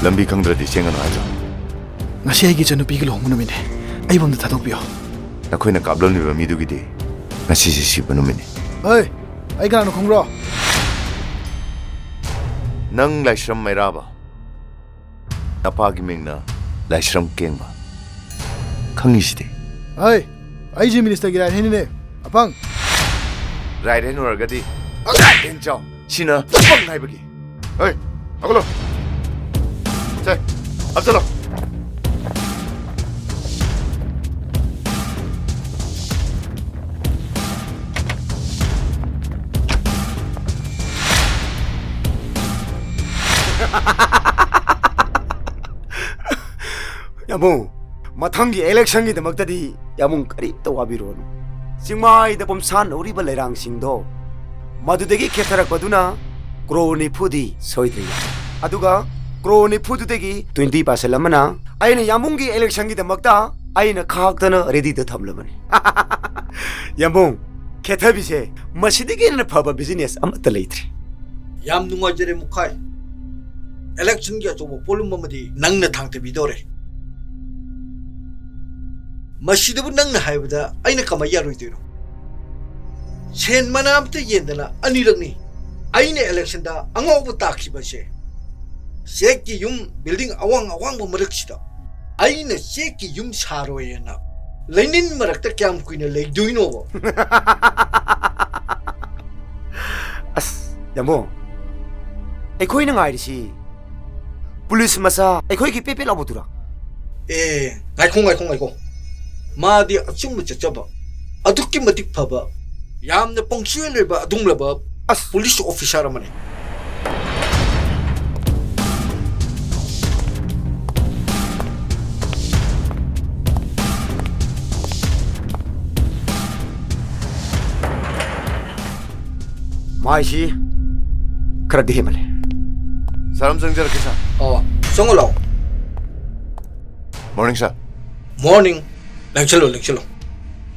lambi khangdradi sengan hajo ngasi ai gi chanu pi gi long nu mine ai bom da thadok pio nakhoina kablon ni mi du gi di ngasi si banu mini oi ai ga no khongro nang laishram mairaba napa gi mingna laishram kengba khangi sidi oi ai ji minister gi ra hin ne apang right hen wargadi right hen jaw china pang hai bagi oi agolo chai ab chalo 야몽 마탕기 엘렉션기 데막다디 야몽 까리 또 와비로노 싱마이다 봄산 오리바 레랑싱도 마두데기 케타락바두나 크로니 푸디 소이드리 아두가 크로니 푸두데기 20% 람마나 아이나 야몽기 엘렉션기 데막다 아이나 카학다나 레디드 탐라마니 야몽 케타비세 마시디게나 파바 비즈니스 아마타 레이트리 ꯌꯥꯝ ꯅꯨꯡꯉꯥꯏꯖꯔꯦ ꯃꯨꯈꯥꯏ ꯏꯂꯦꯛꯁꯟꯒꯤ ꯑꯆꯧꯕ ꯄꯣꯂꯨꯝ ꯑꯃꯗꯤ ꯅꯪꯅ ꯊꯥꯡꯊꯕꯤꯗꯧꯔꯦ ꯃꯁꯤꯗꯕꯨ ꯅꯪꯅ ꯍꯥꯏꯕꯗ ꯑꯩꯅ ꯀꯃꯥꯏ ꯌꯥꯔꯣꯏꯗꯣꯏꯅꯣ ꯁꯦꯟ ꯃꯅꯥ ꯑꯝꯇ ꯌꯦꯟꯗꯅ ꯑꯅꯤꯔꯛꯅꯤ ꯑꯩꯅ ꯏꯂꯦꯛꯁꯟꯗ ꯑꯉꯥꯎꯕ ꯇꯥꯈꯤꯕꯁꯦ ꯆꯦꯛꯀꯤ ꯌꯨꯝ ꯕꯤꯜꯗꯤꯡ ꯑꯋꯥꯡ ꯑꯋꯥꯡꯕ ꯃꯔꯛꯁꯤꯗ ꯑꯩꯅ ꯆꯦꯛꯀꯤ ꯌꯨꯝ ꯁꯥꯔꯣꯏꯅ ꯂꯩꯅꯤꯟ ꯃꯔꯛꯇ ꯀꯌꯥꯝ ꯀꯨꯏꯅ ꯂꯩꯗꯣꯏꯅꯣꯕ ꯑꯁ ꯌꯥꯝꯕꯣ ꯑꯩꯈꯣꯏꯅ ꯉꯥꯏꯔꯤꯁꯤ ꯄꯨꯂꯤꯁ ꯃꯆꯥ ꯑꯩꯈꯣꯏꯒꯤ ꯄꯦꯄꯦ ꯂꯥꯎꯕꯗꯨꯔꯥ ꯉꯥꯏꯈꯣ 마디 아침부 쩌쩌바 아두끼 마딕 파바 얌나 뻥치엘레바 아둥라바 아스 폴리스 오피서라마네 마이시 그라디 해말레 salam sangjara kisa 성을라오 morning sir 모닝 랭첼로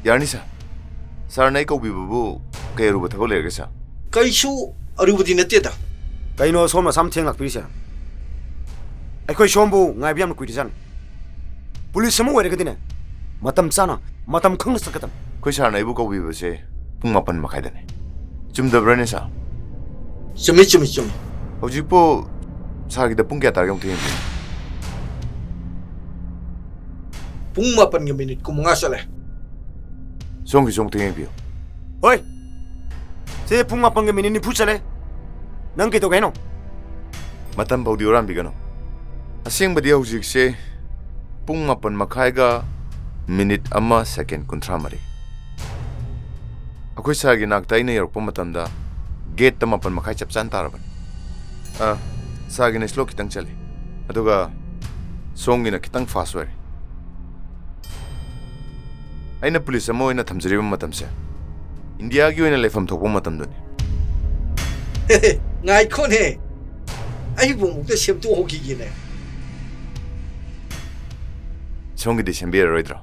yarni sir sir nai ko bibu ke ru batho le gesa 까이슈 어리부디 네떼다 kaino somna samtheng lakpirisa ꯑꯩꯈꯣꯏ ꯁꯣꯝꯕꯨ ꯉꯥꯏꯕ ꯌꯥꯝꯅ ꯀꯨꯏꯔꯤꯖꯥꯠꯅꯤ ꯄꯨꯂꯤꯁ ꯑꯃ ꯑꯣꯏꯔꯒꯗꯤꯅꯦ ꯃꯇꯝ ꯆꯥꯅ ꯃꯇꯝ ꯈꯪꯅ ꯆꯠꯀꯗꯕ koi sir nai bu ko bibu se pung mapan makhai dane chumdabra ne sa 쯤이 hojik po sir gi da pung kya tar yong the 뿡마pan nga minute kumungasale song gi song the bi 어이 제 풍마빵게 미니니 푸차래 난 게도 개노 matam bau dioram bi gano asing badi hojik se pung mapan makhai ga minute ama second kunthra mari akoi sir gi nak tai ne yor pamatam da gate tam mapan makhai chap chan taraban sir gi ne slow kitang chale aduga song gi na kitang fast wari aina police amo ina thamjari matam se india gi oina lefam thokpa matam doni nga이코네 아이고 목대 셈도 호기기네 song gi de sembe roidra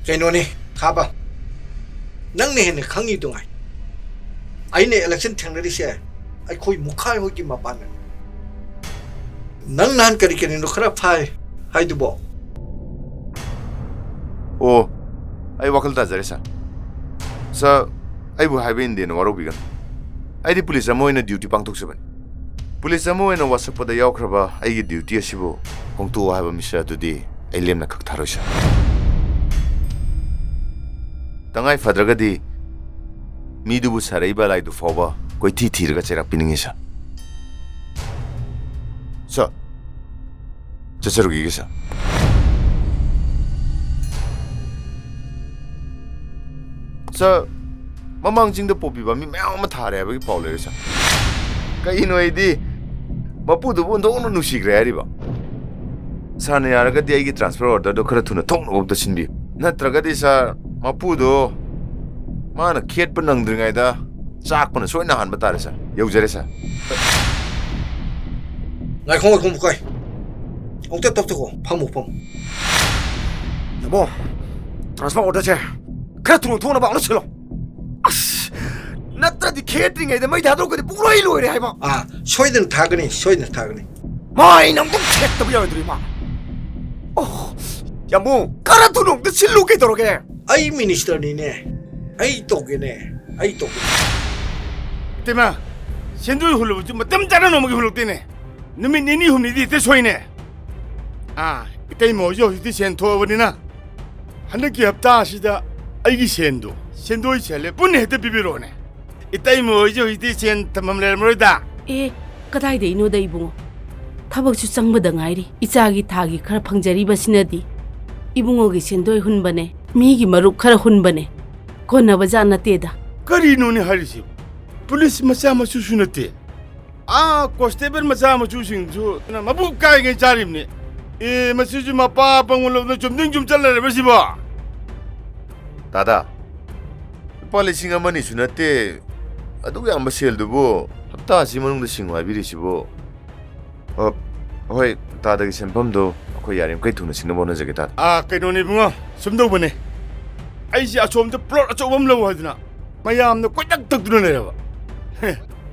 kai노니 가봐 낭네 헤네 강이 동안 아이네 엘렉션 탱너리세 아이코이 무카이 호기 마빠네 낭난 거리케네 노크라 파이 하이두보 o ai wakal ta jare sa ai bu highway indian waro bigan ai di police amo ina duty pang tok seban police amo ina whatsapp da yaw khraba ai gi duty asibo hongtu wa haba misha dudi ai lemna khak tharoisa tangai fadraga di mi du bu sarai ba lai du foba koi thi thirga chera piningisa sa chacharu gi gisa sa mamang jing da popi ba mi meaw ma thare ba gi paul le sa kai noi di mapu du bon dong nu shi gre ri ba sa ne yar ga di ai gi transfer order do khara thuna thong no da sin bi na tra ga di sa mapu do ma na khet pa nang dringai da chak pa na soi na han ba ta re sa yau jare sa nga이코 무카이 옥대 떡떡고 파무 여보 트랜스퍼 오더체 그래 두는 봐 어느 칠로 ꯅꯠꯇ꯭ꯔꯗꯤ ꯈꯦꯠꯇ꯭ꯔꯤꯉꯩꯗ ꯃꯩ ꯊꯥꯗꯣꯛꯀꯗꯤ ꯄꯨꯡꯂꯣꯏ ꯂꯣꯏꯔꯦ ꯍꯥꯏꯕ 소이든 타그니 소이든 타그니 마이는 꼭 캤다고 여드리 마. 야 뭐 깔아두는 데 실룩이 들어게. 아이 미니스터니네 아이 똑이네 아이 똑 때마 sendoy hulu tu matam jana no magi hulu tene numi nini humni di te soine itai mojo hiti sento bonina hanaki hapta sida aigi sendoy chele punne hete bibirone itai mojo hiti sen tamam le moida ए कदाइदैनो दै इबुङो थबकसु चंबदा ngairi इचागी थागी खरा फंजरिबसिनदि इबुङोगी सेंदोय हुनबने मीगी मरुप खरा हुनबने कोनबा जानतेदा kari no ni harisi police macha machu sunate constable macha machu singju na mabu kai ge jarimne machu ju mapa pangolo no jumding jum chalare basiba 다다 빨리 싱어머니 주나때 아두가 안 마실두고 합다 지문도 싱와 비리시고 호이 다다기 셈범도 거의 야림 거의 두는 싱는 보는 저기다 kainoni bunga sumdo bane aisi achomda plot achobam lo hadina mayamna koidak takduna leraba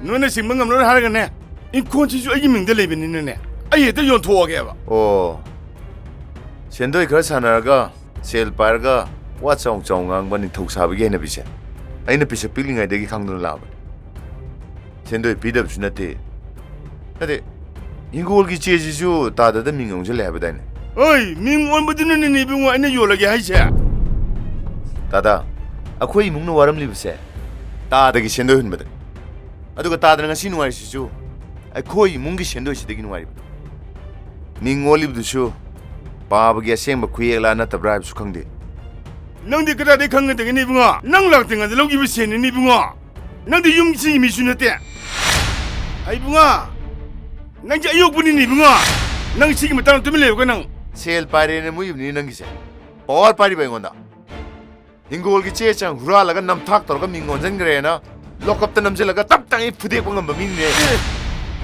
none singmang amlo haragane in konchi ju agi mingde lebinine ai ede yon thoge ba 젠도이 걸 사나가 셀 빨가 와청 정강반이 독사비게 해나 비세 아이나 비세 빌링아이 되게 강도를 나와 젠도이 비답 주나티 근데 인고올기 지지주 다다다 민용질 해보다네 어이 민원 버드는 니 bunga ane yolage haise 다다 아코이 묵노 와름 리브세 다다기 젠도이 흔거든 아두가 다다는 가 신우아이 시주 아코이 뭉기 젠도이 시되기 누아이 민올리브두슈 바바기 아생바 쿠이엘라 나타브라이브 수강데 nangdi kada de khang de ni bunga nang lak tinga de logi bi sen ni bunga nangdi yung si mi sunate ai bunga nang ja yok buni ni bunga nang si gi matang tumile ko nang 셀 파리네 무입니 능기세 올 파리 뱅온다 인고올기 제창 후라라가 남탁 떨어가 민곤전 그래나 록업다 남질라가 답당이 부대 공감 범인네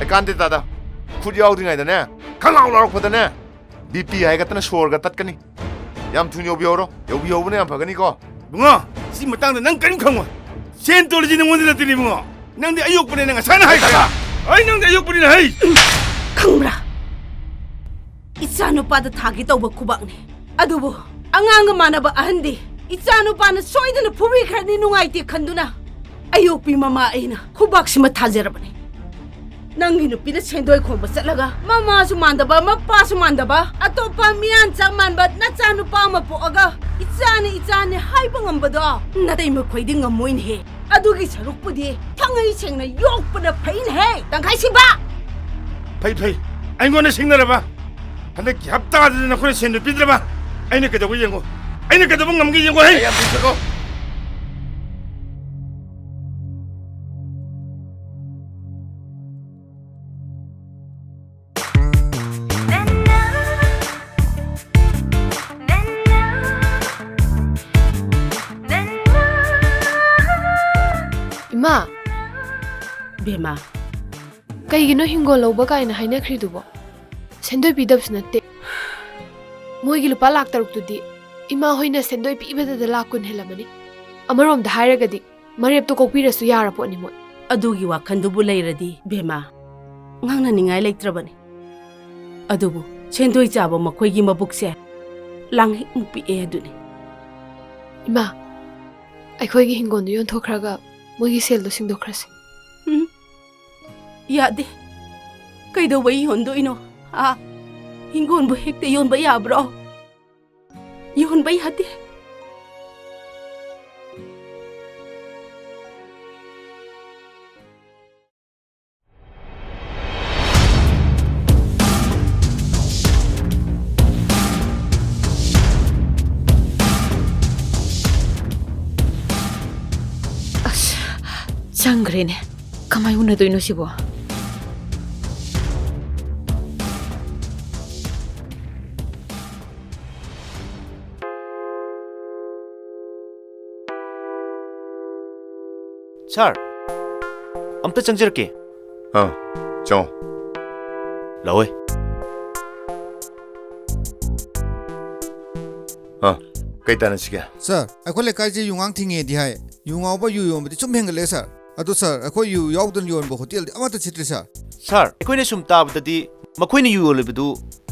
간데 다다 쿠디아우딩아이다네 강아울라록 보다네 BP 아이가 뜨나 쇼르가 땄거니 얌 투뇨 비오로 여기 오브네 안 파가니 거 bunga si matang de nang kan khangwa sen tolji nang wonde tini bunga nangdi ayok bune nang sana hai ka ai nangdi ayok bune hai खंब्रा इचानुपाद थागी तौब खुबाकने अदुबो अंगांग मानब अहंदी इचानुपान सोइदन फुबी खरनी नुंगाइते खंदुना अयोपी mama आइना खुबाकसिम थाजरबने नंगी नुपीना सेंदोय खोंब चलगा ममासु मांदबा मप्पासु मांदबा अतोपा मियान चांग मानबा नचानुपा मपोअगा इचाने हाइबा ngambado नादै मखोइदि ngमोइन हे अदुगी सरुकपुदि थांगै सेंना योकपना fan हे तंखाइ सिबा fai fai ai ngone singnara ba hande kyapta de na khone sen bidra ba ai ne kada go yengo ai ne kada bangam gi yengo hai 얌 비서고 이마, बेमा कईगिनो हिंगोल लौबा कायना हाइनख्रिदुबो सेंदोय पिदबस नते मोइगी लुपा लाख तरुक्तुदि इमा होइना सेंदोय पिबददा लाख कुन हेलमनी अमरोम दा हायरगदि मरेप तो कोकपिरसु यारापोनि मोय अदुगी वाखंदुबु लेरदि बेमा ngang na ningai leitrabani adubu chendoi chaba makhoigi mabukse langhi mupi e aduni इमा अखोइगी हिंगोन योन थोखरागा मोइगी cell दो सिंगदोखरासे yade kaido bai hondo ino hingon bu hekte yon bai abro yon bai hati Sangre ne kamai una do ino sibo ꯁꯥꯔ ꯑꯝꯇ ꯆꯪꯖꯔꯛꯀꯦ 정 ꯂꯥꯛꯑꯣꯏ ꯀꯩ ꯇꯥꯅꯁꯤꯒꯦ Sir, I call a kaji yung ang tingi di hai. Yung aba yu yung but chum hengal sir. ꯑꯗꯣ ꯁꯥꯔ ꯑꯩꯈꯣꯏ U ꯌꯥꯎꯗꯅ ꯌꯣꯟꯕ ꯍꯣꯇꯦꯜꯗꯤ ꯑꯃꯠꯇ ꯁꯤꯠꯇ꯭ꯔꯤ ꯁꯥꯔ ꯁꯥꯔ ꯑꯩꯈꯣꯏꯅ ꯁꯨꯝ ꯇꯥꯕꯗꯗꯤ ꯃꯈꯣꯏꯅ ꯌꯨ ꯌꯣꯜꯂꯤꯕꯗꯨ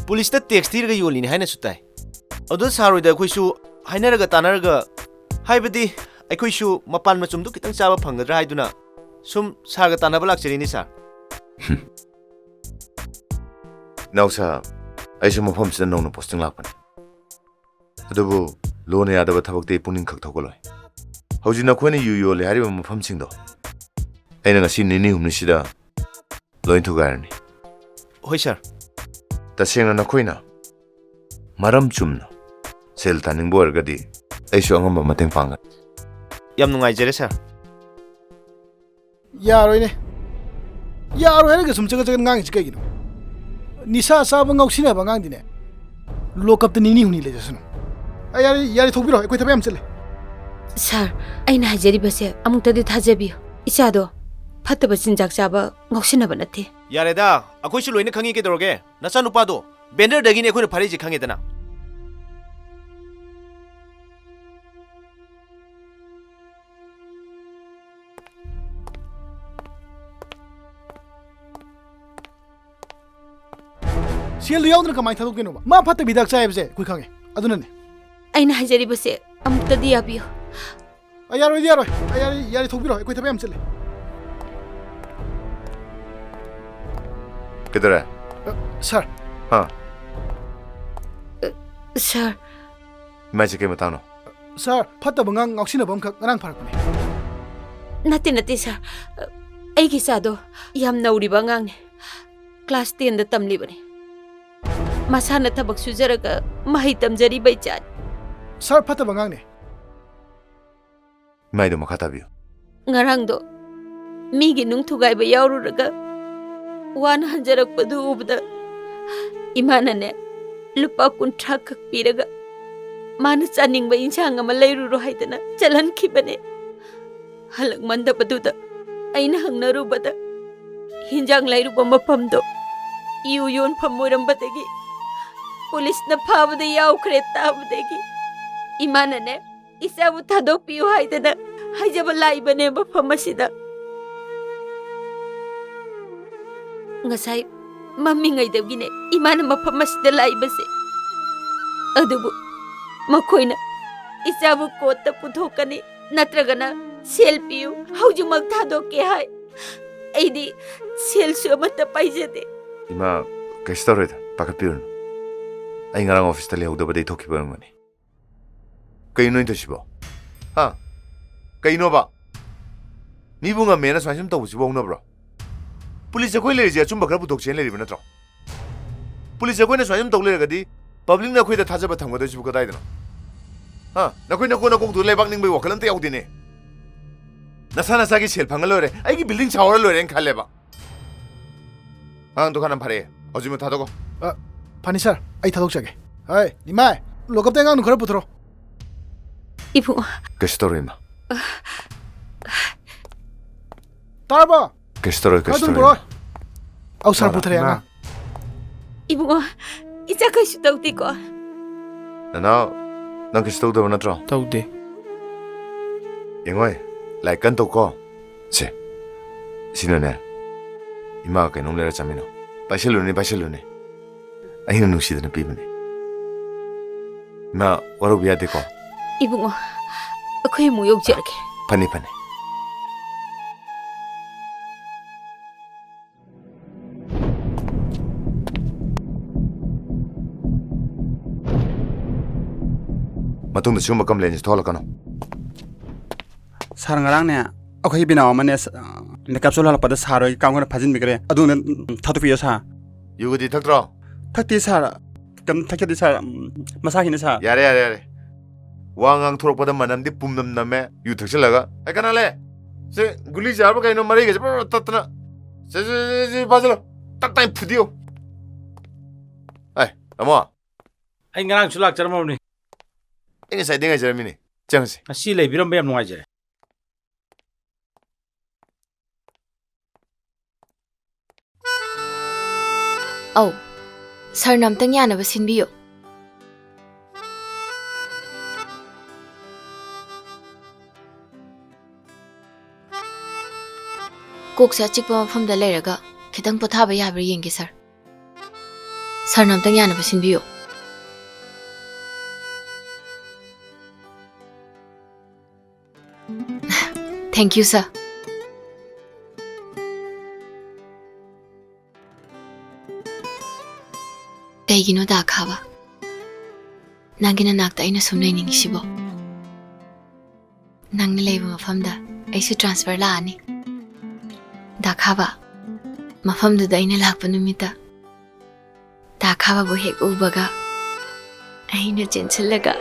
ꯄꯨꯂꯤꯁꯇ ꯇꯦꯛꯁ ꯊꯤꯔꯒ ꯌꯣꯜꯂꯤꯅꯤ ꯍꯥꯏꯅꯁꯨ ꯇꯥꯏ ꯑꯗꯨ ꯁꯥꯔ ꯍꯣꯏꯗ ꯑꯩꯈꯣꯏꯁꯨ ꯍꯥꯏꯅꯔꯒ ꯇꯥꯟꯅꯔꯒ ꯍꯥꯏꯕꯗꯤ ꯑꯩꯈꯣꯏꯁꯨ ꯃꯄꯥꯟ ꯃꯆꯨꯝꯗꯨ ꯈꯤꯇꯪ ꯆꯥꯕ ꯐꯪꯒꯗ꯭ꯔꯥ ꯍꯥꯏꯗꯨꯅ ꯁꯨꯝ ꯁꯥꯔꯒ ꯇꯥꯟꯅꯕ ꯂꯥꯛꯆꯔꯤꯅꯤ ꯁꯥꯔ ꯅꯥꯎꯁꯥ ꯑꯩꯁꯨ ꯃꯐꯝꯁꯤꯗ ꯅꯧꯅ ꯄꯣꯁꯇꯤꯡ ꯂꯥꯛꯄꯅꯤ ꯑꯗꯨꯕꯨ ꯂꯣꯟꯅ ꯌꯥꯗꯕ ꯊꯕꯛꯇꯤ ꯄꯨꯛꯅꯤꯡ ꯈꯛ ꯊꯧꯒꯠꯂꯣꯏ ꯍꯧꯖꯤꯛ ꯅꯈꯣꯏꯅ ꯌꯨ ꯌꯣꯜꯂꯦ ꯍꯥꯏꯔꯤꯕ ꯃꯐꯝꯁꯤꯡꯗꯣ ꯑꯩꯅ ꯉꯁꯤ ꯅꯤꯅꯤ ꯍꯨꯝꯅꯤꯁꯤꯗ ꯂꯣꯏ ꯊꯨꯒꯥꯏꯔꯅꯤ ꯍꯣꯏ ꯁꯥꯔ ꯇꯁꯦꯡꯅ ꯅꯈꯣꯏꯅ ꯃꯔꯝ ꯆꯨꯝꯅ ꯁꯦꯜ ꯇꯥꯅꯤꯡꯕ ꯑꯣꯏꯔꯒꯗꯤ ꯑꯩꯁꯨ ꯑꯉꯝꯕ ꯃꯇꯦꯡ ꯄꯥꯡꯒꯅꯤ ꯌꯥꯝ ꯅꯨꯡꯉꯥꯏꯖꯔꯦ ꯁꯥꯔ ꯌꯥꯔꯣꯏꯅꯦ ꯌꯥꯔꯣꯏ ꯍꯥꯏꯔꯒ ꯁꯨꯝ ꯆꯒꯠ ꯆꯒꯠ ꯉꯥꯡꯉꯤꯁꯤ ꯀꯩꯒꯤꯅꯣ ꯅꯤꯁꯥ ꯆꯥꯕ ꯉꯥꯎꯁꯤꯟꯅꯕ ꯑꯉꯥꯡꯗꯤꯅꯦ ꯂꯣꯀꯞꯇ ꯅꯤꯅꯤ ꯍꯨꯝꯅꯤ ꯂꯩꯖꯁꯅꯨ ꯌꯥꯔꯦ ꯌꯥꯔꯦ ꯊꯣꯛꯄꯤꯔꯣ ꯑꯩꯈꯣꯏ ꯊꯕꯛ ꯌꯥꯝ ꯆꯠꯂꯦ ꯁꯥꯔ ꯑꯩꯅ ꯍꯥꯏꯖꯔꯤꯕꯁꯦ ꯑꯃꯨꯛꯇꯗꯤ ꯊꯥꯖꯕꯤꯌꯨ ꯏꯆꯥꯗꯣ ꯐꯠꯇꯕ ꯆꯤꯟꯖꯥꯛ ꯆꯥꯕ ꯉꯥꯎꯁꯤꯟꯅꯕ ꯅꯠꯇꯦ ꯌꯥꯔꯦꯗ ꯑꯩꯈꯣꯏꯁꯨ ꯂꯣꯏꯅ ꯈꯪꯉꯤ ꯀꯩꯗꯧꯔꯒꯦ ꯅꯆꯥꯅꯨꯄꯥꯗꯣ ꯕꯦꯟꯗꯔꯗꯒꯤꯅꯦ ꯑꯩꯈꯣꯏꯅ ꯐꯔꯤꯁꯤ ꯈꯪꯉꯦꯗꯅ ꯁꯦꯜꯗꯨ ꯌꯥꯎꯗꯅ ꯀꯃꯥꯏꯅ ꯊꯥꯗꯣꯛꯇꯣꯏꯅꯣꯕ ꯃꯥ ꯐꯠꯇꯕ ꯍꯤꯗꯥꯛ ꯆꯥꯏ ꯍꯥꯏꯕꯁꯦ ꯑꯩꯈꯣꯏ ꯈꯪꯉꯦ ꯑꯗꯨꯅꯅꯦ ꯑꯩꯅ ꯍꯥꯏꯖꯔꯤꯕꯁꯦ ꯑꯃꯨꯛꯇꯗꯤ ꯌꯥꯕꯤꯌꯨ ꯌꯥꯔꯣꯏꯗꯤ ꯌꯥꯔꯣꯏ ꯌꯥꯔꯦ ꯌꯥꯔꯦ ꯊꯣꯛꯄꯤꯔꯣ ꯑꯩꯈꯣꯏ ꯊꯕꯛ ꯌꯥꯝ ꯆꯠꯂꯦ ꯀꯩꯗꯧꯔꯦ ꯁꯥꯔ ꯍꯥ ꯁꯥꯔ ꯏꯃꯥꯏꯁꯦ ꯀꯩ ꯃꯇꯥꯡꯅꯣ ꯁꯥꯔ ꯐꯠꯇꯕ ꯉꯥꯡ ꯉꯥꯎꯁꯤꯟꯅꯕ ꯑꯃꯈꯛ ꯉꯔꯥꯡ ꯐꯔꯛꯄꯅꯦ ꯅꯠꯇꯦ ꯁꯥꯔ ꯑꯩꯒꯤ ꯏꯆꯥꯗꯣ ꯌꯥꯝ ꯅꯧꯔꯤꯕ ꯑꯉꯥꯡꯅꯦ ꯀ꯭ꯂꯥꯁ 10ꯗ ꯇꯝꯂꯤꯕꯅꯤ ꯃꯁꯥꯅ ꯊꯕꯛ ꯁꯨꯖꯔꯒ ꯃꯍꯩ ꯇꯝꯖꯔꯤꯕ ꯏꯆꯥꯅꯤ ꯁꯥꯔ ꯐꯠꯇꯕ ꯉꯥꯡꯅꯦ ꯏꯃꯥꯏꯗꯣ ꯃꯈꯥ ꯇꯥꯕꯤꯌꯨ ꯉꯔꯥꯡꯗꯣ ꯃꯤꯒꯤ ꯅꯨꯡ ꯊꯨꯒꯥꯏꯕ ꯌꯥꯎꯔꯨꯔꯒ ꯋꯥꯅ ꯍꯟꯖꯔꯛꯄꯗꯨ ꯎꯕꯗ ꯏꯃꯥꯅꯅꯦ ꯂꯨꯄꯥ 50 ꯈꯛ ꯄꯤꯔꯒ ꯃꯥꯅ ꯆꯥꯅꯤꯡꯕ ꯏꯟꯁꯥꯡ ꯑꯃ ꯂꯩꯔꯨꯔꯣ ꯍꯥꯏꯗꯅ ꯆꯠꯍꯟꯈꯤꯕꯅꯦ ꯍꯜꯂꯛꯃꯟꯗꯕꯗꯨꯗ ꯑꯩꯅ ꯍꯪꯅꯔꯨꯕꯗ ꯍꯤꯟꯖꯥꯡ ꯂꯩꯔꯨꯕ ꯃꯐꯝꯗꯣ ꯌꯨ ꯌꯣꯟꯐꯝ ꯑꯣꯏꯔꯝꯕꯗꯒꯤ ꯄꯨꯂꯤꯁꯅ ꯐꯥꯕꯗ ꯌꯥꯎꯈ꯭ꯔꯦ ꯇꯥꯕꯗꯒꯤ ꯏꯃꯥꯅꯅꯦ ꯏꯆꯥꯕꯨ ꯊꯥꯗꯣꯛꯄꯤꯌꯨ ꯍꯥꯏꯗꯅ ꯍꯥꯏꯖꯕ ꯂꯥꯛꯏꯕꯅꯦ ꯃꯐꯝ ꯑꯁꯤꯗ ꯉꯁꯥꯏ ꯃꯝꯃꯤꯉꯩꯗꯒꯤꯅꯦ ꯏꯃꯥꯅ ꯃꯐꯝ ꯑꯁꯤꯗ ꯂꯥꯛꯏꯕꯁꯦ ꯑꯗꯨꯕꯨ ꯃꯈꯣꯏꯅ ꯏꯆꯥꯕु कोर्टता पुथोकनी नत्रगना सेल पियु हौजुमक थादोके हाय एदी सेल सुमत पाइजेदे इमा कैसे तौरेदा पाकत पिउन आई ngarang office ta lehudaba dei thoki barmani kaino intasibo ha kaino ba ni bunga mena swaisum tawusi bawna bro police koi leje chumba khara putok chen leriba natro police koi na swaisum tawle gadi public na khoi da thajaba thamga da sibu kadai dana ha na khoi na ko kok du lebak ning bai wakalam te yaudine nasa nasa gi sel phangal lore ai gi building chawra lore en khale ba ang to khanam phare hojima thadoko 파니 sir आई थादोक जागे हाय निमाय लोकप तेंगा नु खरा पुथरो इबु कैसे तौरे मा तारबा कैसे तौरे bro आउ सर पुथरे यांगा इबु इचा कैसु तौती को ना nang कैसे तौदब नत्रो तौदे यंगोय लाइक कन तो को से सिनने इमा के nom लेरा चामिनो पाइसेलुने अहिना नुसीदना पीबने मा वरो बिया देखो इबुंगो अखोय मु योगजरके फने मतुंग द सुम कम लेंस थोला कनो सार ngarang ne akhoi binaw mane makeup sola pada saroi kaungna phajin bigre aduna thatu piya sa युगदी थक्त्रो थक्ति सार कम थक्ति सार मसाखिने सा यारे वांगांग थोरपदा मनमदि पुमनम नमे यु थक्सलगा ए कनाले से गुली जाब कइनो मरे गे ततना से बाजलो तक टाइम फुदियो ए अमो ai ngarang sulak charmawni inside देंगा जरमिनी चंगसे asi leibiram bayam nuaijare औ सर नमतंग यानब सिनबियो ꯀꯣꯛꯁꯦ ꯑꯆꯤꯛꯄ ꯃꯐꯝꯗ ꯂꯩꯔꯒ ꯈꯤꯇꯪ ꯄꯣꯊꯥꯕ ꯌꯥꯕ꯭ꯔꯥ ꯌꯦꯡꯒꯦ ꯁꯥꯔ ꯁꯥꯔꯅ ꯑꯝꯇꯪ ꯌꯥꯅꯕ ꯁꯤꯟꯕꯤꯌꯨ ꯊꯦꯡꯛ ꯌꯨ ꯁꯥꯔ ꯀꯩꯒꯤꯅꯣ ꯗꯥ ꯈꯥꯕ ꯅꯪꯒꯤ ꯅꯅꯥꯛꯇ ꯑꯩꯅ ꯁꯨꯝ ꯂꯩꯅꯤꯡꯉꯤꯁꯤꯕꯣ ꯅꯪꯅ ꯂꯩꯕ ꯃꯐꯝꯗ ꯑꯩꯁꯨ ꯇ꯭ꯔꯥꯟꯁꯐꯔ ꯂꯥꯛꯑꯅꯤ ꯗꯥ ꯈꯥꯕ ꯃꯐꯝꯗꯨꯗ ꯑꯩꯅ ꯂꯥꯛꯄ ꯅꯨꯃꯤꯠꯇ ꯗꯥ ꯈꯥꯕꯕꯨ ꯍꯦꯛ ꯎꯕꯒ ꯑꯩꯅ ꯆꯦꯟꯁꯤꯜꯂꯒ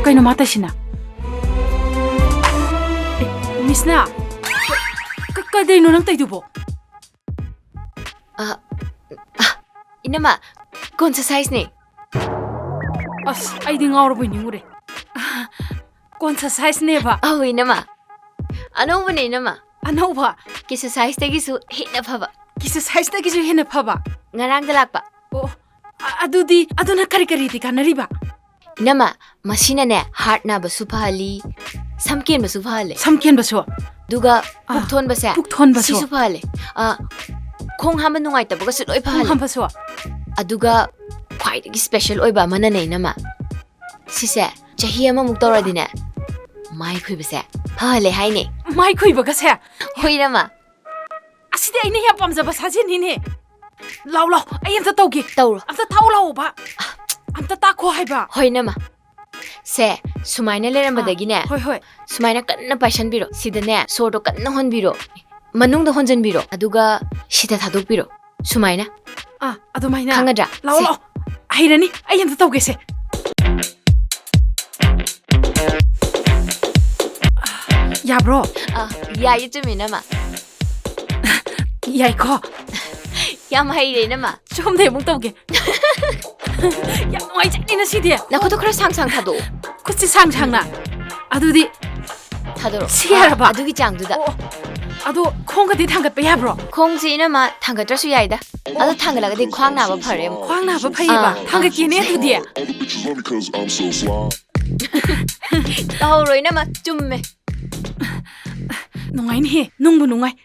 ꯀꯩꯅꯣ ꯃꯥ ꯇꯧꯏꯁꯤꯅ ꯃꯤꯁꯅꯥ ꯀꯗꯩꯅꯣ ꯅꯪ ꯇꯧꯏꯗꯨꯕꯣ 이놈아 콘서 사이즈네 ꯑꯁ ꯑꯩꯗꯤ ꯉꯥꯎꯔꯕꯣꯏ ꯅꯤꯡꯉꯨꯔꯦ ꯀꯣꯟꯁ ꯁꯥꯏꯖꯅꯦꯕ ꯑꯧ 이놈아 ꯑꯅꯧꯕꯅꯦ 이놈아 ꯑꯅꯧꯕ 기스 사이즈ꯗꯒꯤꯁꯨ ꯍꯦꯟꯅ ꯐꯕ ꯀꯤꯁ ꯁꯥꯏꯖꯇꯒꯤꯁꯨ ꯍꯦꯟꯅ ꯐꯕ ꯉꯔꯥꯡꯗ ꯂꯥꯛꯄ ꯑꯣ ꯑꯗꯨꯗꯤ ꯑꯗꯨꯅ ꯀꯔꯤ ꯀꯔꯤꯗꯤ ꯀꯥꯟꯅꯔꯤꯕ 이놈아 ꯃꯁꯤꯅꯅꯦ ꯍꯥꯔꯠ ꯅꯥꯕꯁꯨ ꯐꯍꯜꯂꯤ ꯁꯝ ꯀꯦꯟꯕꯁꯨ ꯐꯍꯜꯂꯦ ꯁꯝ ꯀꯦꯟꯕꯁꯨ ꯑꯗꯨꯒ ꯄꯨꯛ ꯊꯣꯟꯕꯁꯦ ꯄꯨꯛ ꯊꯣꯟꯕꯁꯨ ꯁꯤꯁꯨ ꯐꯍꯜꯂꯦ ꯈꯣꯡ ꯍꯥꯝꯕ ꯅꯨꯡꯉꯥꯏꯇꯕꯒꯁꯨ ꯂꯣꯏ ꯐꯍꯜꯂꯦ ꯍꯥꯝꯕꯁꯨ ꯑꯗꯨꯒ ꯈ꯭ꯋꯥꯏꯗꯒꯤ ꯁ꯭ꯄꯦꯁꯦꯜ ꯑꯣꯏꯕ ꯑꯃꯅꯅꯦ 이놈아 ꯁꯤꯁꯦ ꯆꯍꯤ ꯑꯃꯃꯨꯛ ꯇꯧꯔꯗꯤꯅꯦ ꯃꯥꯏ ꯈꯨꯏꯕꯁꯦ ꯐꯍꯜꯂꯦ ꯍꯥꯏꯅꯦ ꯃꯥꯏ ꯈꯨꯏꯕꯒꯁꯦ ꯍꯣꯏ 이놈아 ꯑꯁꯤꯗꯤ ꯑꯩꯅ ꯌꯥꯝ ꯄꯥꯝꯖꯕ ꯁꯥꯖꯦꯟꯅꯤꯅꯦ ꯂꯥꯎ ꯂꯥꯎ ꯑꯩ ꯑꯝꯇ ꯇꯧꯒꯦ ꯇꯧꯔꯣ ꯑꯝꯇ ꯊꯥꯎ ꯂꯥꯎꯕ ꯑꯝꯇ ꯇꯥꯈꯣ ꯍꯥꯏꯕ ꯍꯣꯏ 이놈아 세 수마이나 레람바다기네 ꯍꯣꯏ ꯍꯣꯏ 수마이나 깐나 파이션비로 시드네 소르도 깐나 혼비로 만ung도 혼전비로 아두가 시다 다독비로 수마이나 ꯑꯗꯨꯃꯥꯏꯅ ꯈꯪꯒꯗ꯭ꯔꯥ ꯂꯥꯎ ꯂꯥꯎ ꯍꯩꯔꯅꯤ ꯑꯩ ꯑꯝꯇ ꯇꯧꯒꯦꯁꯦ ꯌꯥꯕ꯭ꯔꯣ 야이 좀 이놈아 ꯌꯥꯏꯀꯣ ꯌꯥꯝ ꯍꯩꯔꯦ 이놈아 ꯁꯣꯝꯗꯩ ꯑꯃꯨꯛ ꯇꯧꯒꯦ ꯌꯥꯝ ꯅꯨꯡꯉꯥꯏꯖꯩꯅ ꯁꯤꯗꯤ 나코도 크레 상상 타도 ꯈꯨꯠꯁꯤ ꯁꯥꯡ ꯁꯥꯡꯅ ꯑꯗꯨꯗꯤ 타도록 시야라봐. 아두기 짱두다 ꯑꯗꯣ ꯈꯣꯡꯒꯗꯤ ꯊꯥꯡꯒꯠꯄ ꯌꯥꯕ꯭ꯔꯣ 콩지 이놈아 당가드라수 야이다 아두 당가라가디 쾅 나봐 파래 ꯈ꯭ꯋꯥꯡ ꯅꯥꯕ ꯐꯩꯌꯦꯕ ꯊꯥꯡꯒꯠꯀꯦꯅꯦ ꯑꯗꯨꯗꯤ 따오로 이놈아 좀매 ꯅꯨꯡꯉꯥꯏꯅꯤꯍꯦ ꯅꯨꯡꯕꯨ ꯅꯨꯡꯉꯥꯏ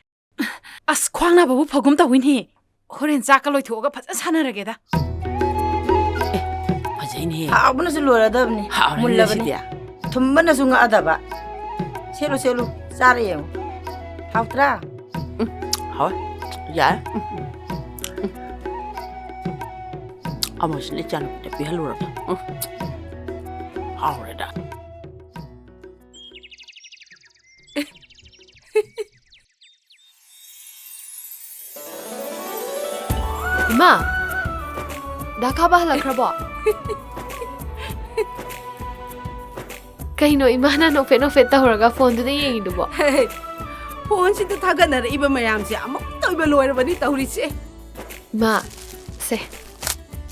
ꯑꯁ ꯈ꯭ꯋꯥꯡ ꯅꯥꯕꯕꯨ ꯐꯒꯨꯝ ꯇꯧꯋꯤꯅꯦꯍꯦ ꯍꯣꯔꯦꯟ ꯆꯥꯛꯀ ꯂꯣꯏꯊꯣꯛꯑꯒ ꯐꯖꯅ ꯁꯥꯟꯅꯔꯒꯦꯗ ꯐꯖꯩꯅꯦ ꯍꯥꯎꯕꯅꯁꯨ ꯂꯣꯏꯔꯗꯕꯅꯤ ꯃꯨꯜꯂꯕꯅꯤ ꯊꯨꯝꯕꯅꯁꯨ ꯉꯛꯑꯗꯕ ꯁꯦꯠꯂꯨ ꯁꯦꯠꯂꯨ ꯆꯥꯔ ꯌꯦꯡꯉꯨ ꯍꯥꯎꯇ꯭ꯔꯥ ꯍꯥꯎ ꯌꯥꯏ ꯑꯃꯁꯤꯅ ꯏꯆꯥꯅꯨꯄꯤꯗ ꯄꯤꯍꯜꯂꯨꯔꯒ ꯍꯥꯎꯔꯦꯗ 이마 나 가봐 할라크라보 그이노 이마나 노페 노페 따오라가 폰두데 얘기두보 ꯐꯣꯟꯁꯤꯗ ꯊꯥꯒꯠꯅꯔꯛꯏꯕ ꯃꯌꯥꯝꯁꯦ ꯑꯃꯨꯛꯇ ꯑꯣꯏꯕ ꯂꯣꯏꯔꯕꯅꯤ ꯇꯧꯔꯤꯁꯦ 이마 세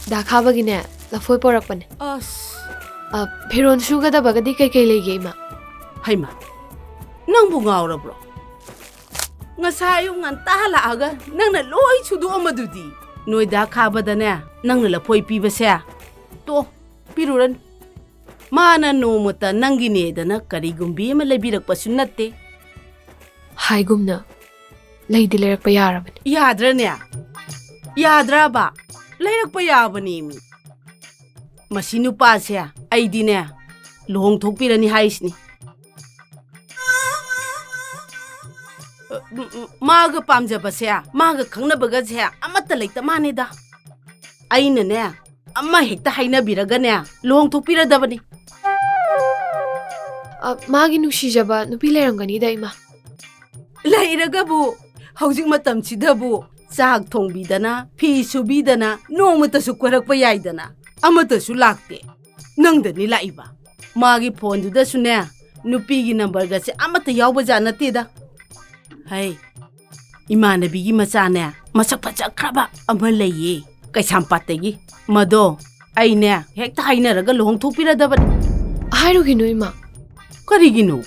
나 가봐기네 라포이 뽀락빠네 ꯑꯁ 피론 슈가다바가디 까이까이 레이게 이마 ꯍꯩꯃ ꯅꯪꯕꯨ ꯉꯥꯎꯔꯕ꯭ꯔꯣ ꯉꯁꯥꯏ ꯑꯌꯨꯛ ꯉꯟꯇꯥ ꯂꯥꯛꯑꯒ ꯅꯪꯅ ꯂꯣꯏ ꯁꯨꯗꯣꯛꯑꯝꯃꯗꯨꯗꯤ ꯅꯣꯏꯗ ꯈꯥꯕꯗꯅꯦ ꯅꯪꯅ ꯂꯐꯣꯏ ꯄꯤꯕꯁꯦ ꯇꯣ ꯄꯤꯔꯨꯔꯅꯨ ꯃꯥꯅ ꯅꯣꯡꯃꯇ ꯅꯪꯒꯤꯅꯦꯗꯅ ꯀꯔꯤꯒꯨꯝꯕꯤ ꯑꯃ ꯂꯩꯕꯤꯔꯛꯄꯁꯨ ꯅꯠꯇꯦ 하이굼나 레이디 레락빠 야라바네 ꯌꯥꯗ꯭ꯔꯅꯦ ꯌꯥꯗ꯭ꯔꯕ ꯂꯩꯔꯛꯄ ꯌꯥꯕꯅꯤ ꯃꯁꯤ ꯅꯨꯄꯥꯁꯦ ꯑꯩꯗꯤꯅꯦ ꯂꯨꯍꯣꯡꯊꯣꯛꯄꯤꯔꯅꯤ ꯍꯥꯏꯁꯤꯅꯤ 마가 빰잡아서야 마가 강나버가서야 아마따 레이다 마니다 아이는네 엄마 핵다 하이나비라가네 롱톡비라다바니 마기 누시자바 누비 레랑가니다 이마 레이라가부 hꯧ직 마땀치다부 ꯆꯥꯛ ꯊꯣꯡꯕꯤꯗꯅ ꯐꯤ ꯁꯨꯕꯤꯗꯅ ꯅꯣꯡꯃꯇꯁꯨ ꯀꯣꯏꯔꯛꯄ ꯌꯥꯏꯗꯅ ꯑꯃꯇꯁꯨ ꯂꯥꯛꯇꯦ ꯅꯪꯗꯅꯤ ꯂꯥꯛꯏꯕ ꯃꯥꯒꯤ ꯐꯣꯟꯗꯨꯗꯁꯨꯅꯦ ꯅꯨꯄꯤꯒꯤ ꯅꯝꯕꯔꯒꯁꯦ ꯑꯃꯠꯇ ꯌꯥꯎꯕꯖꯥꯠ ꯅꯠꯇꯦꯗ ꯍꯩ ꯏꯃꯥꯟꯅꯕꯤꯒꯤ ꯃꯆꯥꯅꯦ ꯃꯁꯛ ꯐꯖꯈ꯭ꯔꯕ ꯑꯃ ꯂꯩꯌꯦ ꯀꯩꯁꯥꯝꯄꯥꯠꯇꯒꯤ ꯃꯗꯣ ꯑꯩꯅꯦ ꯍꯦꯛꯇ ꯍꯥꯏꯅꯔꯒ ꯂꯨꯍꯣꯡꯊꯣꯛꯄꯤꯔꯗꯕꯅꯤ 하이루기노 이마 ꯀꯔꯤꯒꯤꯅꯣ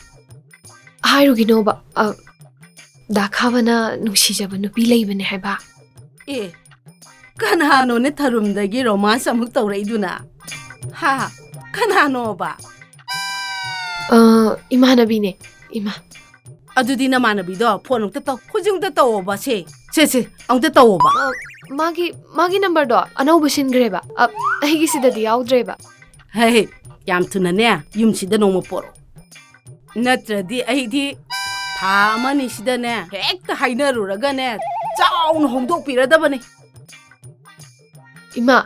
하이루기노바 다카바나 누시자바 누비 레이바네 하이바 ꯑꯦ ꯀꯅꯥꯅꯣꯅꯦ ꯊꯔꯨꯝꯗꯒꯤ ꯔꯣꯃꯥꯟꯁ ꯑꯃꯨꯛ ꯇꯧꯔꯛꯏꯗꯨꯅ ꯍꯥ ꯀꯅꯥꯅꯣꯕ ꯏꯃꯥꯟꯅꯕꯤꯅꯦ ꯏꯃꯥ ꯑꯗꯨꯗꯤ ꯅꯃꯥꯟꯅꯕꯤꯗꯣ ꯐꯣꯟ ꯑꯃꯨꯛꯇ ꯇꯧ ꯍꯧꯖꯤꯛ ꯑꯃꯨꯛꯇ ꯇꯧꯑꯣꯕ ꯁꯦ ꯑꯃꯨꯛꯇ ꯇꯧꯑꯣꯕ ꯃꯥꯒꯤ ꯅꯝꯕꯔꯗꯣ ꯑꯅꯧꯕ ꯁꯤꯟꯈ꯭ꯔꯦꯕ ꯑꯩꯒꯤ ꯁꯤꯗꯗꯤ ꯌꯥꯎꯗ꯭ꯔꯦꯕ ꯍꯦ ꯌꯥꯝ ꯊꯨꯅꯅꯦ ꯌꯨꯝꯁꯤꯗ ꯅꯣꯡꯃ ꯄꯣꯔꯛꯑꯣ ꯅꯠꯇ꯭ꯔꯗꯤ ꯑꯩꯗꯤ ꯊꯥ ꯑꯃꯅꯤ ꯁꯤꯗꯅꯦ ꯍꯦꯛꯇ ꯍꯥꯏꯅꯔꯨꯔꯒꯅꯦ ꯆꯥꯎꯅ ꯍꯣꯡꯗꯣꯛꯄꯤꯔꯗꯕꯅꯤ 이마,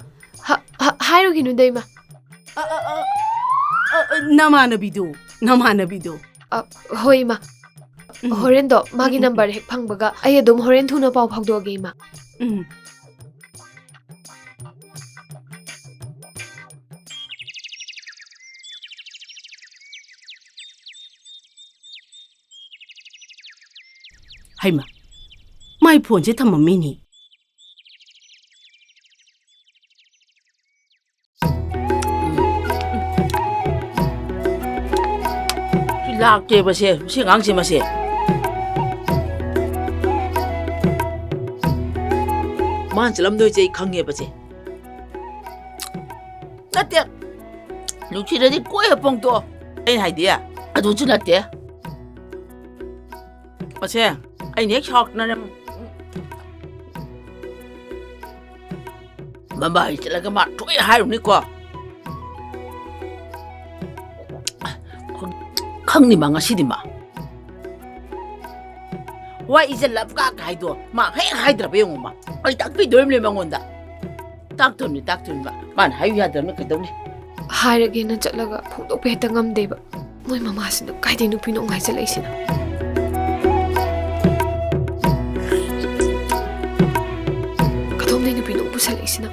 하이루기는데 이마. 너마너비도. 호이 이마. 호렌도 마기 넘버 핵 팡바가 아예 놈 호렌 투너 파우 파우도게 이마. 하이마, 마이 폰제 탐험미니. Lạc mà xe, xe ngang xe mà xe. Man chỉ làm đôi chơi khăng nghiệp mà xe. Nát tiệt. Lúc khi đó đi quay ở phòng to. Anh hay đi à? À đúng chứ nát tiệt. Mà xe, anh nhớ shock nó em. Mà bài chỉ là cái mặt trôi hai đồng đi qua. khăng mà ngasi di ma wa izal lab ka kai do ma hai dra be ngoma ai tak pi doim le mangonda tak tun ba man hayu ya dam ka dawni 하이르게 나 짤라가 풍도 베다 ngam데바 모이 마마스도 가이데 누피 농 가이자 레이시나 가동네 누피 농 부살 레이시나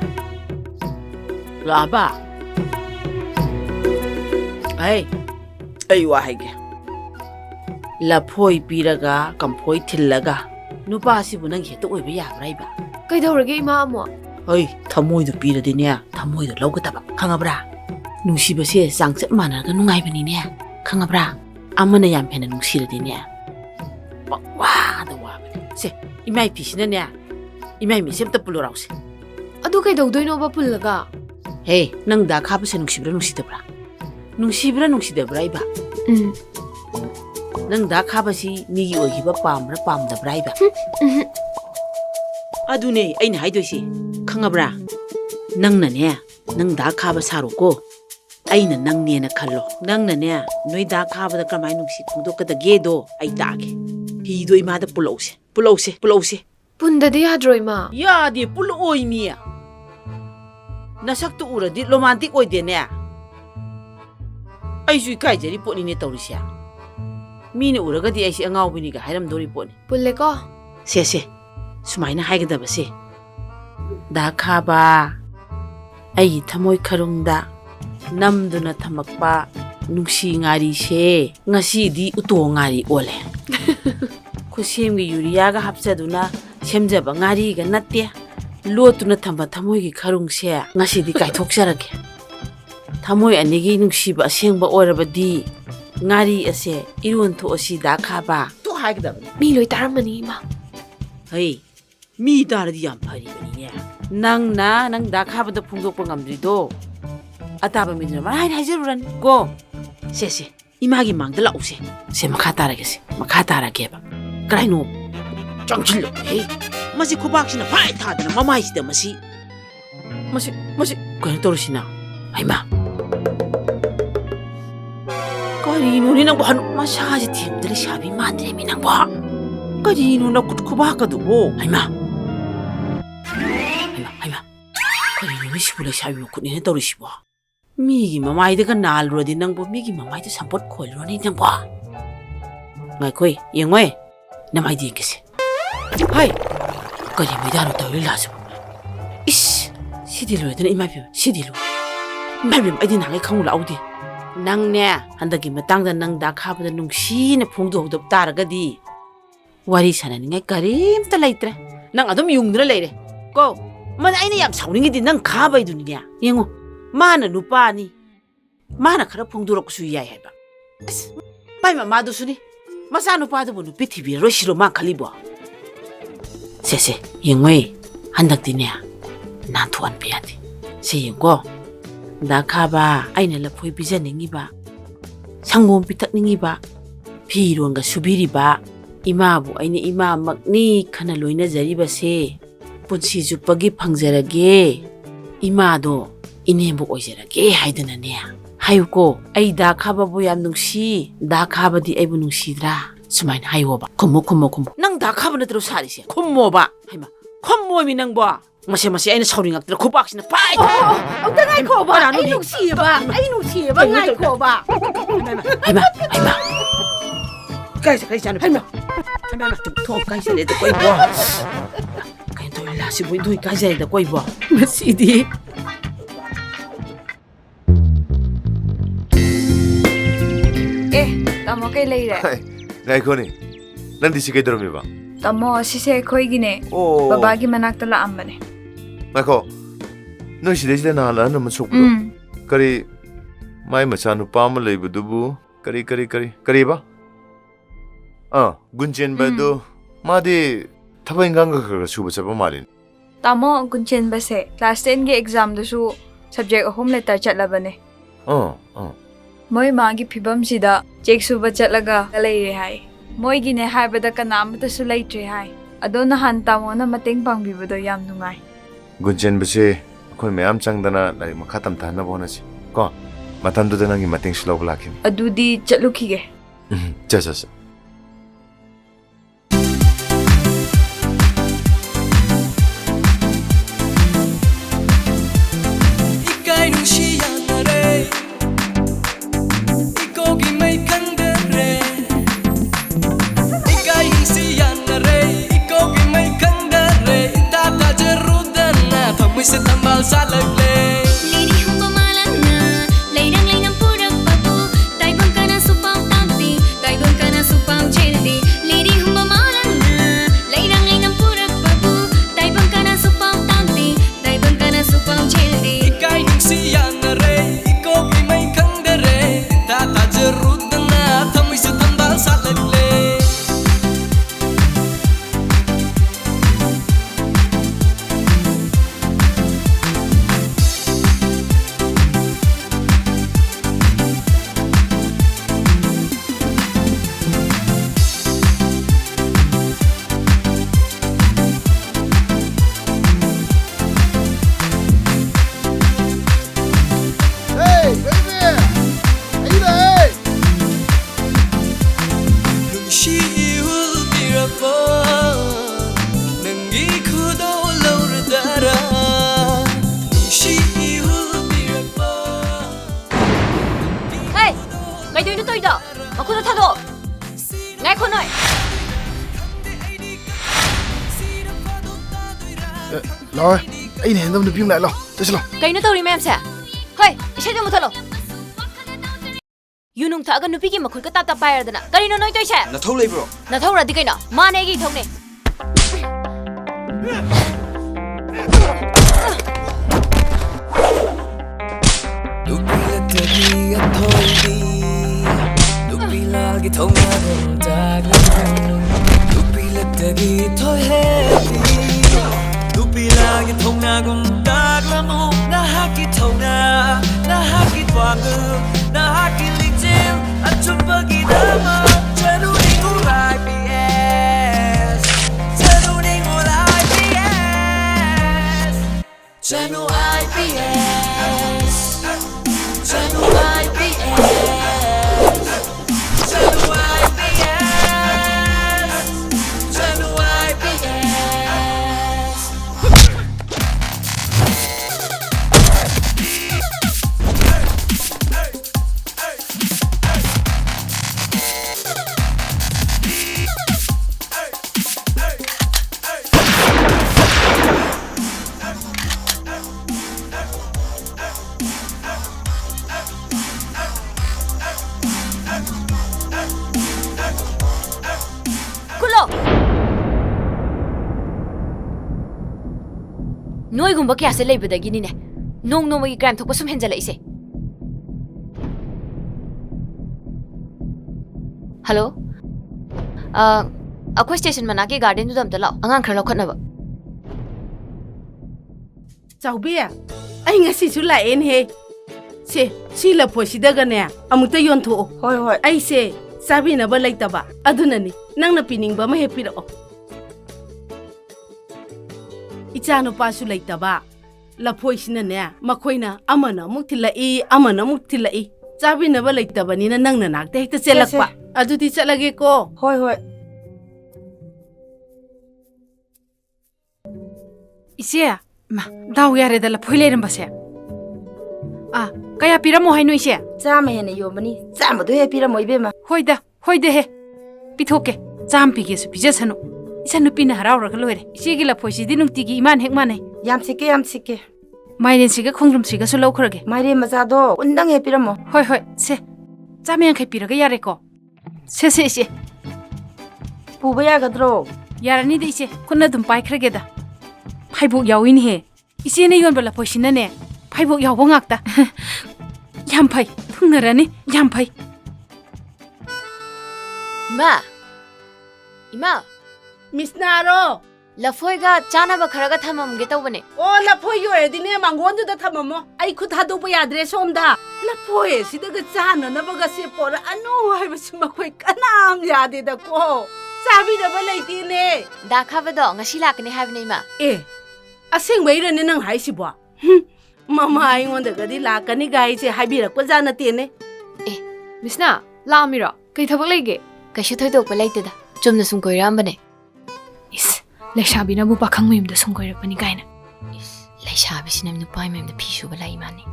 라바 ai wa haige la phoi piraga kamphoi thillaga nupa sibu nang he to oiba ya raiba kaidawrage ima amo oi thamoi du piradi ne thamoi du logutaba khangabra nungsiba se sangchat managa nungai bani ne khangabra amana yam phena nungsiradi ne wa da wa se imai pisina ne imai mi semta pulo rause adu kaidawdoino ba pullaga he nang da khaba se nungsibra nungsidabra nungsidabra iba nang da khabasi migi ogiba pamdabra iba adune aina haidoisi khangabra nangna ne nang da khaba saruko aina nang ne na khallo nangna ne noi da khaba da kamai nungsi khungdok da gedo ai tage hi doi ma da pulause pundadi yadroi ma yadi puloi mi nasak tu uradi romantic oide ne ai sui kai jeri poni ne tawrisia mine uragadi ai si angau bini ga hairam dori poni pulle ko se sumaina haigada base da khaba ai thamoi kharungda namduna thamakpa nungsi ngari se ngasi di uto ngari ole khusemgi yuria ga hapsaduna semjaba ngari ga natte lotuna thamba thamoi gi kharung se ngasi di kai thokjarage thamoi anigi nungsiba asengba oirabadi ngari ase iron tho asi da khaba to haigda mi loi taramani ma hei mi daradi yam phari bani ne nang da khaba da phungdok pa ngamdri do ataba mi na mai haijaruran go se imagi mangda lause se makha tarage ba kraino changchil hei masi khubak sina phai thadana mamai sida masi ko torusina aima Karino ni nang bahan masaji tim dari sabi mandre mi nang bah. Karino na kutkuba ka dubo. Aima. Karino ni sibula sabi mo kunin na tawri siba. Migi mamay de ka nalro din nang bo. Migi mamay de sampot kolro ni nang bah. Ngay koy, yung ngay. Namay din kasi. Hay. Karino may daro tawri laso. Is. Sidilo ito na imay sidilo. Imay ay din hangay kang ulaw di. Nang ne handagi matangda nang da khabada nungsi na phungdok taragadi wari sananingai karimta leitre nang adum yungdra leire ko man aina yam sauningi di nang khabai dunia yengo mana nupa ni mana khara phungdurok su yai haiba pai mama du suni masa nupa du bunu pithibi roshiro ma khalibo se yengoi handak di ne ꯅꯥꯟꯊꯣꯛꯍꯟꯕ ꯌꯥꯗꯦ ꯁꯤ ꯌꯦꯡꯀꯣ ꯗꯥ ꯈꯥꯕ ꯑꯩꯅ ꯂꯐꯣꯏ ꯄꯤꯖꯅꯤꯡꯉꯤꯕ ꯁꯪꯒꯣꯝ ꯄꯤꯊꯛꯅꯤꯡꯉꯤꯕ ꯐꯤꯔꯣꯟꯒ ꯁꯨꯕꯤꯔꯤꯕ 이마부 아니 이마 막니 khana loinajaribase punsi jupagi phangjarage 이마도 이네부 오이jarage 하이드나네 하유고 아이 다 카바부 얌 능시 다 카바디 아이부 능시드라 수마인 하유오바 콤모 낭 다 카바나 들어 사리세 콤모바 하이마 콤모미 낭바 마시 아이나 서링악들 고박시나 빠이 어떤 코바 아이 능시바 나이 코바 하이마 가이자 하이마 또 가이자 내도 거이 봐 kain to la si bui dui ka jai da koi ba masidi tamo kai lei re ngai khoni nandi si kai dormi ba tamo si se khoi gi ne baba gi manak ta la ambane ngai kho no si de na la na masuk do kari mai macha nu pa ma lei bu du bu kari ba gunchen ba do ma de thaba ingang ga suba chaba malin tamo gunchen ba se class 10 ge exam du su subject home letter chatla bane moi ma gi phibam sida check suba chatlaga lei re hai moi gi ne hai bada kanam ta su lei tre hai ado na han tamo na mateng pang bi bodo yam nungai gunchen ba se khoi mayam changdana lai ma khatam ta na bona si ko matam du dana gi mateng slow lakin adudi chatlu khige cha Sẽ thầm bao xa lời lệ Lady không có mà lần nà Lấy đăng lấy nằm phô đập bà bù Tại bằng ca na su bao tam tì Tại bằng ca na su bao chê đi Lady không có mà lần nà Lấy đăng lấy nằm phô đập bà bù Tại bằng ca na su bao tam tì Tại bằng ca na su bao chê đi Ikay nung siya na re Iko kay may kang dere Tata jarud na na Thamay sa thầm bao xa lời lệ Rồi, anh hẹn tâm được phim lại lo, tới xem lo. Cái nó tao đi mẹ sao? Hey, sẽ cho một thằng lo. Yunung thả cái nupi kia mà khơi cái tap bay rồi đó. Cái nó nói tôi sao? Na thâu lấy bro. Na thâu ra thì cái nào? Mà này cái thâu này. Nupi lagi thâu mà còn ta Nupi lagi thôi hết Nupi lagi thâu na còn ta lamu na haki thâu na haki tuangu na haki lichim achun bagi dama chanu ningu IPS chanu ningu IPS chanu IPS chanu IPS Noi gumba kya se lei badagi ni ne nong magi crime thok pasum henjala ise hello akhoi station mana ke garden du dam ta law angang khar law khatna ba ꯆꯥꯎꯕꯤ ꯑꯩ ꯉꯁꯤꯁꯨ ꯂꯥꯛꯑꯦꯅꯦꯍꯦ ꯁꯦ ꯁꯤ ꯂꯐꯣꯏꯁꯤꯗꯒꯅꯦ ꯑꯃꯨꯛꯇ ꯌꯣꯟꯊꯣꯛꯑꯣ ꯍꯣꯏ ꯍꯣꯏ ꯑꯩꯁꯦ ꯆꯥꯕꯤꯅꯕ ꯂꯩꯇꯕ ꯑꯗꯨꯅꯅꯤ ꯅꯪꯅ ꯄꯤꯅꯤꯡꯕ ꯑꯃ ꯍꯦꯛ ꯄꯤꯔꯛꯑꯣ ꯏꯆꯥ ꯅꯨꯄꯥꯁꯨ ꯂꯩꯇꯕ ꯂꯐꯣꯏꯁꯤꯅꯅꯦ ꯃꯈꯣꯏꯅ ꯑꯃꯅ ꯑꯃꯨꯛ ꯊꯤꯜꯂꯛꯏ ꯑꯃꯅ ꯑꯃꯨꯛ ꯊꯤꯜꯂꯛꯏ ꯆꯥꯕꯤꯅꯕ ꯂꯩꯇꯕꯅꯤꯅ ꯅꯪꯅ ꯅꯥꯛꯇ ꯍꯦꯛꯇ ꯆꯦꯜꯂꯛꯄ ꯑꯗꯨꯗꯤ ꯆꯠꯂꯒꯦꯀꯣ ꯍꯣꯏ ꯍꯣꯏ 이제 다우 야래다 라 포일레름 바세 아 까야 피라모 하이노 이제 짬에 해네 요머니 짬도 해 피라모 이베마 호이다 호이데 해 피토케 짬 피게스 피제사노 이사 누피나 하라우라 글로레 이시기 라 포시디 눅티기 이만 핵만해 얌시게 마이렌 시가 콩름 시가 술라우 크러게 마이렌 마자도 운당 해 피라모 호이 호이 세 짬에 한 피라가 야래코 세세시 부바 야가드로 야라니데 이제 콘나 좀 빠이 크러게다 파이복 야윈 해 이제네 연발라 보시나네 파이복 야봉 악다 얌파이 풍나라니 얌파이 이마 미스나로 लफोइगा चानाबा खरगा थममगे तौबने ओ लफोइ योदिने मंगोंदुदा थममो आई खुद हादोबा याद्रे सोमदा लफोइ सिदगा चाननबगा से पोर अनु हाइबसु मखोइ कनाम यादेदा को चाबिदबा लैतिने दाखाबदो ngasi lakne हाबने मा ए असेंबैरने नंग हाइसिबो ममा आइंगोंदगदि लाकनि गाइसे हाइबिरकपा जानतेने ए मिसना लामिरो कै थबक लैगे कैसु थोइदोकपा लैतेदा चुमना सुम कोइरामबने इस लेशाबिनाबु पाखंग मयमदा सुम कोइरकपनि गाइना लेशाबिसिना नुपाइ मयमदा फी सुबा लाई माने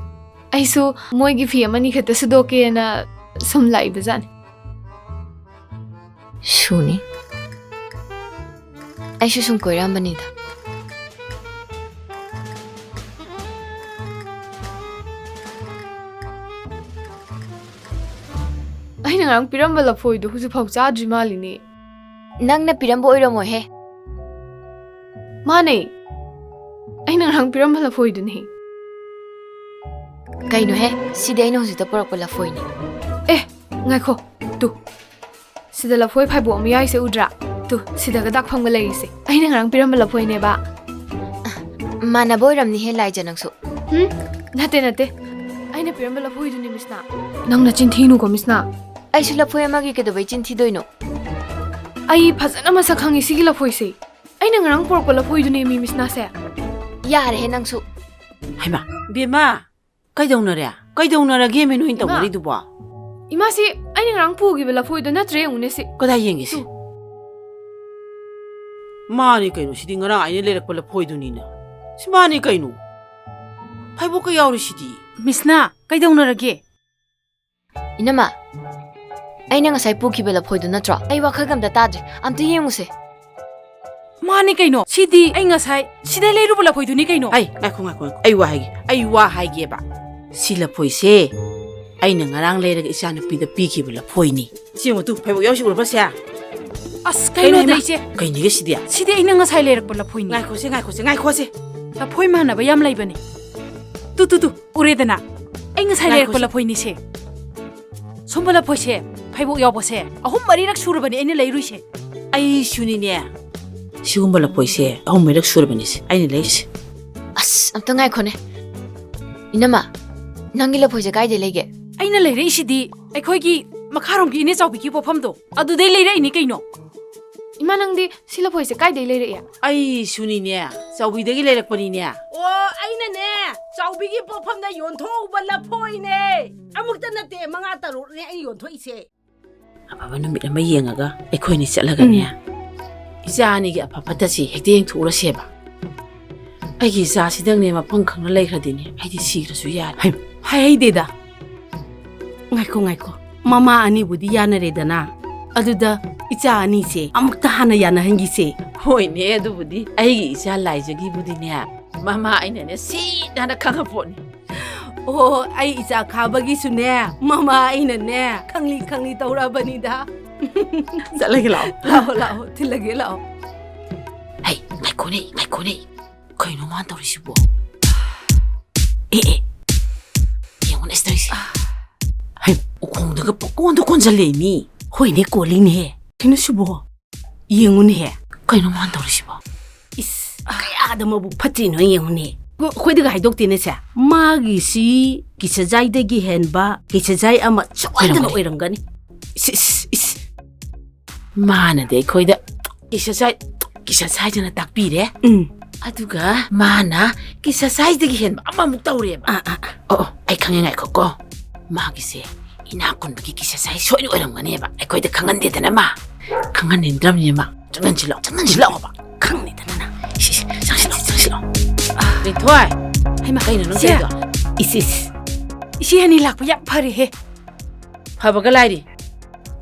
आइसु मोइगी फी अमनि खत सुदोकेना सुम लाई बजाने सुनी आइसु सुम कोइरामबनिदा ꯑꯩꯅ ꯉꯔꯥꯡ ꯄꯤꯔꯝꯕ ꯂꯐꯣꯏꯗꯣ ꯍꯧꯖꯤꯛꯐꯥꯎ ꯆꯥꯗ꯭ꯔꯤ ꯃꯥꯜꯂꯤꯅꯦ ꯅꯪꯅ ꯄꯤꯔꯝꯕ ꯑꯣꯏꯔꯝꯃꯣꯏꯍꯦ ꯃꯥꯅꯦ ꯑꯩꯅ ꯉꯔꯥꯡ ꯄꯤꯔꯝꯕ ꯂꯐꯣꯏꯗꯨꯅꯦ ꯀꯩꯅꯣꯍꯦ ꯁꯤꯗꯤ ꯑꯩꯅ ꯍꯧꯖꯤꯛꯇ ꯄꯨꯔꯛꯄ ꯂꯐꯣꯏꯅꯤ ꯑꯦ ꯉꯥꯏꯈꯣ ꯇꯨ ꯁꯤꯗ ꯂꯐꯣꯏ ꯐꯥꯏꯕꯣꯛ ꯑꯃ ꯌꯥꯏꯁꯦ ꯎꯗ꯭ꯔꯥ ꯇꯨ ꯁꯤꯗꯒ ꯗꯥꯛꯐꯝꯒ ꯂꯩꯔꯤꯁꯦ ꯑꯩꯅ ꯉꯔꯥꯡ ꯄꯤꯔꯝꯕ ꯂꯐꯣꯏꯅꯦꯕ ꯃꯥꯟꯅꯕ ꯑꯣꯏꯔꯝꯅꯤꯍꯦ ꯂꯥꯏꯖ ꯅꯪꯁꯨ ꯅꯠꯇꯦ ꯅꯠꯇꯦ ꯑꯩꯅ ꯄꯤꯔꯝꯕ ꯂꯐꯣꯏꯗꯨꯅꯦ ꯃꯤꯁꯅꯥ ꯅꯪꯅ ꯆꯤꯟꯊꯤꯅꯨꯀꯣ ꯃꯤꯁꯅꯥ ꯑꯩꯁꯨ ꯂꯐꯣꯏ ꯑꯃꯒꯤ ꯀꯩꯗꯧꯕꯩ ꯆꯤꯟꯊꯤꯗꯣꯏꯅꯣ ꯑꯩ ꯐꯖꯅ ꯃꯁꯛ ꯈꯪꯉꯤ ꯁꯤꯒꯤ ꯂꯐꯣꯏꯁꯦ ꯑꯩꯅ ꯉꯔꯥꯡ ꯄꯨꯔꯛꯄ ꯂꯐꯣꯏꯗꯨꯅꯦ ꯃꯤ ꯃꯤꯁꯅꯥꯁꯦ ꯌꯥꯔꯦꯍꯦ ꯅꯪꯁꯨ ꯍꯩꯃꯥ ꯕꯦꯃꯥ ꯀꯩꯗꯧꯅꯔꯒꯦ ꯃꯦ ꯅꯣꯏ ꯇꯧꯅꯔꯤꯗꯨꯕꯣ 이마시 아이랑 부기벨 라포이도 나트레 우네시 그다 얘기시 마니 까이노 시디 ngara 아이네 레락벌 포이두니나 시마니 까이노 파이보까 야우리 시디 미스나 까이동나라게 이나마 아이나 ngasai puki벨 포이두 나트라 아이 와카감다 따드레 암트 예무세 마니 까이노 시디 아이 ngasai 시데 레루벌 포이두니 까이노 아이 ngaiko 아이 와 하이게 봐 실라 포이세 아이는 ngarang lerak isana pida pikibla 포이니 지금 또 파이보 야우시 울버세 아스 까이노다 이제 까이니게 시디야 시디 아이 ngasai 레락벌 포이니 ngaiko세 다 포이 마나바 얌 라이바니 뚜뚜뚜 오래되나 아이 ngasai 레락벌 포이니세 손벌 포이세 파이보 야보세 아홉 마리락 수르바니 아이네 레이루세 아이 슈니네 시군벌 포이세 아홉 마리락 수르바니세 아이네 레이세 아스 암튼 ngaiko네 이나마 낭길라 포이제 가이데 레게 아이나 레이시디 아이코이기 마카롱기 이네 자우비기 보팜도 아두데 레이레이니 까이노 이마낭디 실라포이세 까이데 레이레야 아이 슈니네 자우비데기 레락버니네 오 아이나네 자우비기 뽑함다 연통오발라 포이네 아무것도 나때 망아 따로네 아이 연통이세 아바바 누밋 아마 예ङa가 아이코이니 ꯆꯠꯂꯒꯅꯦ 이자니기 아파파타시 헥데 ꯌꯦꯡꯊꯣꯛꯎꯔꯁꯦꯕ 아이기 이자시ꯗꯪꯅꯦ ꯃꯐꯝ ꯈꯪꯅ ꯂꯩꯈ꯭ꯔꯗꯤꯅꯦ ꯑꯩꯗꯤ ꯁꯤꯈ꯭ꯔꯁꯨ ꯌꯥꯔꯦ 하이데다 ngaiko mama ani budi yanaredana aduda icha ani se amukta hana yana hangise hoine adubudi aigi icha laijagi budine mama ainane si dana khangaponi o ai icha khabagi sune mama ainane khangli taurabani da zalagi lao tilage lao hey ngaikone kaino man taurisibo 영원 에스트리시 하이 공다가 뽀꼬한도 건잘레미 호이네 꼴리네 티누시보 영훈해 kaino man taurisibo is kaya da mabu pati no yengune ꯑꯩꯈꯣꯏꯗꯒ ꯍꯥꯏꯗꯣꯛꯇꯦꯅꯦ ꯁꯦ ꯃꯥꯒꯤꯁꯤ ꯀꯤꯁꯖꯥꯏꯗꯒꯤ ꯍꯦꯟꯕ ꯀꯤꯁꯖꯥꯏ ꯑꯃ ꯁꯣꯏꯗꯅ ꯑꯣꯏꯔꯝꯒꯅꯤ ꯃꯥꯅꯗꯤ ꯑꯩꯈꯣꯏꯗ ꯀꯤꯁꯖꯥꯏꯗꯅ ꯇꯥꯛꯄꯤꯔꯦ ꯑꯗꯨꯒ ꯃꯥꯅ ꯀꯤꯁꯖꯥꯏꯗꯒꯤ ꯍꯦꯟꯕ ꯑꯃꯃꯨꯛ ꯇꯧꯔꯦꯕ ꯑꯩ ꯈꯪꯉꯦ ꯉꯥꯏꯈꯣꯀꯣ ꯃꯥꯒꯤꯁꯦ ꯏꯅꯥꯛ ꯈꯨꯟꯕꯒꯤ ꯀꯤꯁꯖꯥꯏ ꯁꯣꯏꯅ ꯑꯣꯏꯔꯝꯒꯅꯦꯕ ꯑꯩꯈꯣꯏꯗ ꯈꯪꯍꯟꯗꯦꯗꯅ ꯃꯥ ꯈꯪꯍꯟꯅꯤꯡꯗ꯭ꯔꯕꯅꯤ ꯃꯥ ꯆꯪꯍꯟꯁꯤꯜꯂꯛꯑꯣꯕ ꯈꯪꯅꯤꯗꯅ ꯆꯪꯁꯤꯜꯂꯛꯑꯣ ꯂꯤꯟꯊꯣꯏ ꯍꯩꯃꯥ ꯀꯩꯅꯣ ꯅꯪ ꯇꯧꯔꯤꯗꯣ ꯏꯆꯦ ꯑꯅꯤ ꯂꯥꯛꯄ ꯌꯥꯝ ꯐꯔꯦꯍꯦ ꯐꯕꯒ ꯂꯥꯏꯔꯤ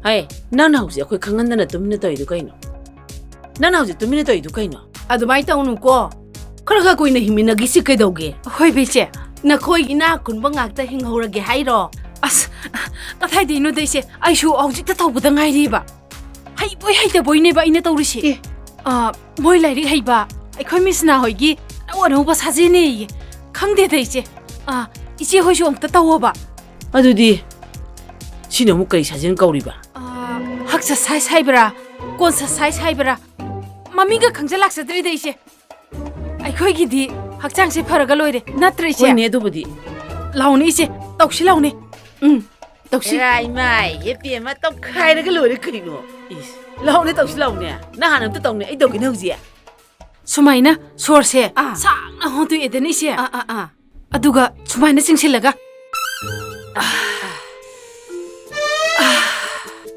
ꯍꯩ ꯅꯪꯅ ꯍꯧꯖꯤꯛ ꯑꯩꯈꯣꯏ ꯈꯪꯍꯟꯗꯅ ꯇꯨꯃꯤꯟꯅ ꯇꯧꯔꯤꯗꯨ ꯀꯩꯅꯣ ꯅꯪꯅ ꯍꯧꯖꯤꯛ ꯇꯨꯃꯤꯟꯅ ꯇꯧꯔꯤꯗꯨ ꯀꯩꯅꯣ ꯑꯗꯨꯃꯥꯏꯅ ꯇꯧꯅꯨꯀꯣ ꯈꯔ ꯀꯨꯏꯅ ꯍꯤꯡꯃꯤꯟꯅꯒꯤꯁꯤ ꯀꯩꯗꯧꯒꯦ ꯍꯣꯏ ꯕꯤꯆꯦ ꯅꯈꯣꯏ ꯏꯅꯥꯛ ꯈꯨꯟꯕ ꯉꯥꯛꯇ ꯍꯤꯡꯍꯧꯔꯒꯦ ꯍꯥꯏꯔꯣ ꯑꯁ ꯀꯗꯥꯏꯗꯩꯅꯣꯗ ꯏꯆꯦ ꯑꯩꯁꯨ ꯍꯧꯖꯤꯛꯇ ꯇꯧꯕꯗ ꯉꯥꯏꯔꯤꯕ ꯍꯩꯕꯣꯏ ꯍꯩꯇꯕꯣꯏꯅꯦꯕ ꯑꯩꯅ ꯇꯧꯔꯤꯁꯤ ꯃꯣꯏ ꯂꯥꯏꯔꯤꯛ ꯍꯩꯕ ꯑꯩꯈꯣꯏ ꯃꯤꯁꯅꯥ ꯍꯣꯏꯒꯤ ꯑꯅꯧ ꯑꯅꯧꯕ ꯁꯥꯖꯦꯅꯦꯌꯦ ꯈꯪꯗꯦꯗ ꯏꯆꯦ ꯍꯣꯏꯁꯨ ꯑꯝꯇ ꯇꯧꯋꯣꯕ ꯑꯗꯨꯗꯤ ꯁꯤꯅ ꯑꯃꯨꯛ ꯀꯔꯤ ꯁꯥꯖꯦꯟ ꯀꯧꯔꯤꯕ ꯍꯛꯁꯁꯥꯏꯁ ꯍꯥꯏꯕ꯭ꯔꯥ ꯀꯣꯟꯁꯁꯥꯏꯁ ꯍꯥꯏꯕ꯭ꯔꯥ ꯃꯃꯤꯡꯒ ꯈꯪꯖꯜꯂꯥꯛꯆꯗ꯭ꯔꯤꯗ ꯏꯆꯦ ꯑꯩꯈꯣꯏꯒꯤꯗꯤ ꯍꯛꯆꯥꯡꯁꯦ ꯐꯔꯒ ꯂꯣꯏꯔꯦ ꯅꯠꯇ꯭ꯔ ꯏꯆꯦ ꯍꯣꯏꯅꯦ ꯑꯗꯨꯕꯨꯗꯤ ꯂꯥꯎꯅꯦ ꯏꯆꯦ ꯇꯧꯁꯤ ꯂꯥꯎꯅꯦ ꯇꯧꯁꯤ ꯏꯃꯥꯏ ꯍꯦꯄꯤ ꯑꯃ ꯇꯧꯈꯥꯏꯔꯒ ꯂꯣꯏꯔꯦ ꯀꯩꯅꯣ ꯂꯥꯎꯅꯦ ꯇꯧꯁꯤ ꯂꯥꯎꯅꯦ ꯅꯍꯥꯟ ꯑꯝꯇ ꯇꯧꯅꯦ ꯑꯩ ꯇꯧꯒꯦꯅꯦ ꯍꯧꯖꯤꯛ ꯁꯨꯃꯥꯏꯅ ꯁꯣꯔꯁꯦ ꯁꯥꯡꯅ ꯍꯣꯟꯗꯣꯛꯑꯦꯗꯅ ꯏꯆꯦ ꯑꯗꯨꯒ ꯁꯨꯃꯥꯏꯅ ꯆꯤꯡꯁꯤꯜꯂꯒ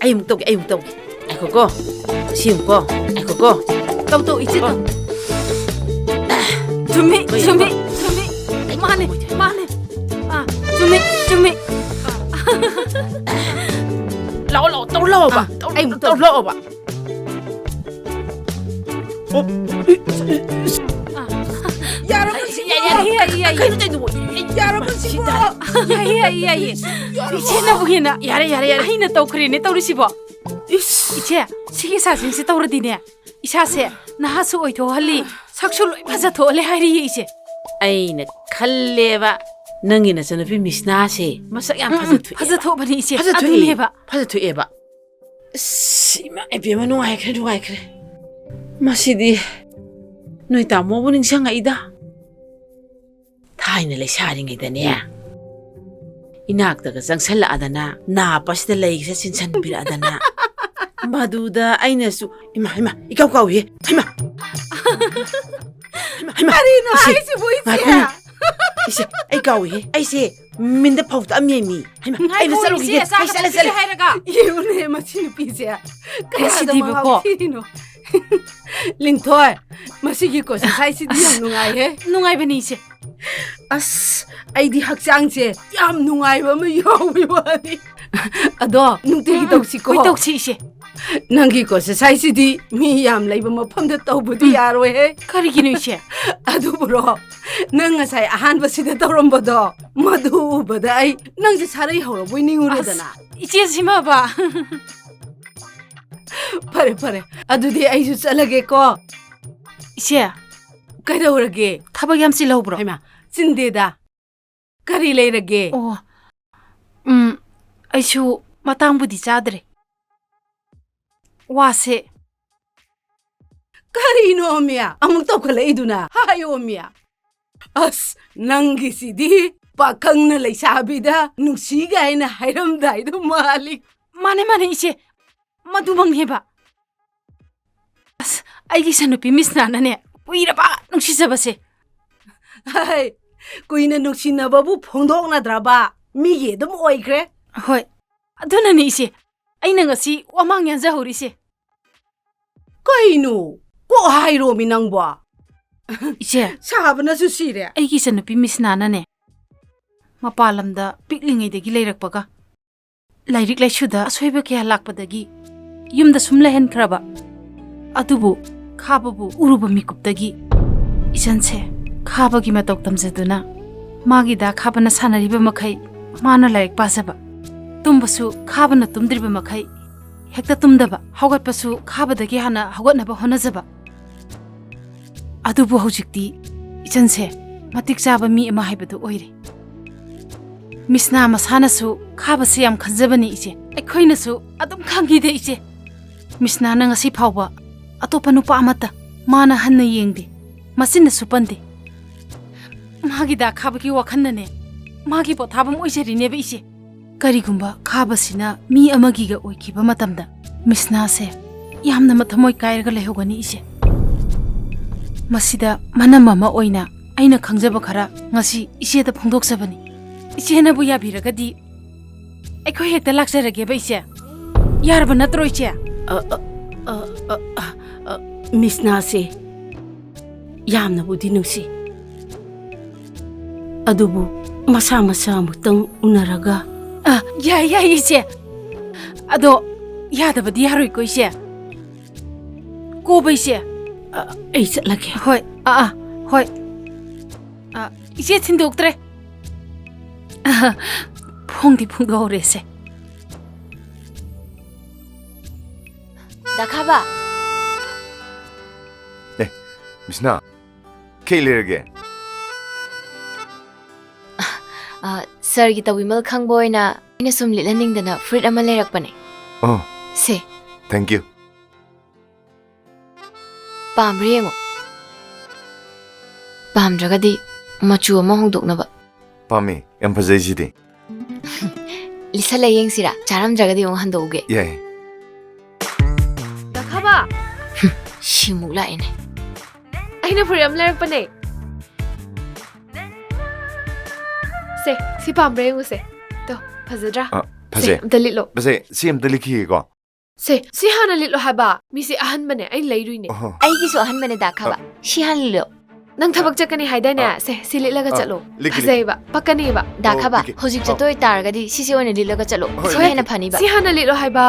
ꯑꯩ ꯑꯃꯨꯛ ꯇꯧꯒꯦ ꯉꯥꯏꯈꯣꯀꯣ ꯁꯤ ꯑꯃꯨꯛꯀꯣ ꯉꯥꯏꯈꯣꯀꯣ ꯇꯧ ꯏꯆꯦ ꯇꯧ ꯆꯨꯝꯃꯤ ꯃꯥꯅꯦ ꯆꯨꯝꯃꯤ ꯂꯥꯛꯑꯣ ꯇꯧ ꯂꯥꯛꯑꯣꯕ ꯇꯧ ꯂꯥꯛꯑꯣꯕ ꯌꯥꯏꯌꯦ ꯏꯆꯦꯅꯕꯨ ꯍꯦꯟꯅ ꯌꯥꯔꯦ ꯑꯩꯅ ꯇꯧꯈ꯭ꯔꯦꯅꯦ ꯇꯧꯔꯤꯁꯤꯕꯣ 이제 시기 사진 시 떠오르디네 이샤세 나하수 오이토할리 삭술로 파자토할리 하리 이제 아이나 칼레바 능이나 저너비 미스나세 마sak 양 파자토바니 이제 파자토해봐 파자토해봐 씨마 에비마 누아이 그래 마시디 너희 다 모보닝 상아이다 타이나 레샤링이다네 이낙다가 짱살라아다나 나 빠시다 레이기사 신찬비라다나 마두다 아이나수 이마 이까우까우예 이마 아리노 아이시 보이지야 이제 이까우예 아이시 민데 파우트 암예미 이마 아이나 살로기게 살살 하이라가 예우네 마치는 비지야 그래시디버고 린토이 마시기 것이 사이시디 누가해 누가이베니 이제 ꯑꯁ ꯑꯩꯗꯤ ꯍꯛꯆꯥꯡꯁꯦ ꯌꯥꯝ ꯅꯨꯡꯉꯥꯏꯕ ꯑꯃ ꯌꯥꯎꯋꯤ ꯋꯥꯅꯤ ꯑꯗꯣ ꯅꯨꯡꯇꯤꯒꯤ ꯇꯧꯁꯤꯀꯣ ꯍꯣꯏ ꯇꯧꯁꯤ ꯏꯆꯦ ꯅꯪꯒꯤ ꯑꯦꯛꯁꯔꯁꯥꯏꯁꯁꯤꯗꯤ ꯃꯤ ꯌꯥꯝ ꯂꯩꯕ ꯃꯐꯝꯗ ꯇꯧꯕꯗꯤ ꯌꯥꯔꯣꯏꯍꯦ ꯀꯔꯤꯒꯤꯅꯣ ꯏꯆꯦ ꯑꯗꯨꯕꯨꯔꯣ ꯅꯪ ꯉꯁꯥꯏ ꯑꯍꯥꯟꯕꯁꯤꯗ ꯇꯧꯔꯝꯕꯗꯣ ꯃꯗꯨ ꯎꯕꯗ ꯑꯩ ꯅꯪꯁꯦ ꯁꯥꯔꯩ ꯍꯧꯔꯕꯣꯏ ꯅꯤꯡꯉꯨꯔꯦꯗꯅ 이제 심어봐 ꯐꯔꯦ ꯑꯗꯨꯗꯤ ꯑꯩꯁꯨ ꯆꯠꯂꯒꯦꯀꯣ 이제 ꯀꯩꯗꯧꯔꯒꯦ 타박 얌 찔러오브로 ꯍꯩꯃꯥ ꯆꯤꯟꯗꯦꯗ ꯀꯔꯤ ꯂꯩꯔꯒꯦ ꯑꯩꯁꯨ ꯃꯇꯥꯡꯕꯨꯗꯤ ꯆꯥꯗ꯭ꯔꯦ 와세 ꯀꯔꯤꯅꯣ ꯃꯤꯌꯥ ꯑꯃꯨꯛ ꯇꯧꯈꯠꯂꯛꯏꯗꯨꯅ ꯍꯥꯏꯌꯣ ꯃꯤꯌꯥ ꯑꯁ ꯅꯪꯒꯤꯁꯤꯗꯤ ꯄꯥꯈꯪꯅ ꯂꯩꯁꯥꯕꯤꯗ ꯅꯨꯡꯁꯤꯒꯥꯏꯅ ꯍꯥꯏꯔꯝꯗꯥꯏꯗꯣ ꯃꯥꯜꯂꯤ 마네 이제 마두먹네봐 아이기 사누피 미스나나네 우이라바 농시자바세 하이 kuina nungsinnababu phongdoknadraba migi edum oikre hoi adunani ise aina ngasi wamang yanza horise kainu ko hairo mi nangba ise sabna su sire aigi sanupi misnana ne mapalamda piklingai degi leirakpaga lairik laisuda asoiba kya lakpadagi yumda sumla hen kraba adubu khababu uruba mikupdagi isanse खाबगी मतौ तमजदुना मागिदा खाबना सानरिबा मखै माना like पासबा तुमबसु खाबना तुमद्रिबा मखै हेक्ता तुमदबा हौगतपसु खाबदगी हाना हौगतनबा होनजबा अदुबु हौजिक्ति इचनसे मतिक चाबा मी अमा हाइबदु ओइरे मिसना मसानासु खाबसे याम खंजबनी इचे अखोइनसु अदुम खांगीदे इचे मिसना न ngasi फावबा अतोपा नुपा अमता माना हन्ना येंगदे मसिन सुपंदे 마기다 카바기 와칸나네 마기 포타밤 오이세리네베 이세 그리군바 카바시나 미 아마기가 오이키바 마탐다 미스나세 ꯌꯥꯝꯅ ꯃꯊꯃꯣꯏ ꯀꯥꯏꯔꯒ ꯂꯩꯍꯧꯒꯅꯤ 이세 ꯃꯁꯤꯗ ꯃꯅꯝ ꯑꯃ ꯑꯣꯏꯅ ꯑꯩꯅ ꯈꯪꯖꯕ ꯈꯔ ꯉꯁꯤ 이세ꯗ ꯐꯣꯡꯗꯣꯛꯆꯕꯅꯤ 이세ꯅꯕꯨ ꯌꯥꯕꯤꯔꯒꯗꯤ ꯑꯩꯈꯣꯏ ꯍꯦꯛꯇ ꯂꯥꯛꯆꯔꯒꯦꯕ 이세 ꯌꯥꯔꯕ ꯅꯠꯇ꯭ꯔꯣ 이세 미스나세 ꯌꯥꯝꯅꯕꯨꯗꯤ ꯅꯨꯡꯁꯤ ꯑꯗꯨꯕꯨ ꯃꯁꯥ ꯃꯁꯥꯃꯨꯛꯇꯪ ꯎꯅꯔꯒ ꯌꯥꯏ ꯌꯥꯏ 이세 ꯑꯗꯣ 야다바디 야로이고 이세 꼬바 이세 ꯑꯩ ꯆꯠꯂꯒꯦ ꯍꯣꯏ ꯍꯣꯏ 이세 ꯊꯤꯟꯗꯣꯛꯇ꯭ꯔꯦ ꯐꯣꯡꯗꯤ ꯐꯣꯡꯗꯣꯛꯍꯧꯔꯦꯁꯦ 다카바 네, 미스나. 케일레르게. सरगी तविमल खंगबोइना इन सुम लिलनिंगदना फ्रूट अमा लेरकपने से Thank you. पामरेंगो पामद्रगदी मचु अमा होंदोकनबा पामी, यम फजैसिदि. लिसला येंगसिरा चारमद्रगदी ओं हंदोगे Yay. दाखाबा शिमुक लाइने ꯑꯩꯅ ꯐꯨꯔꯤꯠ ꯑꯃ ꯂꯩꯔꯛꯄꯅꯦ ꯁꯦ ꯁꯤ ꯄꯥꯝꯕ꯭ꯔꯥ ꯌꯦꯡꯉꯨꯁꯦ ꯇꯣ ꯐꯖꯗ꯭ꯔꯥ फजे. ꯑꯝꯇ ꯂꯤꯠꯂꯣ बसे सेम दलिखिगेको. 세 ꯁꯤ ꯍꯥꯟꯅ ꯂꯤꯠꯂꯣ ꯍꯥꯏꯕ ꯃꯤꯁꯦ ꯑꯍꯟꯕꯅꯦ ꯑꯩ ꯂꯩꯔꯨꯏꯅꯦ ꯑꯩꯒꯤꯁꯨ ꯑꯍꯟꯕꯅꯦ ꯗꯥꯈꯥꯕ ꯁꯤ ꯍꯥꯟꯅ ꯂꯤꯠꯂꯣ ꯅꯪ ꯊꯕꯛ ꯆꯠꯀꯅꯤ ꯍꯥꯏꯗꯥꯏꯅꯦ ꯁꯦ ꯁꯤ ꯂꯤꯠꯂꯒ ꯆꯠꯂꯣ ꯐꯖꯩꯕ ꯄꯛꯀꯅꯤꯕ ꯗꯥꯈꯥꯕ ꯍꯧꯖꯤꯛ ꯆꯠꯇꯣꯏ ꯇꯥꯔꯒꯗꯤ ꯁꯤꯁꯦ ꯑꯣꯏꯅ ꯂꯤꯠꯂꯒ ꯆꯠꯂꯣ ꯁꯤ ꯍꯦꯟꯅ ꯐꯅꯤꯕ ꯁꯤ ꯍꯥꯟꯅ ꯂꯤꯠꯂꯣ ꯍꯥꯏꯕ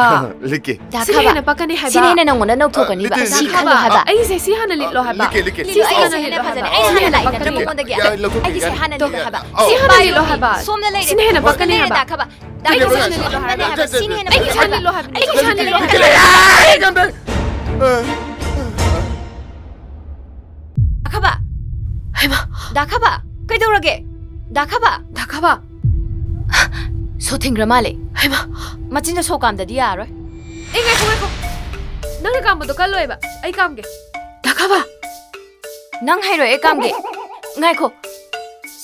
लिके. ꯁꯤ ꯍꯦꯟꯅ ꯄꯛꯀꯅꯤ ꯍꯥꯏꯕ ꯁꯤꯅ ꯍꯦꯟꯅ ꯅꯪꯉꯣꯟꯗ ꯅꯧꯊꯣꯛꯀꯅꯤꯕ ꯁꯤ ꯈꯜꯂꯣ ꯍꯥꯏꯕ ꯑꯩꯁꯦ ꯁꯤ ꯍꯥꯟꯅ ꯂꯤꯠꯂꯣ ꯍꯥꯏꯕ लिके. ꯁꯤ ꯍꯥꯟꯅ ꯂꯤꯠꯂꯣ ꯍꯥꯏꯕ ꯑꯩ ꯍꯥꯟꯅ ꯂꯥꯛꯏꯗꯅ ꯅꯉꯣꯟꯗꯒꯤ ꯑꯩꯒꯤꯁꯦ ꯍꯥꯟꯅ ꯂꯤꯠꯂꯣ ꯍꯥꯏꯕ ꯁꯤ ꯍꯥꯟꯅ ꯂꯤꯠꯂꯣ ꯍꯥꯏꯕ ꯁꯣꯝꯗ ꯂꯩꯔꯦ ꯁꯤꯅ ꯍꯦꯟꯅ ꯄꯛꯀꯅꯤ ꯍꯥꯏꯕ ꯗꯥꯈꯥꯕ ꯑꯩꯒꯤꯁꯦ ꯍꯥꯟꯅ ꯂꯤꯠꯂꯣ ꯍꯥꯏꯕ ꯁꯤꯅ ꯍꯦꯟꯅ ꯑꯩꯒꯤꯁꯦ ꯍꯥꯟꯅ ꯂꯤꯠꯂꯣ ꯍꯥꯏꯕꯅꯦ ꯑꯩꯒꯤꯁꯦ ꯍꯥꯟꯅ ꯂꯤꯠꯂꯣ 다카바 해봐 다카바 그이도록게 다카바 소팅그라 말레 해봐 마친자 소감다디 야로 에이가 너네 감보도 깔로 해봐 아이 감게 다카바 낭 하이로 에 감게 ngaiko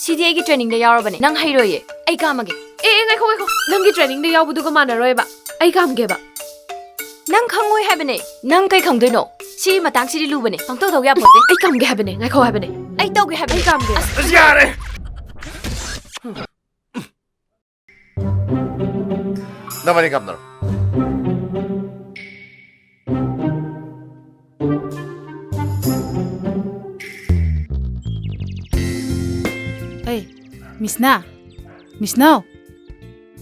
CDA기 트레이닝데 야로바네 낭 하이로예 아이 감게 ngaiko 낭기 트레이닝데 야부두가 마나로해봐 아이 감게봐 낭 강고이 하베네 낭 까이 강도이노 시 마땅시리 루바네 방토 더게 아포테 아이 감게 하베네 ngaiko 하베네 아이 떠게 하베네 아이 감게 야래. 나만이 감나. ꯑꯩ ꯃꯤꯁꯅꯥꯎ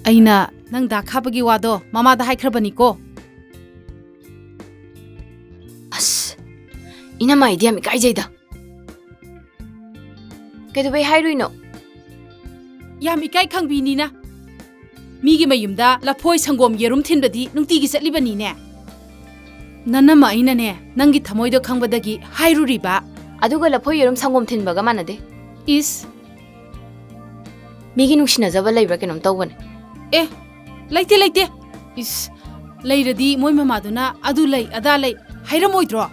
ꯑꯩꯅ ꯅꯪ ꯗꯥꯈꯥꯕꯒꯤ ꯋꯥꯗꯣ ꯃꯃꯥꯗ ꯍꯥꯏꯈ꯭ꯔꯕꯅꯤꯀꯣ ꯑꯁ 이나마 이디야 미까이제이다 ꯀꯩꯗꯧꯕꯩ ꯍꯥꯏꯔꯨꯏꯅꯣ ꯌꯥꯝ ꯏꯀꯥꯏ ꯈꯪꯕꯤꯅꯤꯅ ꯃꯤꯒꯤ ꯃꯌꯨꯝꯗ ꯂꯐꯣꯏ ꯁꯪꯒꯣꯝ ꯌꯦꯔꯨꯝ ꯊꯤꯟꯕꯗꯤ ꯅꯨꯡꯇꯤꯒꯤ ꯆꯠꯂꯤꯕꯅꯤꯅꯦ ꯅꯅꯝꯃ ꯑꯩꯅꯅꯦ ꯅꯪꯒꯤ ꯊꯃꯣꯏꯗꯣ ꯈꯪꯕꯗꯒꯤ ꯍꯥꯏꯔꯨꯔꯤꯕ ꯑꯗꯨꯒ ꯂꯐꯣꯏ ꯌꯦꯔꯨꯝ ꯁꯪꯒꯣꯝ ꯊꯤꯟꯕꯒ ꯃꯥꯟꯅꯗꯦ ꯏꯁ 미기 눅시나자바 레이브라 그놈 떠오거네 ꯑꯦ ꯂꯩꯇꯦ ꯏꯁ ꯂꯩꯔꯗꯤ ꯃꯣꯏ ꯃꯃꯥꯗꯨꯅ ꯑꯗꯨ ꯂꯩ ꯑꯗꯥ ꯂꯩ ꯍꯥꯏꯔꯝꯃꯣꯏꯗ꯭ꯔꯣ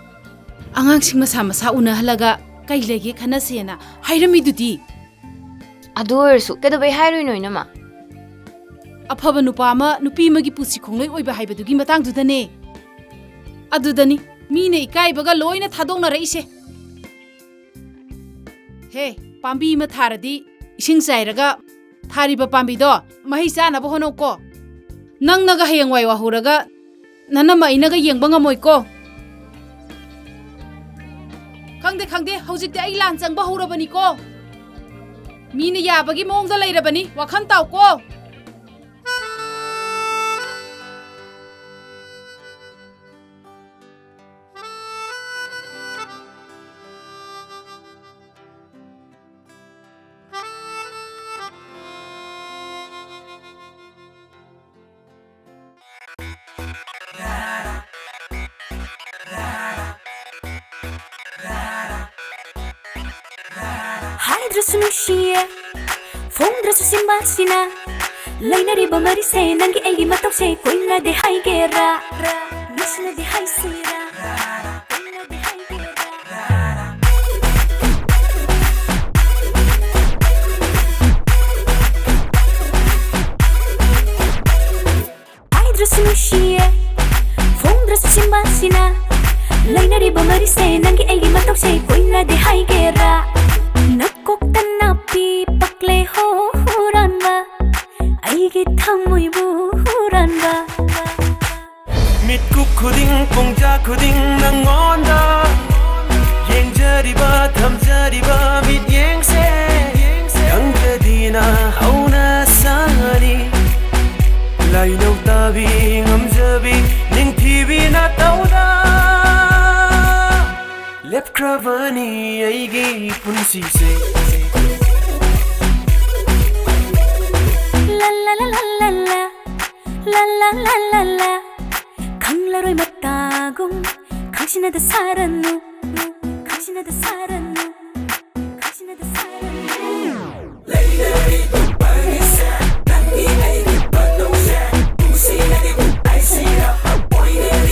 ꯑꯉꯥꯡꯁꯤꯡ ꯃꯁꯥ ꯃꯁꯥ ꯎꯅꯍꯜꯂꯒ ꯀꯩ ꯂꯩꯒꯦ ꯈꯟꯅꯁꯦꯅ ꯍꯥꯏꯔꯝꯃꯤꯗꯨꯗꯤ ꯑꯗꯨ ꯑꯣꯏꯔꯁꯨ ꯀꯩꯗꯧꯕꯩ ꯍꯥꯏꯔꯨꯏꯅꯣ ꯏꯅꯝꯃ ꯑꯐꯕ ꯅꯨꯄꯥ ꯑꯃ ꯅꯨꯄꯤ ꯑꯃꯒꯤ ꯄꯨꯟꯁꯤ ꯈꯣꯡꯂꯣꯏ ꯑꯣꯏꯕ ꯍꯥꯏꯕꯗꯨꯒꯤ ꯃꯇꯥꯡꯗꯨꯗꯅꯦ ꯑꯗꯨꯗꯅꯤ ꯃꯤꯅ ꯏꯀꯥꯏꯕꯒ ꯂꯣꯏꯅ ꯊꯥꯗꯣꯛꯅꯔꯛꯏꯁꯦ ꯍꯦ ꯄꯥꯝꯕꯤ ꯑꯃ ꯊꯥꯔꯗꯤ 이싱 ꯆꯥꯏꯔꯒ ꯊꯥꯔꯤꯕ ꯄꯥꯝꯕꯤꯗꯣ ꯃꯍꯩ ꯆꯥꯅꯕ ꯍꯣꯠꯅꯧꯀꯣ ꯅꯪꯅꯒ ꯍꯌꯦꯡꯋꯥꯏ ꯋꯥꯍꯧꯔꯒ ꯅꯅꯝꯃ ꯑꯩꯅꯒ ꯌꯦꯡꯕ ꯉꯝꯃꯣꯏꯀꯣ ꯈꯪꯗꯦ ꯍꯧꯖꯤꯛꯇꯤ ꯑꯩ ꯂꯥꯟ ꯆꯪꯕ ꯍꯧꯔꯕꯅꯤꯀꯣ ꯃꯤꯅ ꯌꯥꯕꯒꯤ ꯃꯑꯣꯡꯗ ꯂꯩꯔꯕꯅꯤ ꯋꯥꯈꯜ ꯇꯥꯎꯀꯣ 하이드러스 누시에 퐁드러스 심마시나 라이너리버 머리세 난기 애기 맛없이 꼬일라데 하이게라 미실라데 하이스라 꼬일라데 하이게라 ꯀꯣꯏꯅꯗꯦ ꯍꯥꯏꯒꯦꯔꯥ ꯅꯀꯣꯛꯇ ꯅꯥꯄꯤ ꯄꯛꯂꯦ ꯍꯨꯔꯥꯟꯕ ꯑꯩꯒꯤ ꯊꯃꯣꯏꯕꯨ ꯍꯨꯔꯥꯟꯕ ꯃꯤꯠꯀꯨꯞ ꯈꯨꯗꯤꯡ ꯄꯨꯡꯖꯥ ꯈꯨꯗꯤꯡ ꯅꯪꯉꯣꯟꯗ ꯌꯦꯡꯖꯔꯤꯕ ꯊꯝꯖꯔꯤꯕ ꯃꯤꯠꯌꯦꯡꯁꯦ ꯅꯪꯒꯗꯤꯅ ꯍꯧꯅ ꯁꯥꯅꯤ ꯂꯥꯏꯅꯧ ꯇꯥꯕꯤ ꯉꯝꯖꯕꯤ ꯅꯤꯡꯊꯤꯕꯤ ꯅꯇꯧꯗ ꯂꯦꯞꯈ꯭ꯔꯕꯅꯤ ꯑꯩꯒꯤ ꯄꯨꯟꯁꯤꯁꯦ ला ला ला ला ला ला ला ला ला ला ला 강라로이 맞다공 당신에게 살았누 당신에게 살았누 당신에게 살았누 Lady 빨리새 난이 애기 빨동새 무시나게 알시라 보이네리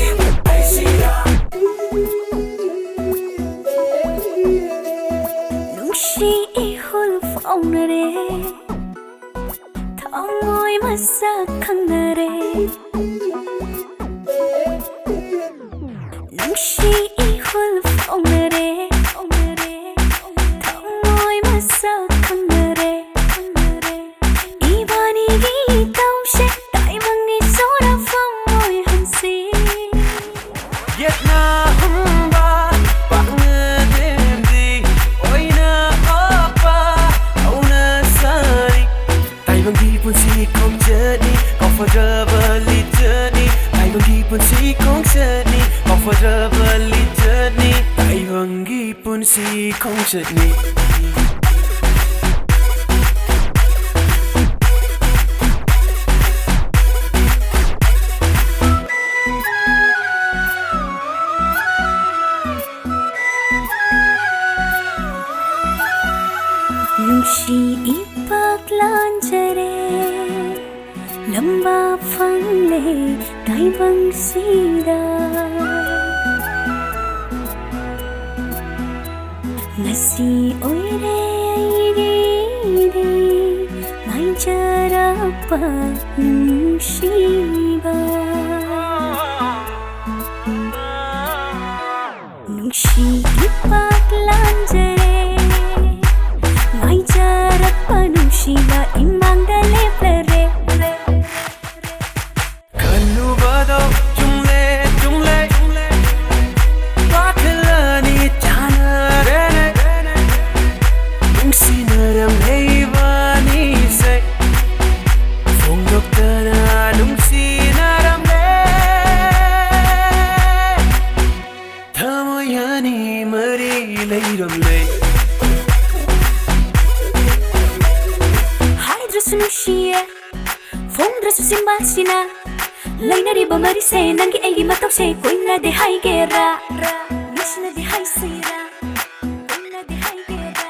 알시라 눈시 이홀 펑나래 텅어이 마삭한 날에 눈시 이홀 펑나래 텅어이 마삭한 날에 이번이기 다우시 다이방니 소라 펑어이 한시 옛나 humba 방어된디 오이나 오빠 오나 사리 다이방 깊은 시공 journey comfortably journey 다이방 깊은 시공 journey comfortably journey 다이방 깊은 시공 journey 눈시 이박란제래 럼바 팡레 다이방시다 ngasi oire aire nai jarapa nungsiba nungsi ipaklanjare nai jarapa nungsiba imangdale plere kalubado jungle jungle pakalani chanare nungsinarang heivani se fongoktana nungsinarang le thamoyani mari leiram le 하이드레스 누시에 퐁드레스 심바시나 라이너리버 머리세 난기 애기 맛없이 꼬인나데 하이게라 미시나데 하이세라 꼬인나데 하이게라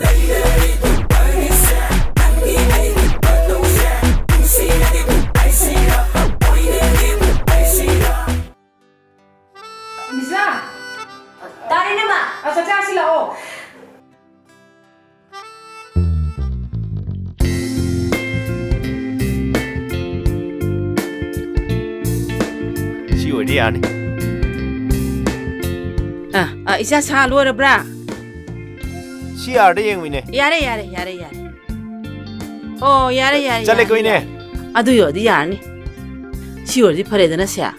라이너리버 머리세 난기 애기 맛없이 미시나데 하이세라 꼬인나데 하이세라 미사 딸이네마 아 자자실라오 시 어디야니? 이사 사 로르브라 시 아르데 잉위네. 야래 오 야래 잘래 거이네. 아두요디 야니 시월디 파레드나 샤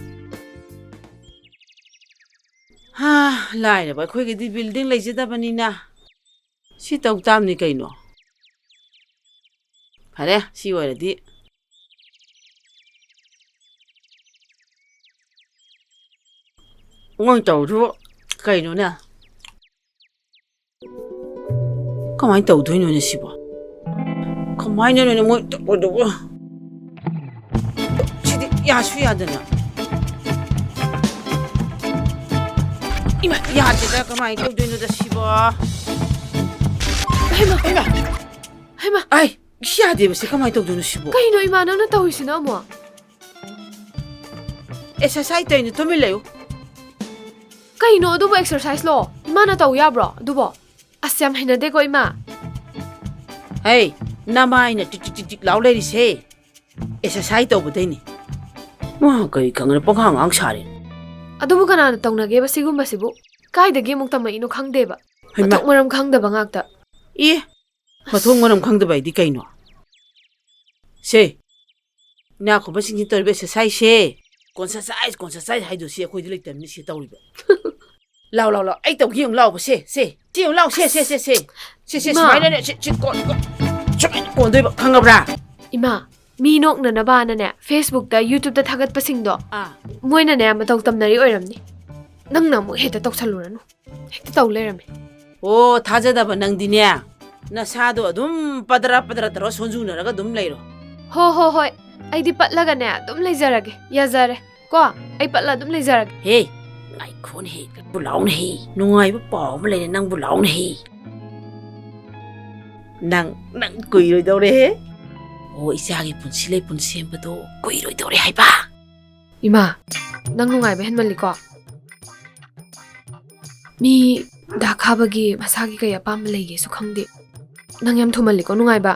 하 라이네 바 코이게디 빌딩 레지다바니나 시 떡담니 까이노 파레 시월디 ngon tàu ru cây nó nè không ai tàu thôi nó nè xí bỏ không ai nó nè mỗi tàu đâu chỉ đi ya suy ya nè ima ya chỉ là không ai tàu thôi nó nè xí bỏ Hema ai ya đi mà sẽ không ai tàu thôi nó xí bỏ cái nó ima nó tàu gì nữa mà exercise tay nó thôi mới lấy cái nó đúng exercise lo ima nó tàu ya bro đúng không asam hay là để coi mà hey namai nè tik lão lấy đi xe exercise tàu bữa đây nè mà cái nó bốc hàng ăn xài Adubu kana na tong nage basigum basibu ꯀꯥꯏꯗꯒꯤ ꯑꯃꯨꯛ ꯇꯝꯃꯛꯏꯅꯣ ꯈꯪꯗꯦꯕ ꯃꯊꯣꯡ ꯃꯔꯝ ꯈꯪꯗꯕ ꯉꯥꯛꯇ E ꯃꯊꯣꯡ ꯃꯔꯝ ꯈꯪꯗꯕ ꯍꯥꯏꯗꯤ ꯀꯩꯅꯣ ꯁꯦ ꯏꯅꯥ ꯈꯨꯟꯕꯁꯤꯡꯁꯤ ꯇꯧꯔꯤꯕ ꯑꯦꯛꯁꯔꯁꯥꯏꯖꯁꯦ ꯀꯣꯟꯁꯔꯁꯥꯏज ꯍꯥꯏꯗꯣ ꯁꯤ ꯑꯩꯈꯣꯏꯗꯤ ꯂꯩꯇꯕꯅꯤ ꯁꯤ ꯇꯧꯔꯤꯕ ꯂꯥꯎ ꯑꯩ ꯇꯧꯒꯦ ꯌꯦꯡꯉꯨ ꯂꯥꯎꯕ ꯁꯦ ꯌꯦꯡꯉꯨ ꯂꯥꯎ ꯁꯦ ꯁꯨꯃꯥꯏꯅꯅꯦ ꯁꯨꯃꯥꯏꯅ ꯀꯣꯟꯗꯣꯏꯕ ꯈꯪꯉꯕ꯭ꯔꯥ ꯏꯃꯥ ꯃꯤ ꯅꯣꯛꯅꯅꯕꯅꯅꯦ ꯐꯦꯁꯕꯨꯛꯇ ꯌꯨꯇ꯭ꯌꯨꯕꯇ ꯊꯥꯒꯠꯄꯁꯤꯡꯗꯣ ꯃꯣꯏꯅꯅꯦ ꯃꯇꯧ ꯇꯝꯅꯔꯤ ꯑꯣꯏꯔꯝꯅꯤ ꯅꯪꯅ ꯑꯃꯨꯛ ꯍꯦꯛꯇ ꯇꯧꯁꯜꯂꯨꯔꯅꯨ ꯍꯦꯛꯇ ꯇꯧ ꯂꯩꯔꯝꯃꯦ ꯑꯣ ꯊꯥꯖꯗꯕ ꯅꯪꯗꯤꯅꯦ ꯅꯁꯥꯗꯣ ꯑꯗꯨꯝ ꯄꯗ꯭ꯔꯥ ꯇꯧꯔ ꯁꯣꯟꯖꯨꯅꯔꯒ ꯑꯗꯨꯝ ꯂꯩꯔꯣ ꯍꯣꯏ ꯑꯩꯗꯤ ꯄꯠꯂꯒꯅꯦ ꯑꯗꯨꯝ ꯂꯩꯖꯔꯒꯦ ꯌꯥꯖꯔꯦ ꯀꯣ ꯑꯩ ꯄꯠꯂ ꯑꯗꯨꯝ ꯂꯩꯖꯔꯒꯦ ꯍꯦ ꯉꯥꯏꯈꯣꯅꯦꯍꯦ ꯅꯪꯕꯨ ꯂꯥꯎꯅꯍꯦ ꯅꯨꯡꯉꯥꯏꯕ ꯄꯥꯎ ꯑꯃ ꯂꯩꯔꯦ ꯅꯪꯕꯨ ꯂꯥꯎꯅꯍꯦ ꯅꯪ ꯀꯨꯏꯔꯣꯏꯗꯧꯔꯦꯍꯦ ꯑꯣ ꯏꯆꯥꯒꯤ ꯄꯨꯟꯁꯤ ꯂꯩꯄꯨꯟ ꯁꯦꯝꯕꯗꯣ ꯀꯨꯏꯔꯣꯏꯗꯧꯔꯦ ꯍꯥꯏꯕ ꯏꯃꯥ ꯅꯪ ꯅꯨꯡꯉꯥꯏꯕ ꯍꯦꯟꯃꯜꯂꯤꯀꯣ ꯃꯤ ꯈꯥꯕꯒꯤ ꯃꯁꯥꯒꯤ ꯀꯩ ꯑꯄꯥꯝꯕ ꯂꯩꯒꯦꯁꯨ ꯈꯪꯗꯦ ꯅꯪ ꯌꯥꯝ ꯊꯨꯃꯜꯂꯤꯀꯣ ꯅꯨꯡꯉꯥꯏꯕ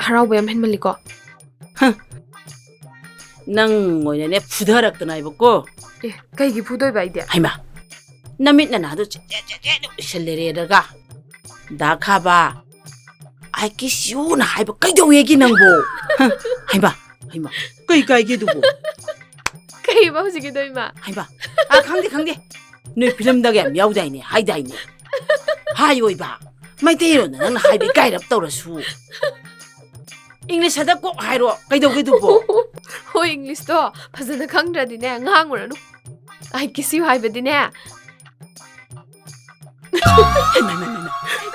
ꯍꯔꯥꯎꯕ ꯌꯥꯝ ꯍꯦꯟꯃꯜꯂꯤꯀꯣ ꯅꯪ ꯑꯣꯏꯅꯅꯦ ꯐꯨꯊꯔꯛꯇꯅꯥꯏꯕꯀꯣ ꯀꯩꯒꯤ ꯐꯨꯗꯣꯏꯕ ꯑꯩꯗꯤ ꯍꯩꯃꯥ ꯅꯃꯤꯠ ꯅꯅꯥꯗꯣ ꯎꯏꯁꯜꯂꯦꯔꯦꯗꯒ ꯈꯥꯕ I kiss you 나 하이바 ꯀꯩꯗꯧ 얘기 ꯅꯪꯕꯣ 하이바 ꯀꯩ ꯀꯥꯏꯒꯦꯗꯨꯕꯣ ꯀꯩꯕ ꯍꯧꯖꯤꯛꯀꯤꯗꯣ ꯏꯃꯥ 하이바 ꯈꯪꯗꯦ ꯅꯣꯏ ꯐꯤꯂꯝꯗꯒ ꯌꯥꯝ ꯌꯥꯎꯗꯥꯏꯅꯦ ꯍꯥꯏꯗꯥꯏꯅꯦ 하이오이바 ꯃꯩꯇꯩꯔꯣꯟꯗ ꯅꯪꯅ ꯍꯥꯏꯕ ꯏꯀꯥꯏꯔꯞ ꯇꯧꯔꯁꯨ ꯏꯪꯂꯤꯁꯇ ꯀꯣꯛ ꯍꯥꯏꯔꯣ ꯀꯩꯗꯧꯒꯦꯗꯨꯕꯣ ꯍꯣꯏ ꯏꯪꯂꯤꯁꯇꯣ ꯐꯖꯅ ꯈꯪꯗ꯭ꯔꯗꯤꯅꯦ ꯉꯥꯡꯉꯨꯔꯅꯨ I kiss you 하이바디네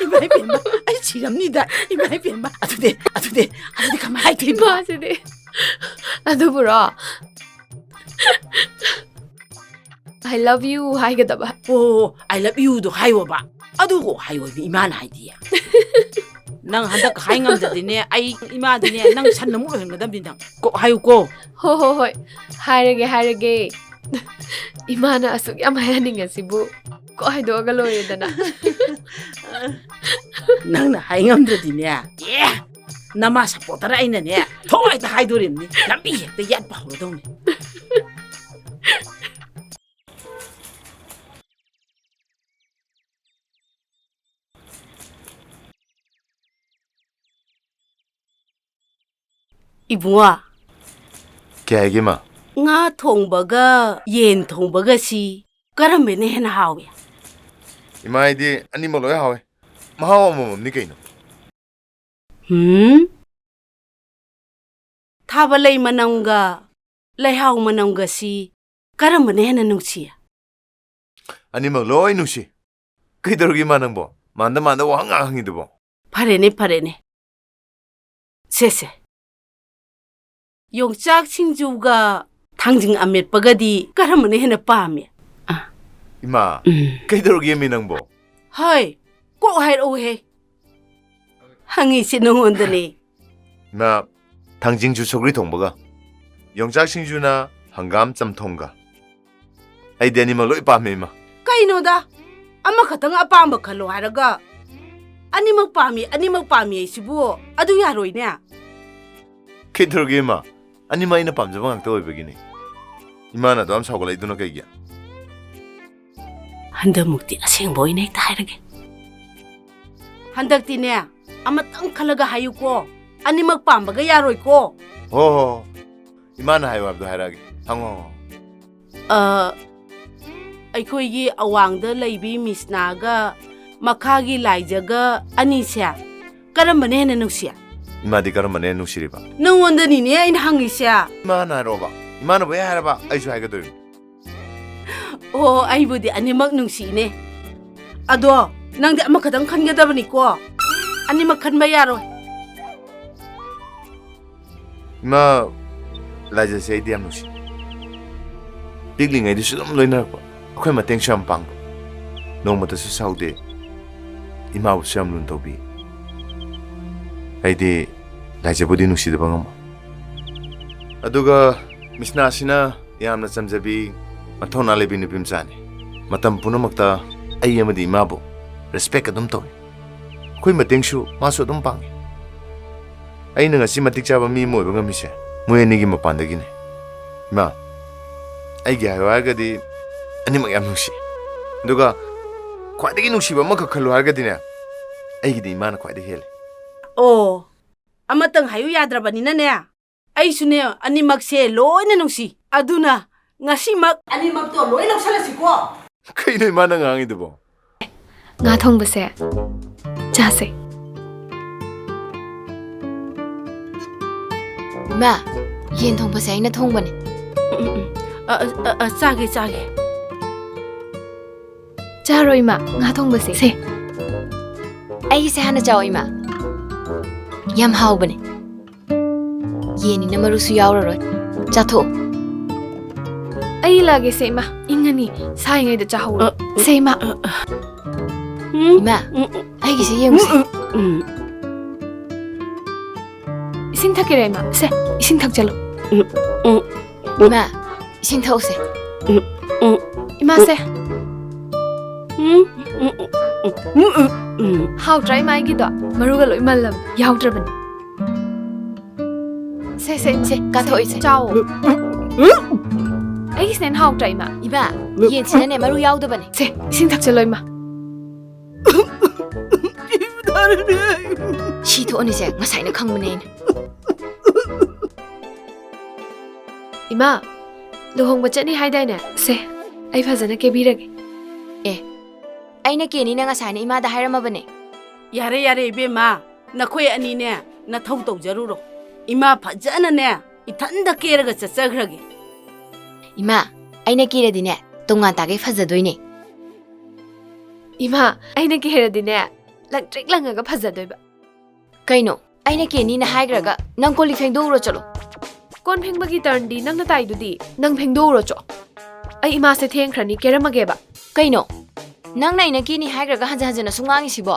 이마이 뱀마 아이 지랍니다 이마이 뱀마 아두데 가만 하이 뱀마 마시네 아두부러 I love you 하이게다바 오 I love you도 하이워봐 아두고 하이워비 이마나 하이디야 năng 한dak 하이 ngam자디네 아이 이마디네 năng 산넘고 행거담디 꼭 하이고 호호호이 하이르게 이마나 아숙 얌 하야닝가시부 꼭 하이도가 로이다나 năng 하이 ngam자디네 예 나마 사포타라 아이나네 토이다 하이도림니 남비 때 얏바 호도네 이붕아 개기마 nga thongbaga yen thongbaga si karambene hen hawi 이마이디 아니멀 왜 하we 마하와 뭡니 개이노 thabalai manamga laihaw manamga si karambene hen nungsiya 아니멀 로이 누시 그이더기 마능보 만다 왕아 항이도보 파레네 세세 용짝 싱주가 당징 아멧바가디 까라머네 해나 빠미 이마 그이더기 미능보 하이 꼭 하이로해 항이 시능원더니 나 당징 주석리 동보가 영작 신주나 한감 짬통가 아이디 아니멀 로이 빠미마 까이노다 아마 같은 아빠amba 칼로 하라가 아니막 빠미 시부 아두 야로이네 그이더기 마 아니마이나 밤자방 악도 오이베기니 이마나도 암 사고라 이두나 개기야 한덕묵디 아생보이네 다 하르게 한덕디네 아마 땅 칼라가 하유고 아니막 밤바가 야로이고 호호 이마나 하요 합도 하라게 항호 ꯑꯩꯈꯣꯏꯒꯤ ꯑꯋꯥꯡꯗ ꯂꯩꯕꯤ ꯃꯤꯁꯅꯥꯒ ꯃꯈꯥꯒꯤ ꯂꯥꯏꯖꯒ ꯑꯅꯤꯁꯦ ꯀꯔꯝꯕꯅ ꯍꯦꯟꯅ ꯅꯨꯡꯁꯤ 이마디 가르마네 누시리바 ꯅꯪꯉꯣꯟꯗꯅꯤꯅꯦ ꯑꯩꯅ ꯍꯪꯉꯤꯁꯦ 이마나 하러봐 이마나 왜 하라봐 아이수 하이거든 ꯑꯣ ꯑꯩꯕꯨꯗꯤ ꯑꯅꯤꯃꯛ ꯅꯨꯡꯁꯤꯅꯦ ꯑꯗꯣ ꯅꯪꯗꯤ ꯑꯃꯈꯛꯇꯪ ꯈꯟꯒꯗꯕꯅꯤꯀꯣ ꯑꯅꯤꯃꯛ ꯈꯟꯕ ꯌꯥꯔꯣꯏ 이마 라이저세 아이디 ꯌꯥꯝ 누시 ꯄꯤꯛꯂꯤꯉꯩꯗꯁꯨ ꯑꯗꯨꯝ ꯂꯣꯏꯅꯔꯛꯄ ꯑꯩꯈꯣꯏ ꯃꯇꯦꯡꯁꯨ ꯌꯥꯝ ꯄꯥꯡꯕ ꯅꯣꯡꯃꯇꯁꯨ ꯁꯥꯎꯗꯦ 이마ꯕꯨꯁꯨ ꯌꯥꯝ ꯂꯨꯅ ꯇꯧꯕꯤ ꯑꯩꯗꯤ ꯂꯥꯏꯖꯕꯨꯗꯤ ꯅꯨꯡꯁꯤꯗꯕ ꯉꯝꯃꯣꯏ ꯑꯗꯨꯒ ꯃꯤꯁꯅꯥꯁꯤꯅ ꯌꯥꯝꯅ ꯆꯝꯖꯕꯤ ꯃꯊꯧꯅꯥ ꯂꯩꯕꯤ ꯅꯨꯄꯤ ꯃꯆꯥꯅꯤ ꯃꯇꯝ ꯄꯨꯝꯅꯃꯛꯇ ꯑꯩ ꯑꯃꯗꯤ 이마ꯕꯨ ꯔꯦꯁꯄꯦꯛ ꯑꯗꯨꯝ ꯇꯧꯏ ꯑꯩꯈꯣꯏ ꯃꯇꯦꯡꯁꯨ ꯃꯥꯁꯨ ꯑꯗꯨꯝ ꯄꯥꯡꯏ ꯑꯩꯅ ꯉꯁꯤ ꯃꯇꯤꯛ ꯆꯥꯕ ꯃꯤ ꯑꯃ ꯑꯣꯏꯕ ꯉꯝꯃꯤꯁꯦ ꯃꯣꯏ ꯑꯅꯤꯒꯤ ꯃꯄꯥꯟꯗꯒꯤꯅꯤ 이마 ꯑꯩꯒꯤ ꯍꯥꯏꯌꯣ ꯍꯥꯏꯔꯒꯗꯤ ꯑꯅꯤꯃꯛ ꯌꯥꯝ ꯅꯨꯡꯁꯤ ꯑꯗꯨꯒ ꯈ꯭ꯋꯥꯏꯗꯒꯤ ꯅꯨꯡꯁꯤꯕ ꯑꯃꯈꯛ ꯈꯜꯂꯨ ꯍꯥꯏꯔꯒꯗꯤꯅꯦ ꯑꯩꯒꯤꯗꯤ ꯏꯃꯥꯅ ꯈ꯭ꯋꯥꯏꯗꯒꯤ ꯍꯦꯜꯂꯤ. ꯑꯣ ꯑꯃꯇꯪ ꯍꯥꯏꯌꯨ ꯌꯥꯗ꯭ꯔꯕꯅꯤꯅꯅꯦ ꯑꯩꯁꯨꯅꯦ ꯑꯅꯤꯃꯛꯁꯦ ꯂꯣꯏꯅ ꯅꯨꯡꯁꯤ. ꯑꯗꯨꯅ ꯉꯁꯤꯃꯛ ꯑꯅꯤꯃꯛꯇꯣ ꯂꯣꯏ ꯂꯧꯁꯜꯂꯁꯤꯀꯣ. ꯀꯩꯅꯣ 이마ꯅ ꯉꯥꯡꯉꯤꯗꯨꯕꯣ? ꯉꯥ ꯊꯣꯡꯕꯁꯦ ꯆꯥꯁꯦ. ꯏꯃꯥ ꯌꯦꯟ ꯊꯣꯡꯕꯁꯦ ꯑꯩꯅ ꯊꯣꯡꯕꯅꯦ. ꯆꯥꯒꯦ ꯆꯥꯒꯦ. ꯆꯥꯔꯣ 이마 ꯉꯥ ꯊꯣꯡꯕꯁꯦ. ꯁꯦ. ꯑꯩꯒꯤꯁꯦ ꯍꯥꯟꯅ ꯆꯥꯎ ꯏꯃꯥ. ꯌꯥꯝ ꯍꯥꯎꯕꯅꯦ. ꯌꯦꯟꯅꯤꯅ ꯃꯔꯨꯁꯨ ꯌꯥꯎꯔꯔꯣꯏ. ꯆꯥꯊꯣꯛ. ꯑꯩ ꯂꯥꯒꯦꯁꯦ 이마. ꯏꯪꯉꯅꯤ ꯁꯥꯏꯉꯩꯗ ꯆꯥꯍꯧꯔꯣ. ꯁꯦ 이마. 이마 ꯑꯩꯒꯤꯁꯦ ꯌꯦꯡꯉꯨꯁꯦ. 이신 탁기래 이마. 세 이신 탁절로. 이마 이신 타오세. 이마 세. 하우드라 이마이기도 마루가 로이 말람 야우드라번. 세세 세 가토이세. 짜오. 아이기스넨 하우드라 이마. 이마 얘치네 마루 야우드바네. 세 이신 탁절로 이마. 시도 언니세 ngasaina khangmane. 이마 luhongba chani haidai se ai phajana kebirage. ꯑꯩꯅ ꯀꯦꯅꯤꯅ ꯉꯁꯥꯏꯅ ꯏꯃꯥꯗ ꯍꯥꯏꯔꯝꯃꯕꯅꯦ. ꯌꯥꯔꯦ ꯌꯥꯔꯦ 이ꯕꯦꯝꯃ ꯅꯈꯣꯏ ꯑꯅꯤꯅꯦ ꯅꯊꯧ ꯇꯧꯖꯔꯨꯔꯣ. 이마 ꯐꯖꯅꯅꯦ 이탄다 깨러가 ꯆꯠꯆꯈ꯭ꯔꯒꯦ. 이마 ꯑꯩꯅ ꯀꯦꯔꯗꯤꯅꯦ ꯇꯣꯉꯥꯟ ꯇꯥꯒꯩ ꯐꯖꯗꯣꯏꯅꯦ. 이마 ꯑꯩꯅ ꯀꯦꯔꯗꯤꯅꯦ ꯂꯪꯇ꯭ꯔꯤꯛ ꯂꯪꯉꯒ ꯐꯖꯗꯣꯏꯕ. ꯀꯩꯅꯣ ꯑꯩꯅ ꯀꯦꯅꯤꯅ ꯍꯥꯏꯈ꯭ꯔꯒ ꯅꯪ ꯀꯣꯜ ꯂꯤꯛ ꯐꯦꯡꯗꯣꯛꯎꯔꯣ ꯆꯠꯂꯣ. ꯀꯣꯟ ꯐꯦꯡꯕꯒꯤ ꯇꯔꯟꯗꯤ ꯅꯪꯅ ꯇꯥꯏꯗꯨꯗꯤ ꯅꯪ ꯐꯦꯡꯗꯣꯛꯎꯔꯣ ꯆꯣ. ꯑꯩ 이마ꯁꯦ ꯊꯦꯡꯈ꯭ꯔꯅꯤ ꯀꯦꯔꯝꯃꯒꯦꯕ. ꯀꯩꯅꯣ ꯅꯪꯅ ꯑꯩꯅ ꯀꯦꯅꯤ ꯍꯥꯏꯈ꯭ꯔꯒ ꯍꯟꯖꯟ ꯍꯟꯖꯟꯅ ꯁꯨꯝ ꯉꯥꯡꯉꯤꯁꯤꯕꯣ.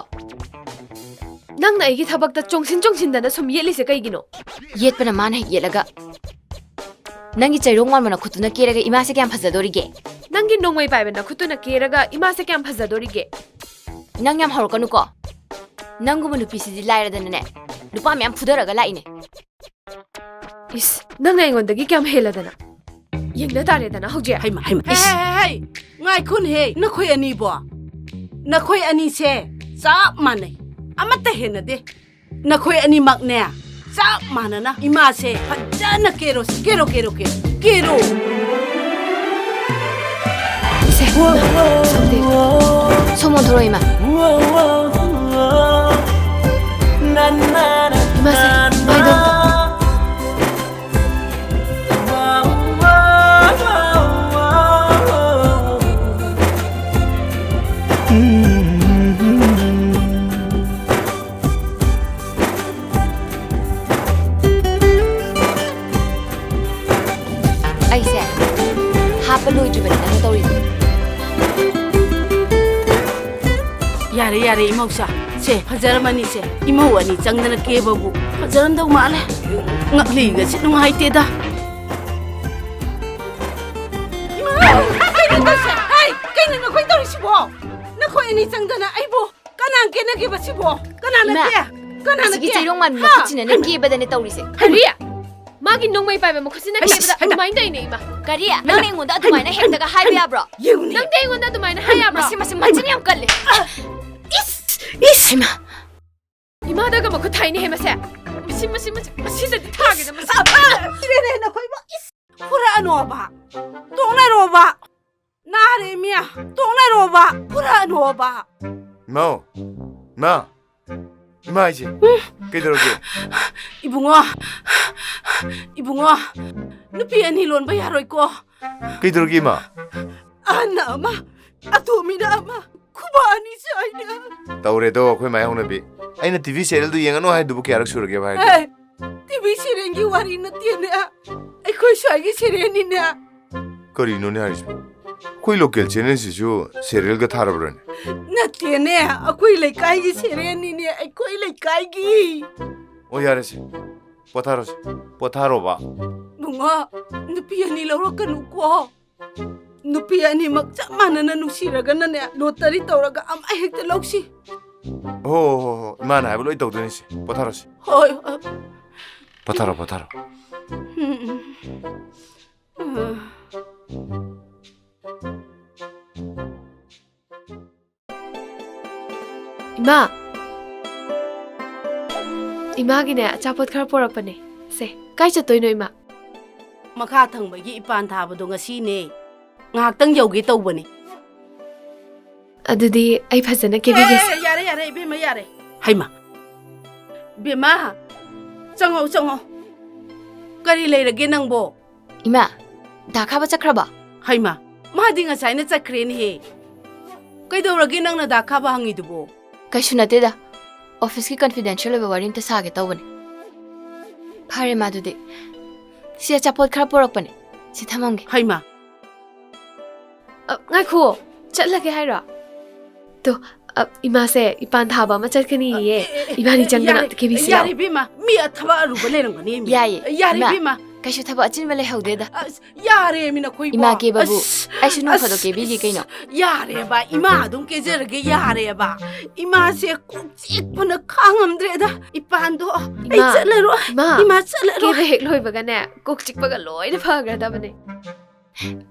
ꯅꯪꯅ ꯑꯩꯒꯤ ꯊꯕꯛꯇ ꯆꯣꯡꯁꯤꯟꯗꯅ ꯁꯨꯝ ꯌꯦꯠꯂꯤꯁꯦ ꯀꯩꯒꯤꯅꯣ? ꯌꯦꯠꯄꯅ ꯃꯥꯅ ꯍꯦꯛ ꯌꯦꯠꯂꯒ ꯅꯪꯒꯤ ꯆꯩꯔꯣꯡ ꯋꯥꯟꯕ ꯅꯈꯨꯠꯇꯨꯅ ꯀꯦꯔꯒ 이마ꯁꯦ ꯀꯌꯥꯝ ꯐꯖꯗꯣꯔꯤꯒꯦ? ꯅꯪꯒꯤ ꯅꯣꯡꯃꯩ ꯄꯥꯏꯕ ꯅꯈꯨꯠꯇꯨꯅ ꯀꯦꯔꯒ 이마ꯁꯦ ꯀꯌꯥꯝ ꯐꯖꯗꯣꯔꯤꯒꯦ? ꯅꯪ ꯌꯥꯝ ꯍꯧꯔꯛꯀꯅꯨꯀꯣ. ꯅꯪꯒꯨꯝꯕ ꯅꯨꯄꯤꯁꯤꯗꯤ ꯂꯥꯏꯔꯗꯅꯅꯦ ꯅꯨꯄꯥ ꯃꯌꯥꯝ ꯐꯨꯗꯔꯒ ꯂꯥꯛꯏꯅꯦ. 이스 ꯅꯪꯅ ꯑꯩꯉꯣꯟꯗꯒꯤ ꯀꯌꯥꯝ ꯍꯦꯜꯂꯗꯅ? ꯌꯦꯡꯅ ꯇꯥꯔꯦꯗꯅ ꯍꯧꯖꯤꯛ. ꯍꯩꯃ ꯍꯩ ꯉꯥꯏꯈꯣꯟꯍꯦ ꯅꯈꯣꯏ ꯑꯅꯤꯕꯣ. ꯅꯈꯣꯏ ꯑꯅꯤꯁꯦ ꯆꯞ ꯃꯥꯟꯅꯩ. ꯑꯃꯠꯇ ꯍꯦꯟꯅꯗꯦ. ꯅꯈꯣꯏ ꯑꯅꯤꯃꯛꯅꯦ ꯆꯞ ꯃꯥꯟꯅꯅ 이마ꯁꯦ ꯐꯖꯅ ꯀꯦꯔꯣꯁꯤ. ꯀꯦꯔꯣ. 세. 소문 들어 이마. 이마세 마이도. ꯑꯩꯁꯦ ꯍꯥꯞꯄ ꯂꯣꯏꯗ꯭ꯔꯤꯕꯅꯤ ꯅꯪ ꯇꯧꯔꯤꯗꯣ. ꯌꯥꯔꯦ 이모ꯛꯁꯥ. ꯁꯦ ꯐꯖꯔꯃꯅꯤꯁꯦ. 이모 ꯑꯅꯤ ꯆꯪꯗꯅ ꯀꯦꯕꯕꯨ ꯐꯖꯔꯝꯗꯧ ꯃꯥꯜꯂꯦ. ꯉꯛꯂꯤꯒꯁꯤ ꯅꯨꯡꯉꯥꯏꯇꯦꯗ. ꯀꯩꯅꯣ ꯅꯈꯣꯏ ꯇꯧꯔꯤꯁꯤꯕꯣ? ꯅꯈꯣꯏ ꯑꯅꯤ ꯆꯪꯗꯅ ꯑꯩꯕꯨ ꯀꯅꯥ ꯀꯦꯅꯒꯦꯕꯁꯤꯕꯣ? ꯀꯅꯥꯅ ꯀꯦ? ꯁꯤꯒꯤ ꯆꯩꯔꯣꯡ ꯃꯥꯟꯕ ꯃꯈꯨꯠꯁꯤꯅ ꯅꯪ ꯀꯦꯕꯗꯅꯦ ꯇꯧꯔꯤꯁꯦ. ꯀꯔꯤ? 마기 농마이 바이바 뭐 쿠시나 케브다 아두마인 다이네 이마. 가리야 넌 앵온다 아두마이나 행다가 하이비아브로. 넌 앵온다 아두마이나 하이아브로. 마시 맞으면 안 걸래. 이마. 이마다가 뭐 그 타이니 해마세. 미신 시다 타게 좀. 이래네 나 거의 뭐 후라 놓아봐. 똥내 놓아봐. 나래미야 똥내 놓아봐. 후라 놓아봐. 마 이제 그대로게. 이붕아 누피 아니 론바 야로이고. 그대로게 마. 아나마 아토미나 아마 쿠바 아니지 아이냐. तौरेदो अखोय माय होनबी आइना टीवी सीरियल दु येंगनो हाय दुबु क्यारक सुरगे भाई टीवी सीरियल की वारी नतिने अखोय स्वागी सीरियल निने करिनो ने हारिस कोई लोकल चैनल सिजु सीरियल का थारबरन नतिने अखोय लेकाई की सीरियल निने अखोय लेकाई की ओ यारसे पोथारो बा bunga nupi ani lawrakanu ko nupi ani magcha manana nusiraga ne lottery tawraga am ahekta lawsi हो माना है बोलो इतो तो नहीं पथारो से होय पथारो Ima. Ima gine achapot khara porakpane. Se, kai chatoi no ima. Makha thangbai ipan thabado ngasi ne. Ngaktang yauge tawbane. Adudi ai phajana kebige. Yare Bima yare. Haima. Bima. Chango. Kari leirage nangbo. Ima, dakhaba chakraba. Haima. Madi ngasai na chakre ni he. Kaidorage nangna dakhaba hangidubo. Kaisu nateda. Office ki confidential ba warim ta sage tawbane. Phare madudi. Si achapot khara porakpane. Si thamamge. Haima. Ngai kho, chatlage haira. To ima se ipan thaba ma chatkani ye. Ibani changana ke bi sia. Yare Bima. Mi athaba aruba lerangani mi. Yare Bima. Kaisu thaba achin bale haudeda. Yare mina koi ba. Ima ke babu. Aisu no phado ke bi gi kaino. Yare ba ima adum ke jerge yare ba. Ima se chik puna khangamdre da. Ipan do. Ai chalero. Ima chalero. Ke hek loi baga ne. Kok chik baga loi na phagra da bane.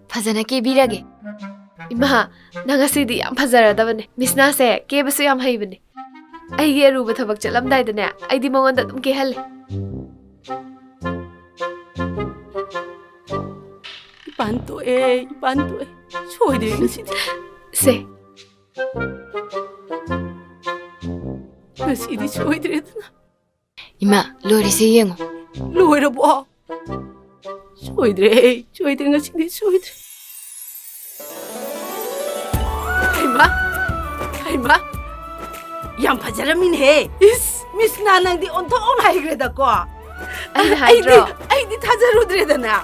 Phajana ke birage. Ima, nangasi di yam phajara da bane. Misna se ke basu yam hai bane. Ai ge ru ba thabak chalam dai da ne. Ai di mongon da tum ke hal. Ipanto e. Choi de ngasi. Se. Ngasi di choi de na. Ima, lori se yengo. Loira bo. Choi de ngasi di choi de. Haima. Yam phajara min he. Miss Nanang di on haigre da ko. Ai di thajarudre da na.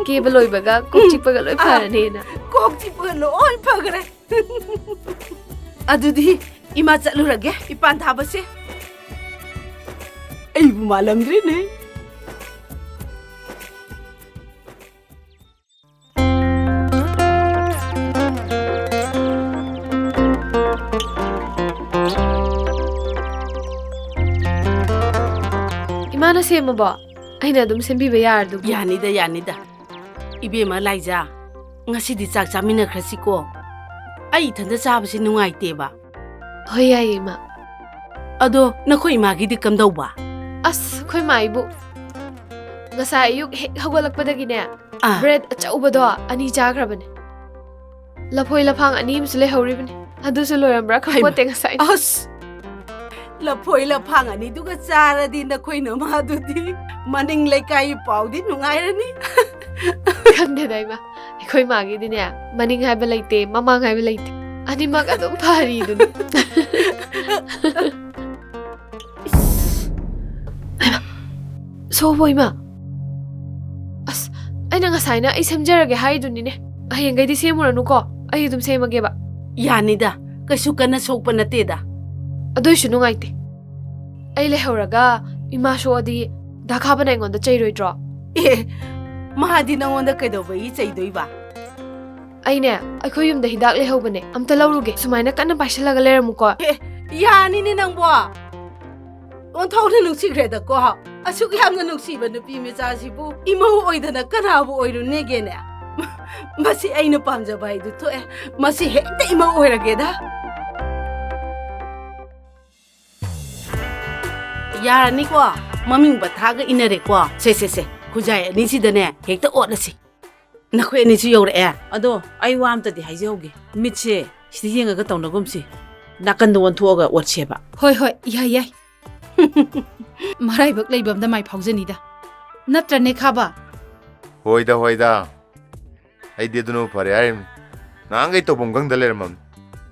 Ke baloi baga kok chik baga loi pharane na. Kok chik baga loi phagre. Adudi ima chalurage ipan thaba se. Ai bu malamdre ne. Imana sema ba? Aina dum sembi ba yar du. Yanida. Ibema laija. Ngasi di chak chamina khrasi ko. Ai thanda chabasi nungai te ba. Hoi ai ima. Ado nakhoi magi di kamdau ba. As khoi mai bu. Ngasa ayuk hagolak padagi ne. Bread achauba do ani chagrabane. Laphoi laphang ani msle hori bane. Adu se loyambra khapote ngasai. As Laphoi laphang ani duga chara di nakhoi na ma du di maning lekai pau di nungai rani. Khande dai ma. Khoi magi di ne. Maning hai ba laite, mamang hai ba laite. Ani mag adum phari du. So boy ma. As aina ngasai na ai semjarage hai du ni ne. Ayengai di semuranu ko. Ai dum semage ba. Yanida. Kasu kana sokpa nate da. Adoisu nungaite. Ai lehoraga ima shodi dakha bana ngon da chairoi dro. Mahadi nangonda kaidobai chaidoi ba. Aine akhoi yum da hidak lehobane amta lawruge sumaina kana paisalaga leramu ko. Yani ni nangbo. On thawna nungsigre da ko. Asuk yamna nungsiba nupi mecha sibu imau oidana kanabu oiru nege ne. Masi aina pamjaba haidu to e masi hekta imau oirage da. Yarani ko maming bathaga inare ko se khujai ni si dane hekta otlasi nakhoi ni si yore ado ai wam ta di haijauge mitse sidi yenga ga tawnagum si nakan do wontuoga otcheba hoi yai marai bak leibam da mai phaujani da natra ne khaba hoida ai de duno pare ai nangai to bonggang da lermam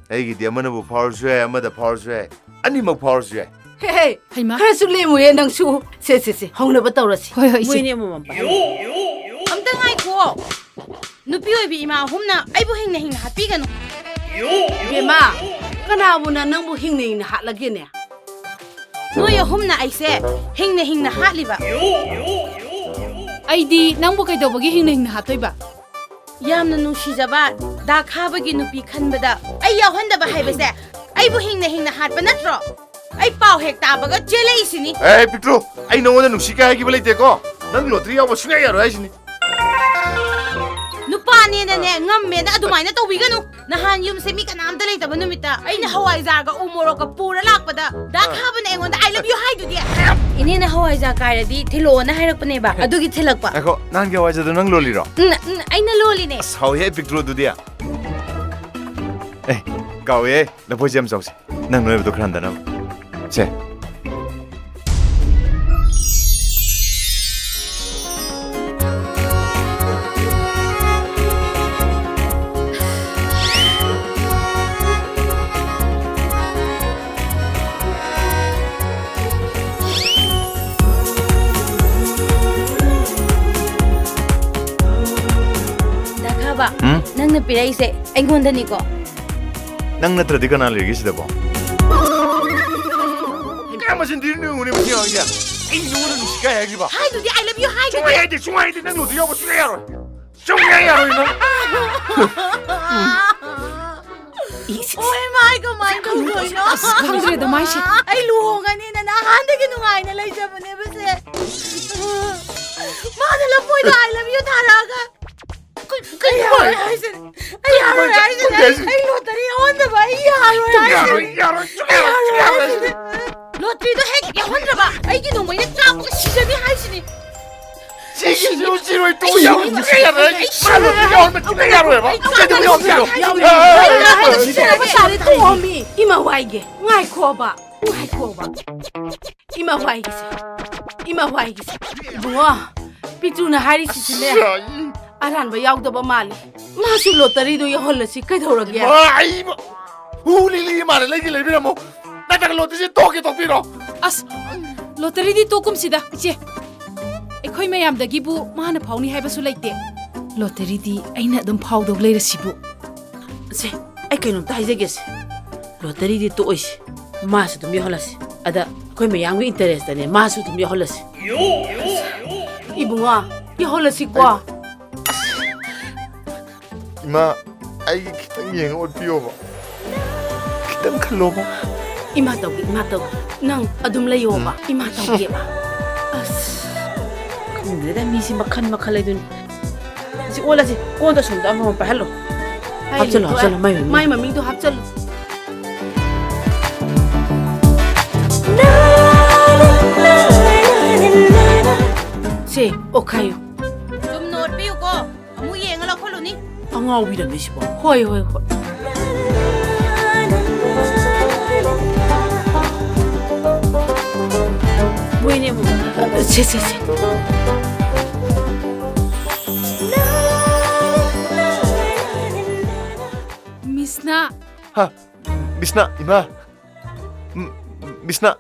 ai gi de amana bu power swe amada power swe ani mak power swe Hey, khara su le mu ye nang su se hongna ba tawrasi hoi moi ne mo pa amta ngai ko nupi oi bi ima humna ai bu hing na happy ganu bema kana bu na nang bu hing na hatlage ne no ya humna ai se hing na hatliba ai di nang bu kai do bagi hing na hatoi ba yamna nushijaba da khabagi nupi khanbada ai ya honda ba haibase ai bu hing na hatba natro ai pau hek tabaga chele isini Petro ai nongona nushika hai ki balai te ko nang lotri yaw sunga yaro ai sini nupani ꯅꯣꯏꯅꯅꯦ ꯉꯝꯃꯦꯅ ꯑꯗꯨꯃꯥꯏꯅ ꯇꯧꯕꯤꯒꯅꯨ ꯅꯍꯥꯟ ꯌꯨꯝꯁꯦ ꯃꯤ ꯀꯅꯥꯝꯇ ꯂꯩꯇꯕ ꯅꯨꯃꯤꯠꯇ ꯑꯩꯅ ꯍꯋꯥꯏꯖꯥꯔꯒ ꯎ ꯃꯣꯔꯣꯛꯀ ꯄꯨꯔ ꯂꯥꯛꯄꯗ ꯗꯥ ꯈꯥꯕꯅ ꯑꯩꯉꯣꯟꯗ ꯑꯥꯏ ꯂꯚ ꯌꯨ ꯍꯥꯏꯗꯨꯗꯤ ꯏꯅꯦꯅ ꯍꯋꯥꯏꯖꯥꯔ ꯀꯥꯏꯔꯗꯤ ꯊꯤꯜꯂꯛꯑꯣꯅ ꯍꯥꯏꯔꯛꯄꯅꯦꯕ ꯑꯗꯨꯒꯤ ꯊꯤꯜꯂꯛꯄ ꯉꯥꯏꯈꯣ ꯅꯍꯥꯟꯒꯤ ꯍꯋꯥꯏꯖꯥꯔꯗꯣ ꯅꯪ ꯂꯣꯜꯂꯤꯔꯣ ꯑꯩꯅ ꯂꯣꯜꯂꯤꯅꯦ ꯍꯥꯎꯍꯦ ꯄꯤꯛꯇ꯭ꯔꯣ ꯑꯗꯨꯗꯤ ꯀꯥꯎꯋꯦ ꯂꯐꯣꯏꯁꯦ ꯌꯥꯝ ꯆꯥꯎꯁꯦ ꯅꯪ ꯅꯣꯏꯕꯗꯣ ꯈꯔ ꯍꯟꯊꯅꯕ ꯁꯦ ꯅꯪꯅ ꯄꯤꯔꯛꯏꯁꯦ ꯑꯩꯉꯣꯟꯗꯅꯤꯀꯣ ꯅꯪ ꯅꯠꯇ꯭ꯔꯗꯤ ꯀꯅꯥ ꯂꯩꯔꯤꯒꯦ ꯁꯤꯗꯕꯣ ꯃꯁꯤꯟ ꯊꯤꯔꯤꯅꯦ ꯃꯁꯤ ꯍꯥꯏꯒꯦ ꯑꯩ ꯅꯉꯣꯟꯗ ꯅꯨꯡꯁꯤ ꯀꯥꯏ ꯍꯥꯏꯈꯤꯕ ꯍꯥꯏꯗꯨꯗꯤ ꯑꯥꯏ ꯂꯚ ꯌꯨ ꯍꯥꯏꯗꯨꯗꯤ ꯁꯨꯡꯍꯥꯏ ꯍꯥꯏꯗꯦ ꯅꯪ ꯂꯣꯗ ꯌꯥꯎꯕ ꯁꯨꯡꯌꯥ ꯌꯥꯔꯣꯏ ꯁꯨꯡꯌꯥ ꯌꯥꯔꯣꯏ ꯅꯪ ኦይ ማይ ከማይ ከሆይኖ ꯈꯪꯗ꯭ꯔꯦꯗ ꯃꯥꯏꯁꯦ ꯑꯩ ꯂꯨꯍꯣꯡꯒꯅꯤꯅ ꯅꯍꯥꯟꯗꯒꯤ ꯅꯨꯡꯉꯥꯏꯅ ꯂꯩꯖꯕꯅꯦꯕꯁꯦ ꯃꯥꯅ ꯂꯐꯣꯏꯗ ꯑꯥꯏ ꯂꯚ ꯌꯨ ꯊꯥꯔꯛꯑꯒ ꯀꯩ ꯍꯥꯏꯁꯤꯅꯦ ꯑꯩ ꯌꯥꯔꯣꯏ ꯍꯥꯏꯁꯤꯅꯦ ꯑꯩ ꯂꯣꯇꯔꯤ ꯌꯥꯎꯍꯟꯗꯕ ꯑꯩ ꯌꯥꯔꯣꯏ ꯂꯣꯇꯔꯤꯗꯣ ꯍꯦꯛ ꯌꯥꯎꯍꯟꯗ꯭ꯔꯕ ꯑꯩꯒꯤ ꯅꯣꯡꯃꯩꯅ ꯀꯥꯞꯄꯒ ꯁꯤꯖꯅꯤ ꯍꯥꯏꯁꯤꯅꯤ 시로이 또 이마 와이게 와이코바 이마 와이게세 이마 와이게세 이봉아 삐쭈나 하리시실래 아란바 야우더바 말리 마수 로터리도 여홀러시 그더러게 아이고 우리리 말을 내기 레비라모 나다가 로터리 또게 또비로 ꯑꯁ ꯂꯣꯇꯔꯤꯗꯤ ꯇꯣꯛꯀꯨꯝꯁꯤꯗ ꯏꯆꯦ ꯑꯩꯈꯣꯏ ꯃꯌꯥꯝꯗꯒꯤꯕꯨ ꯃꯥꯅ ꯐꯥꯎꯅꯤ ꯍꯥꯏꯕꯁꯨ ꯂꯩꯇꯦ ꯂꯣꯇꯔꯤꯗꯤ ꯑꯩꯅ ꯑꯗꯨꯝ ꯐꯥꯎꯗꯧ ꯂꯩꯔꯁꯤꯕꯨ ꯁꯦ ꯑꯩ ꯀꯩꯅꯣꯝꯇ ꯍꯥꯏꯖꯒꯦꯁꯦ ꯂꯣꯇꯔꯤꯗꯤ ꯇꯣꯛꯑꯣꯏꯁꯤ ꯃꯥꯁꯨ ꯑꯗꯨꯝ ꯌꯥꯎꯍꯜꯂꯁꯤ ꯑꯗ ꯑꯩꯈꯣꯏ ꯃꯌꯥꯝꯒꯤ 인터ꯦ스트ꯅꯦ 마수 좀 여홀러시 이봉아 여홀러시과 이마 아이 기땅 여행 올피오바 기땅 칼로바 이마 떡이 난 아둠 레요바 이마 떡이바 근데 미시 마칸 레든 지 올라지 온도 손도 한번 빨로 합절로 마이 마미도 합절로 세 오카요 좀 노트 비우고 아무 여행을 하콜로니 앙아오비라네 시바 호이 뭐이네 뭐 세세세 미스나 하 미스나 이마 미스나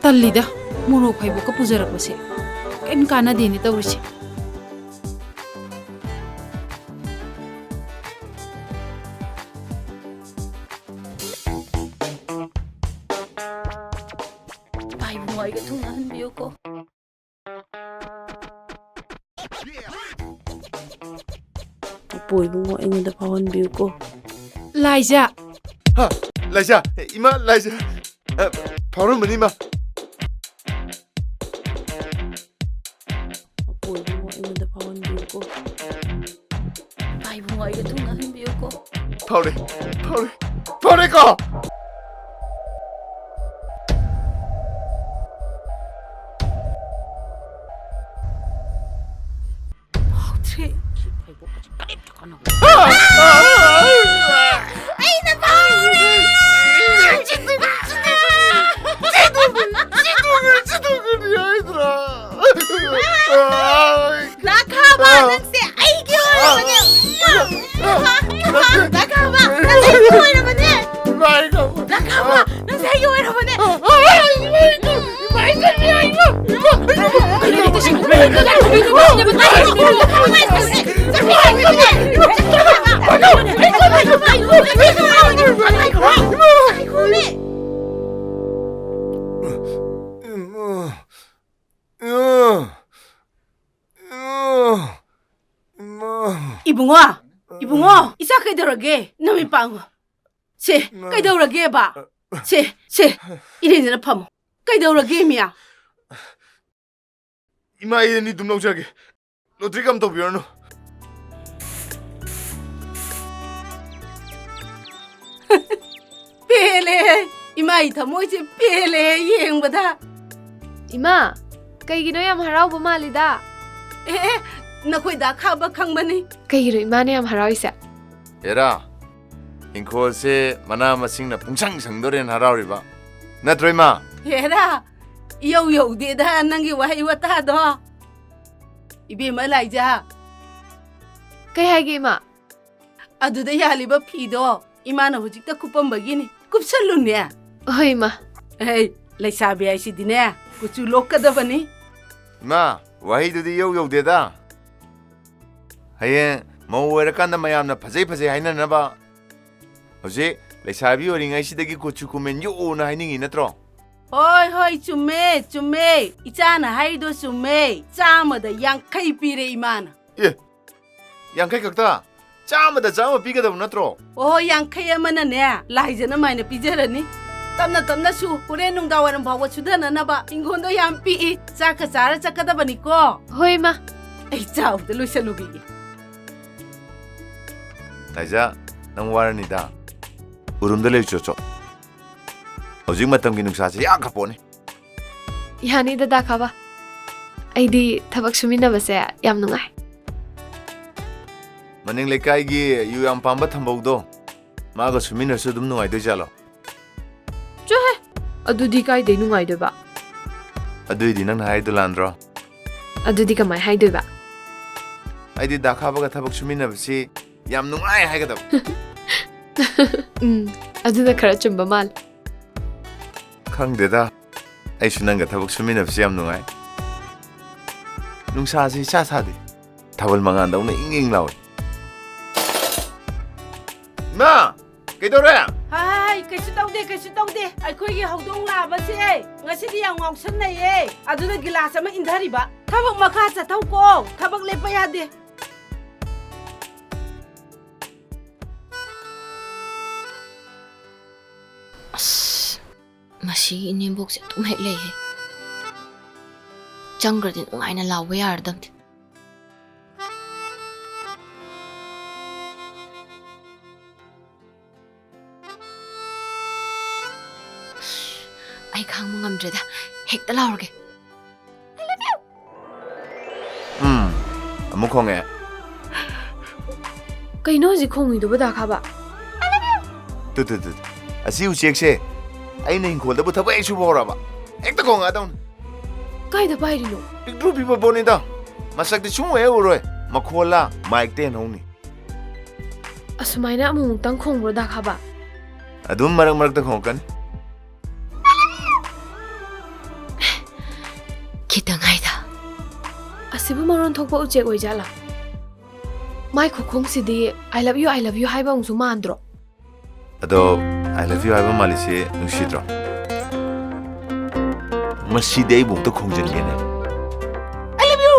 ꯇꯜꯂꯤꯗ ꯃꯣꯔꯣꯛ ꯐꯩꯕꯣꯛꯀ ꯄꯨꯖꯔꯛꯄꯁꯦ ꯀꯩꯝ ꯀꯥꯟꯅꯗꯦꯅꯦ ꯇꯧꯔꯤꯁꯦ 아이고 이거 통화한비우고 보이bungo ꯑꯩꯉꯣꯟꯗ ꯐꯥꯎꯍꯟꯕꯤꯌꯨꯀꯣ ꯂꯥꯏꯖꯥ 하 라이자 이마 라이자 바로는 이마 보이bungo ꯑꯩꯉꯣꯟꯗ ꯐꯥꯎꯍꯟꯕꯤꯌꯨꯀꯣ 아이고 이거 통화한비우고 파울에 가 트레 아이나 파울에 지도그리 아이들아 나가봐 넌세 아이기 오라버니 나가봐 넌세 아이기 오라버니 Ibungo, isa kaidaurage, nami pango. Se, kaidaurage ba? Se, irin na pamo. Kaidaurage miya. Ima ni dum lawjage. Lotri kam to biorno. Pele, ima ita moje pele yeng bada. Ima, kaigino yam harau ba malida? Nakoi da khaba khangmani. Kaigino ima ne yam harau isa. Era. Inkol se mana masing na pungsang sangdoren harauriba. Natroi ma. Era. Yo de da nangi wahai wata do. Ibe malaija. Kai hage ima. Aduda yaliba phido. Imana hujikta kupam bagini. Kupsalune. Oi ma. Hey, laisabi ai sidine. Kuchu lokada bani. Ma, wahi dudi yo de da. Haye, mawera kanda mayamna phajai haina na ba. Hoje, laisabi oringai sidagi kuchu kumen yo na hainingi natro. Hoi, chume. Ichana haido chume. Chama da yankai pire imana. Ye. Yankai kakta. Chama piga da natro. Oh, yankai amana ne. Laijana maina pijarani. Tamna su. Ure nung dawaran bawa sudana na ba. Ingondo yampi. Chaka chara chakada bani ko. Hoi ma. Ay chao da lusalugi. Laija, nang warani da. Urumda le chocho. Hojik matam gi nungsa se yak khapone. Yani da khaba. Aidi thabak sumina base yam nungai. Maning lekai gi yu yam pamba thambaudo. Maga sumina su dum nungai de jalo. Chohe. Adudi kai de nungai de ba. Adui di nang hai dulandro. Adudi kamai hai de ba. Aidi da khaba ga thabak sumina basi yam nungai hai ga da. Aduna khara chumba mal. Khangdeda. Ai sunanga thabak sumina basi yam nungai. Nungsa si cha sa di. Thabal mangan daw na ing law. Ma, kaidore? Hai, kaisu taude. Aikoi gi hodong la ba se. Ngasidi yang ngausan na ye. Aduna gilas ama indhari ba. Thabak makha cha thau ko. Thabak lepa ya de. Masi inimbok se tum hek lei he. Changgradin ungaina lawe yardam. Ai khang mangam dreda hek ta laurge. I love you. Amuk khonge. Kaino ji khongi do bada khaba. I love you. Tu. Asi u check se. Ai nei khol da bu thabai su bora ba. Ek ta khonga daun. Kai da bai rino. Picture people boni da. Masak de chung e uroi. Makhola mic ten honi. Asumaina amung tang khongbro da khaba. Adum marak ta khongkan. Kitang hai da. Asibu maron thokpa ujek oi jala. Mai khokhong sidi I love you hai ba ungsu mandro. Ado I love you haiba malise nusidro. Maside ai bung to khongjan gene. I love you.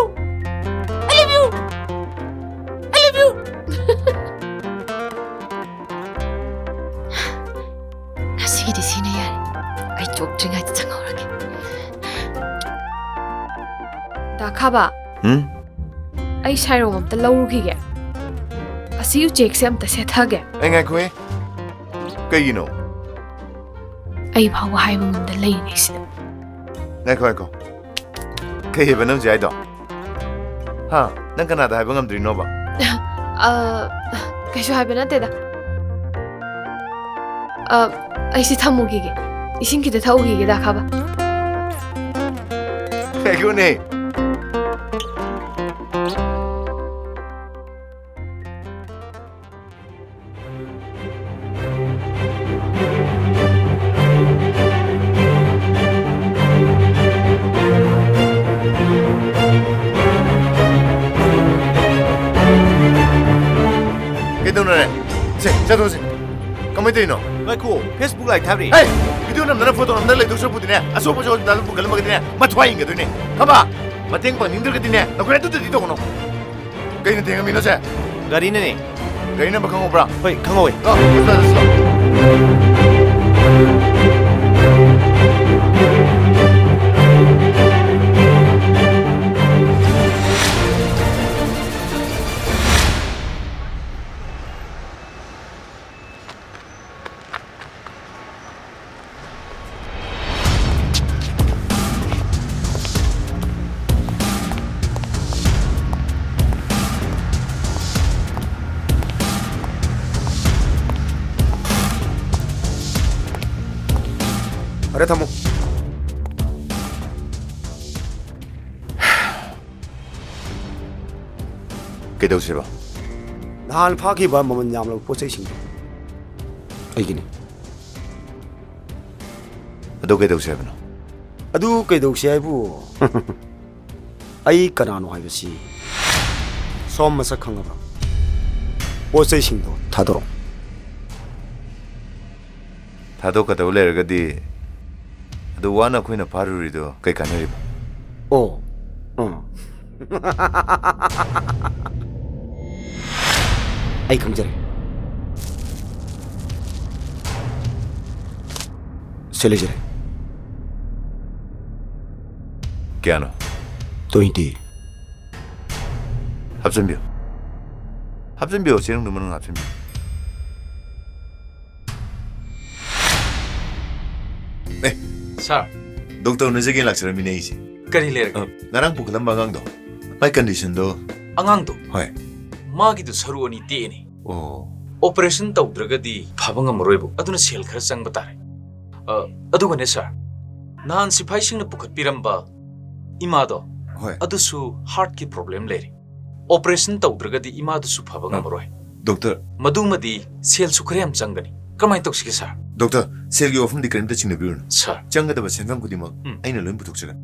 Nasi di sini ya. Ai chok jingai ta changaurage. Da khaba. Ai sairong am ta lawru khige. Asi ujek se am ta sethage. Ai ngai khoi. Kaigino. Ai phawa hai bang da lei ni sida. Ngai ko. Kai ba nam jai do. Ha, nang kana da hai bangam dri no ba. Kaishu hai bana te da. Ai si thamu khige. Isin ki da thau khige da khaba. Kai ko ne. Jatuh sih. Kamu itu ino? Aku Facebook live tadi. Hey, video namanya foto namanya itu sudah putihnya. Asal pun jual dalam bukan lembaga ini. Matuai ingat ini. Kaba, mati yang paling indah ketini. Nak kena itu tadi tu kono. Kau ini tengah minus ya. ꯒꯥꯔꯤꯅꯅꯦ ꯒꯥꯔꯤ number ꯈꯪꯍꯧꯕ꯭ꯔꯥ? ꯍꯣꯏ ꯈꯪꯍꯧꯋꯦ. अरे थमो ꯀꯩꯗꯧꯁꯦꯕ? नहान फाखिबा ममन यामलो पोचै सिंग ꯑꯩꯒꯤꯅꯤ ꯑꯗꯣ ꯀꯩꯗꯧꯁꯦ ꯍꯥꯏꯕꯅꯣ? ꯑꯗꯨ ꯀꯩꯗꯧꯁꯦ ꯍꯥꯏꯕꯨ ꯑꯩ ꯀꯅꯥꯅꯣ ꯍꯥꯏꯕꯁꯤ ꯁꯣꯝ ꯃꯁꯛ ꯈꯪꯉꯕ꯭ꯔꯥ? ꯄꯣꯠꯆꯩꯁꯤꯡꯗꯣ ꯊꯥꯗꯣꯔꯛꯑꯣ. ꯊꯥꯗꯣꯛꯀꯗꯕ ꯂꯩꯔꯒꯗꯤ ꯑꯗꯨ ꯋꯥꯅ ꯑꯩꯈꯣꯏꯅ ꯐꯥꯔꯨꯔꯤꯗꯣ ꯀꯩ ꯀꯥꯟꯅꯔꯤꯕ? ꯑꯣ ꯑꯩ ꯈꯪꯖꯔꯦ. ꯁꯦ ꯂꯩꯖꯔꯦ. ꯀꯌꯥꯅꯣ? 20. ꯍꯥꯞꯆꯤꯟꯕꯤꯌꯨ. ꯍꯥꯞꯆꯤꯟꯕꯤꯌꯨ. ꯆꯦꯔꯪꯗꯨ ꯃꯅꯨꯡ ꯍꯥꯞꯆꯤꯟꯕꯤꯌꯨ. Sir. ꯗꯣꯛꯇꯔ ꯎꯅꯖꯒꯦ ꯂꯥꯛꯆꯔꯝꯃꯤꯅꯦ ꯑꯩꯁꯦ. ꯀꯔꯤ ꯂꯩꯔꯒꯦ? ꯉꯔꯥꯡ ꯄꯨꯈꯠꯂꯝꯕ ꯑꯉꯥꯡꯗꯣ. ꯃꯥꯏ ꯀꯟꯗꯤꯁꯟꯗꯣ. ꯑꯉꯥꯡꯗꯣ? ꯍꯣꯏ. ꯃꯥꯒꯤꯗꯨ ꯁꯔꯨ ꯑꯅꯤ ꯇꯦꯛꯑꯦꯅꯦ. ꯑꯣ. ꯑꯣꯄꯔꯦꯁꯟ ꯇꯧꯗ꯭ꯔꯒꯗꯤ ꯐꯕ ꯉꯝꯃꯔꯣꯏꯕ. ꯑꯗꯨꯅ ꯁꯦꯜ ꯈꯔ ꯆꯪꯕ ꯇꯥꯔꯦ. ꯑꯗꯨꯒꯅꯦ ꯁꯔ. ꯅꯍꯥꯟ ꯁꯤꯐꯥꯏꯁꯤꯡꯅ ꯄꯨꯈꯠꯄꯤꯔꯝꯕ ꯏꯃꯥꯗꯣ. ꯍꯣꯏ. ꯑꯗꯨꯁꯨ ꯍꯥꯔꯠꯀꯤ ꯄ꯭ꯔꯣꯕ꯭ꯂꯦꯝ ꯂꯩꯔꯤ. ꯑꯣꯄꯔꯦꯁꯟ ꯇꯧꯗ꯭ꯔꯒꯗꯤ ꯏꯃꯥꯗꯨꯁꯨ ꯐꯕ ꯉꯝꯃꯔꯣꯏ. ꯗꯣꯛꯇꯔ. ꯃꯗꯨꯃꯗꯤ ꯁꯦꯜꯁꯨ ꯈꯔ ꯌꯥꯝ ꯆꯪꯒꯅꯤ. ꯀꯃꯥꯏꯅ ꯇꯧꯁꯤꯒꯦ ꯁꯔ? ꯗꯣꯛꯇꯔ, ꯁꯦꯜꯒꯤ ꯋꯥꯐꯝꯗꯤ ꯀꯔꯤꯝꯇ ꯆꯤꯡꯅꯕꯤꯔꯨꯅꯨ. ꯁꯔ. ꯆꯪꯒꯗꯕ ꯁꯦꯟꯐꯝ ꯈꯨꯗꯤꯡꯃꯛ ꯑꯩꯅ ꯂꯣꯏ ꯄꯨꯊꯣꯛꯆꯒꯅꯤ.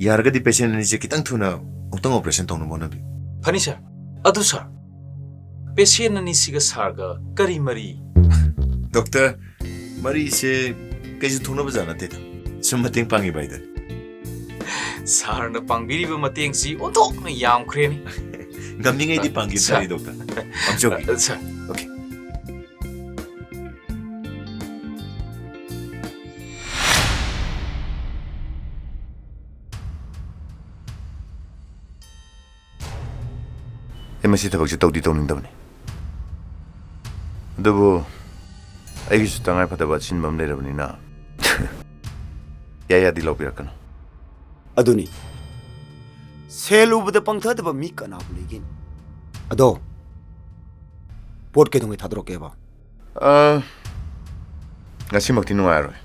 ꯌꯥꯔꯒꯗꯤ ꯄꯦꯁꯦꯟ ꯑꯅꯤꯁꯦ ꯈꯤꯇꯪ ꯊꯨꯅ ꯑꯃꯨꯛꯇꯪ ꯑꯣꯄꯔꯦꯁꯟ ꯇꯧꯅꯕ ꯍꯣꯠꯅꯕꯤꯌꯨ. ꯐꯅꯤ ꯁꯔ. ꯑꯗꯨ ꯁꯔ, ꯄꯦꯁꯦꯟ ꯑꯅꯤꯁꯤꯒ ꯁꯥꯔꯒ ꯀꯔꯤ ꯃꯔꯤ? ꯗꯣꯛꯇꯔ, ꯃꯔꯤꯁꯦ ꯀꯩꯁꯨ ꯊꯣꯛꯅꯕꯖꯥꯠ ꯅꯠꯇꯦꯗ. ꯁꯨꯝ ꯃꯇꯦꯡ ꯄꯥꯡꯉꯤꯕ ꯍꯥꯏꯗꯨꯅꯤ. ꯁꯥꯔꯅ ꯄꯥꯡꯕꯤꯔꯤꯕ ꯃꯇꯦꯡꯁꯤ ꯑꯣꯟꯊꯣꯛꯅ ꯌꯥꯝꯈ꯭ꯔꯦꯅꯤ. ꯉꯝꯅꯤꯡꯉꯩꯗꯤ ꯄꯥꯡꯈꯤꯗ꯭ꯔꯤ ꯗꯣꯛꯇꯔ. ꯄꯥꯡꯖꯧꯒꯦ. ꯁꯔ. ꯑꯣꯀꯦ. ꯑꯩ ꯃꯁꯤ ꯊꯕꯛꯁꯦ ꯇꯧꯗꯤ ꯇꯧꯅꯤꯡꯗꯕꯅꯤ. ꯑꯗꯨꯕꯨ ꯑꯩꯒꯤꯁꯨ ꯇꯉꯥꯏ ꯐꯗꯕ ꯑꯁꯤꯟꯕ ꯑꯃ ꯂꯩꯔꯕꯅꯤꯅ ꯌꯥꯗꯤ ꯂꯧꯕꯤꯔꯛꯀꯅꯨ. ꯑꯗꯨꯅꯤ ꯁꯦꯜ ꯎꯕꯗ ꯄꯪꯊꯗꯕ ꯃꯤ ꯀꯅꯥꯕꯨ ꯂꯩꯒꯦ? ꯑꯗꯣ ꯄꯣꯠ ꯀꯩꯗꯧꯉꯩ ꯊꯥꯗꯣꯔꯛꯀꯦꯕ? ꯉꯁꯤꯃꯛꯇꯤ ꯅꯨꯡꯉꯥꯏꯔꯣꯏ.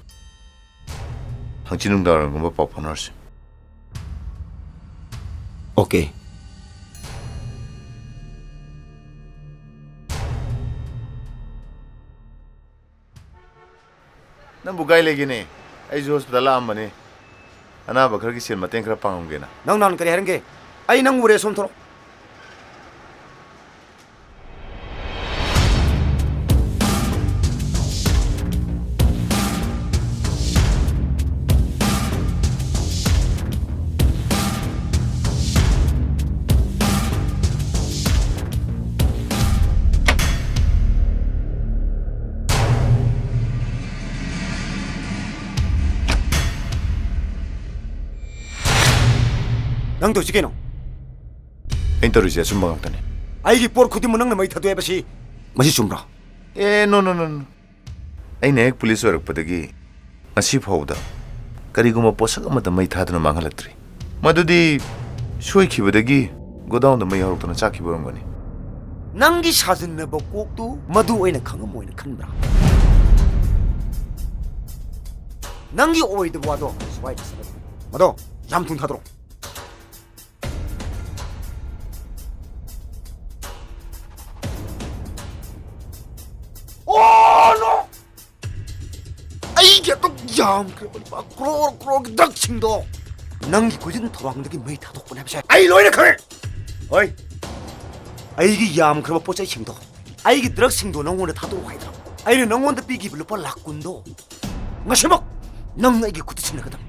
ꯍꯪꯆꯤꯠ ꯅꯨꯡꯗꯥꯡꯋꯥꯏꯔꯝꯒꯨꯝꯕ ꯄꯥꯎ ꯐꯥꯎꯅꯔꯁꯤ. ꯑꯣꯀꯦ. ꯅꯪꯕꯨ ꯒꯥꯏ ꯂꯩꯒꯦꯅꯦ? ꯑꯩꯁꯨ ꯍꯣꯁꯄꯤꯇꯥꯜ ꯂꯥꯛꯑꯝꯕꯅꯦ. ꯑꯅꯥꯕ ꯈꯔꯒꯤ ꯁꯦꯜ ꯃꯇꯦꯡ ꯈꯔ ꯄꯥꯡꯉꯝꯒꯦꯅ. ꯅꯪ ꯅꯍꯥꯟ ꯀꯔꯤ ꯍꯥꯏꯔꯝꯒꯦ? ꯑꯩ ꯅꯪ ꯎꯔꯦ. ꯁꯣꯝ ꯊꯣꯔꯛꯑꯣ. ꯅꯪ ꯇꯧꯁꯤ ꯀꯩꯅꯣ? ꯑꯩꯅ ꯇꯧꯔꯤꯁꯦ ꯑꯆꯨꯝꯕ ꯉꯥꯛꯇꯅꯤ. ꯑꯩꯒꯤ ꯄꯣꯠ ꯈꯨꯗꯤꯡꯃꯛ ꯅꯪꯅ ꯃꯩ ꯊꯥꯗꯣꯛꯑꯦ ꯍꯥꯏꯕꯁꯤ ꯃꯁꯤ ꯆꯨꯝꯕ꯭ꯔꯥ? ꯅꯣ. ꯑꯩꯅ ꯍꯦꯛ ꯄꯨꯂꯤꯁ ꯑꯣꯏꯔꯛꯄꯗꯒꯤ ꯉꯁꯤ ꯐꯥꯎꯕꯗ ꯀꯔꯤꯒꯨꯝꯕ ꯄꯣꯠꯁꯛ ꯑꯃꯠꯇ ꯃꯩ ꯊꯥꯗꯨꯅ ꯃꯥꯡꯍꯜꯂꯛꯇ꯭ꯔꯤ. ꯃꯗꯨꯗꯤ ꯁꯣꯏꯈꯤꯕꯗꯒꯤ ꯒꯣꯗꯥꯎꯟꯗ ꯃꯩ ꯍꯧꯔꯛꯇꯨꯅ ꯆꯥꯛꯈꯤꯕ ꯑꯣꯏꯔꯝꯒꯅꯤ. ꯅꯪꯒꯤ ꯁꯥꯖꯤꯟꯅꯕ ꯀꯣꯛꯇꯨ ꯃꯗꯨ ꯑꯣꯏꯅ ꯈꯪꯉꯝꯃꯣꯏꯅ ꯈꯟꯕ꯭ꯔꯥ? ꯅꯪꯒꯤ ꯑꯣꯏꯗꯕ ꯋꯥꯗꯣ ꯁ꯭ꯋꯥꯏꯗ ꯆꯠꯂꯒ ꯃꯗꯣ ꯌꯥꯝ ꯊꯨꯅ ꯊꯥꯗꯣꯔꯛꯑꯣ. ꯑꯩꯒꯤ ꯑꯗꯨꯝ ꯌꯥꯝꯈ꯭ꯔꯕ ꯂꯨꯄꯥ ꯀ꯭ꯔꯣꯔꯒꯤ ꯗ꯭ꯔꯒꯁꯤꯡꯗꯣ ꯅꯪꯒꯤ ꯈꯨꯖꯤꯟ ꯊꯧꯔꯥꯡꯗꯒꯤ ꯃꯩ ꯊꯥꯗꯣꯛꯄꯅꯦ ꯍꯥꯏꯕꯁꯦ ꯑꯩ ꯂꯣꯏꯅ ꯈꯪꯉꯦ. ꯍꯣꯏ, ꯑꯩꯒꯤ ꯌꯥꯝꯈ꯭ꯔꯕ ꯄꯣꯠꯆꯩꯁꯤꯡꯗꯣ, ꯑꯩꯒꯤ ꯗ꯭ꯔꯒꯁꯤꯡꯗꯣ ꯅꯪꯉꯣꯟꯗ ꯊꯥꯗꯣꯛꯑꯣ ꯍꯥꯏꯗ꯭ꯔꯥ? ꯑꯩꯅ ꯅꯪꯉꯣꯟꯗ ꯄꯤꯈꯤꯕ ꯂꯨꯄꯥ ₹10,000,000 ꯉꯁꯤꯃꯛ ꯅꯪꯅ ꯑꯩꯒꯤ ꯈꯨꯠꯇ ꯁꯤꯟꯅꯒꯗꯕ.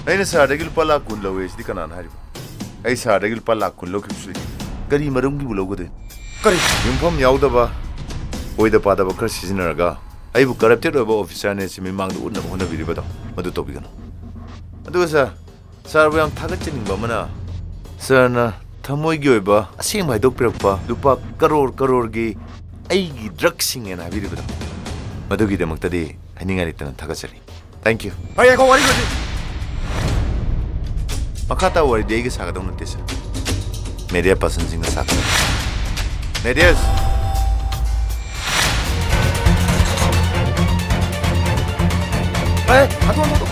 ꯑꯩꯅ ꯁꯥꯔꯗꯒꯤ ꯂꯨꯄꯥ ₹10,000,000 ꯂꯧꯋꯦ ꯁꯤꯗꯤ ꯀꯅꯥꯅ ꯍꯥꯏꯔꯤꯕ? ꯑꯩ ꯁꯥꯔꯗꯒꯤ ꯂꯨꯄꯥ ₹10,000,000 ꯂꯧꯈꯤꯕꯁꯨ ꯂꯩꯇꯦ. ꯒꯥꯔꯤ ꯃꯔꯝꯒꯤꯕꯨ ꯂꯧꯒꯗꯣꯏꯅꯤ. ꯀꯔꯤ ꯌꯨꯝꯐꯝ ꯌꯥꯎꯗꯕ ꯑꯣꯏꯗ ꯄꯥꯗꯕ ꯈꯔ ꯁꯤꯖꯤꯟꯅꯔꯒ ꯑꯩꯕꯨ ꯀꯔꯞꯇꯦꯠ ꯑꯣꯏꯕ ꯑꯣꯐꯤꯁꯥꯔꯅꯦ ꯁꯤ ꯃꯤꯃꯥꯡꯗ ꯎꯠꯅꯕ ꯍꯣꯠꯅꯕꯤꯔꯤꯕꯗꯣ ꯃꯗꯨ ꯇꯧꯕꯤꯒꯅꯨ ꯑꯗꯨꯒ ꯁꯥꯔꯕꯨ ꯌꯥꯝ ꯊꯥꯒꯠꯆꯅꯤꯡꯕ ꯑꯃꯅ ꯁꯥꯔꯅ ꯊꯃꯣꯏꯒꯤ ꯑꯣꯏꯕ ꯑꯁꯦꯡꯕ ꯍꯥꯏꯗꯣꯛꯄꯤꯔꯛꯄ ꯂꯨꯄꯥ ꯀꯔꯣꯔꯒꯤ ꯑꯩꯒꯤ ꯗ꯭ꯔꯒꯁꯤꯡꯅ ꯍꯥꯏꯕꯤꯔꯤꯕꯗꯣ ꯃꯗꯨꯒꯤꯗꯃꯛꯇꯗꯤ ꯍꯥꯏꯅꯤꯡꯉꯥꯏ ꯂꯩꯇꯅ ꯊꯥꯒꯠꯆꯔꯤ ꯊꯦꯡꯛ ꯌꯨ ꯃꯈꯥ ꯇꯥꯕ ꯋꯥꯔꯤꯗꯤ ꯑꯩꯒ ꯁꯥꯒꯗꯧ ꯅꯠꯇꯦ ꯁꯥꯔ ꯃꯦꯗꯤꯌꯥ ꯄꯥꯔꯁꯟꯁꯤꯡꯒ ꯁꯥꯒꯗꯧ ꯃꯦꯗꯤꯌꯥꯁ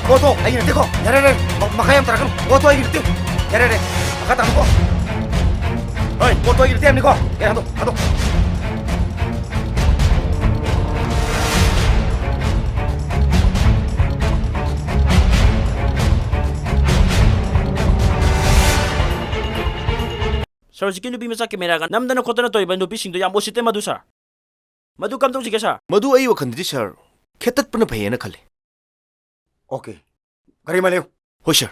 ꯄꯣꯠꯇꯣ ꯑꯩꯒꯤ ꯅꯠꯇꯦꯀꯣ ꯌꯥꯔꯦ ꯃꯈꯥ ꯌꯥꯝ ꯇꯥꯔꯛꯀꯅꯨ ꯄꯣꯠꯇꯣ ꯑꯩꯒꯤ ꯅꯠꯇꯦ ꯌꯥꯔꯦ ꯃꯈꯥ ꯇꯥꯔꯛꯀꯣ ꯍꯣꯏ ꯄꯣꯠꯇꯣ ꯑꯩꯒꯤ ꯅꯠꯇꯦ ꯍꯥꯏꯕꯅꯤꯀꯣ ꯌꯥꯔꯦ ꯍꯥꯗꯣ Sir, hꯧꯖꯤꯛꯀꯤ ꯅꯨꯄꯤ ꯃꯆꯥ ꯀꯦꯃꯦꯔꯥꯒ ꯅꯝꯗꯅ ꯈꯣꯠꯇꯅ ꯇꯧꯔꯤꯕ ꯅꯨꯄꯤꯁꯤꯡꯗꯣ ꯌꯥꯝ ꯎꯁꯤꯠꯇꯦ ꯃꯗꯨ ꯁꯥꯔ ꯃꯗꯨ ꯀꯝ ꯇꯧꯁꯤꯒꯦ ꯁꯥꯔ ꯃꯗꯨ ꯑꯩ ꯋꯥꯈꯜꯗꯗꯤ ꯁꯥꯔ ꯈꯦꯠꯇꯠꯄꯅ ꯐꯩꯌꯦꯅ ꯈꯜꯂꯤ ओके गरी माले हो सर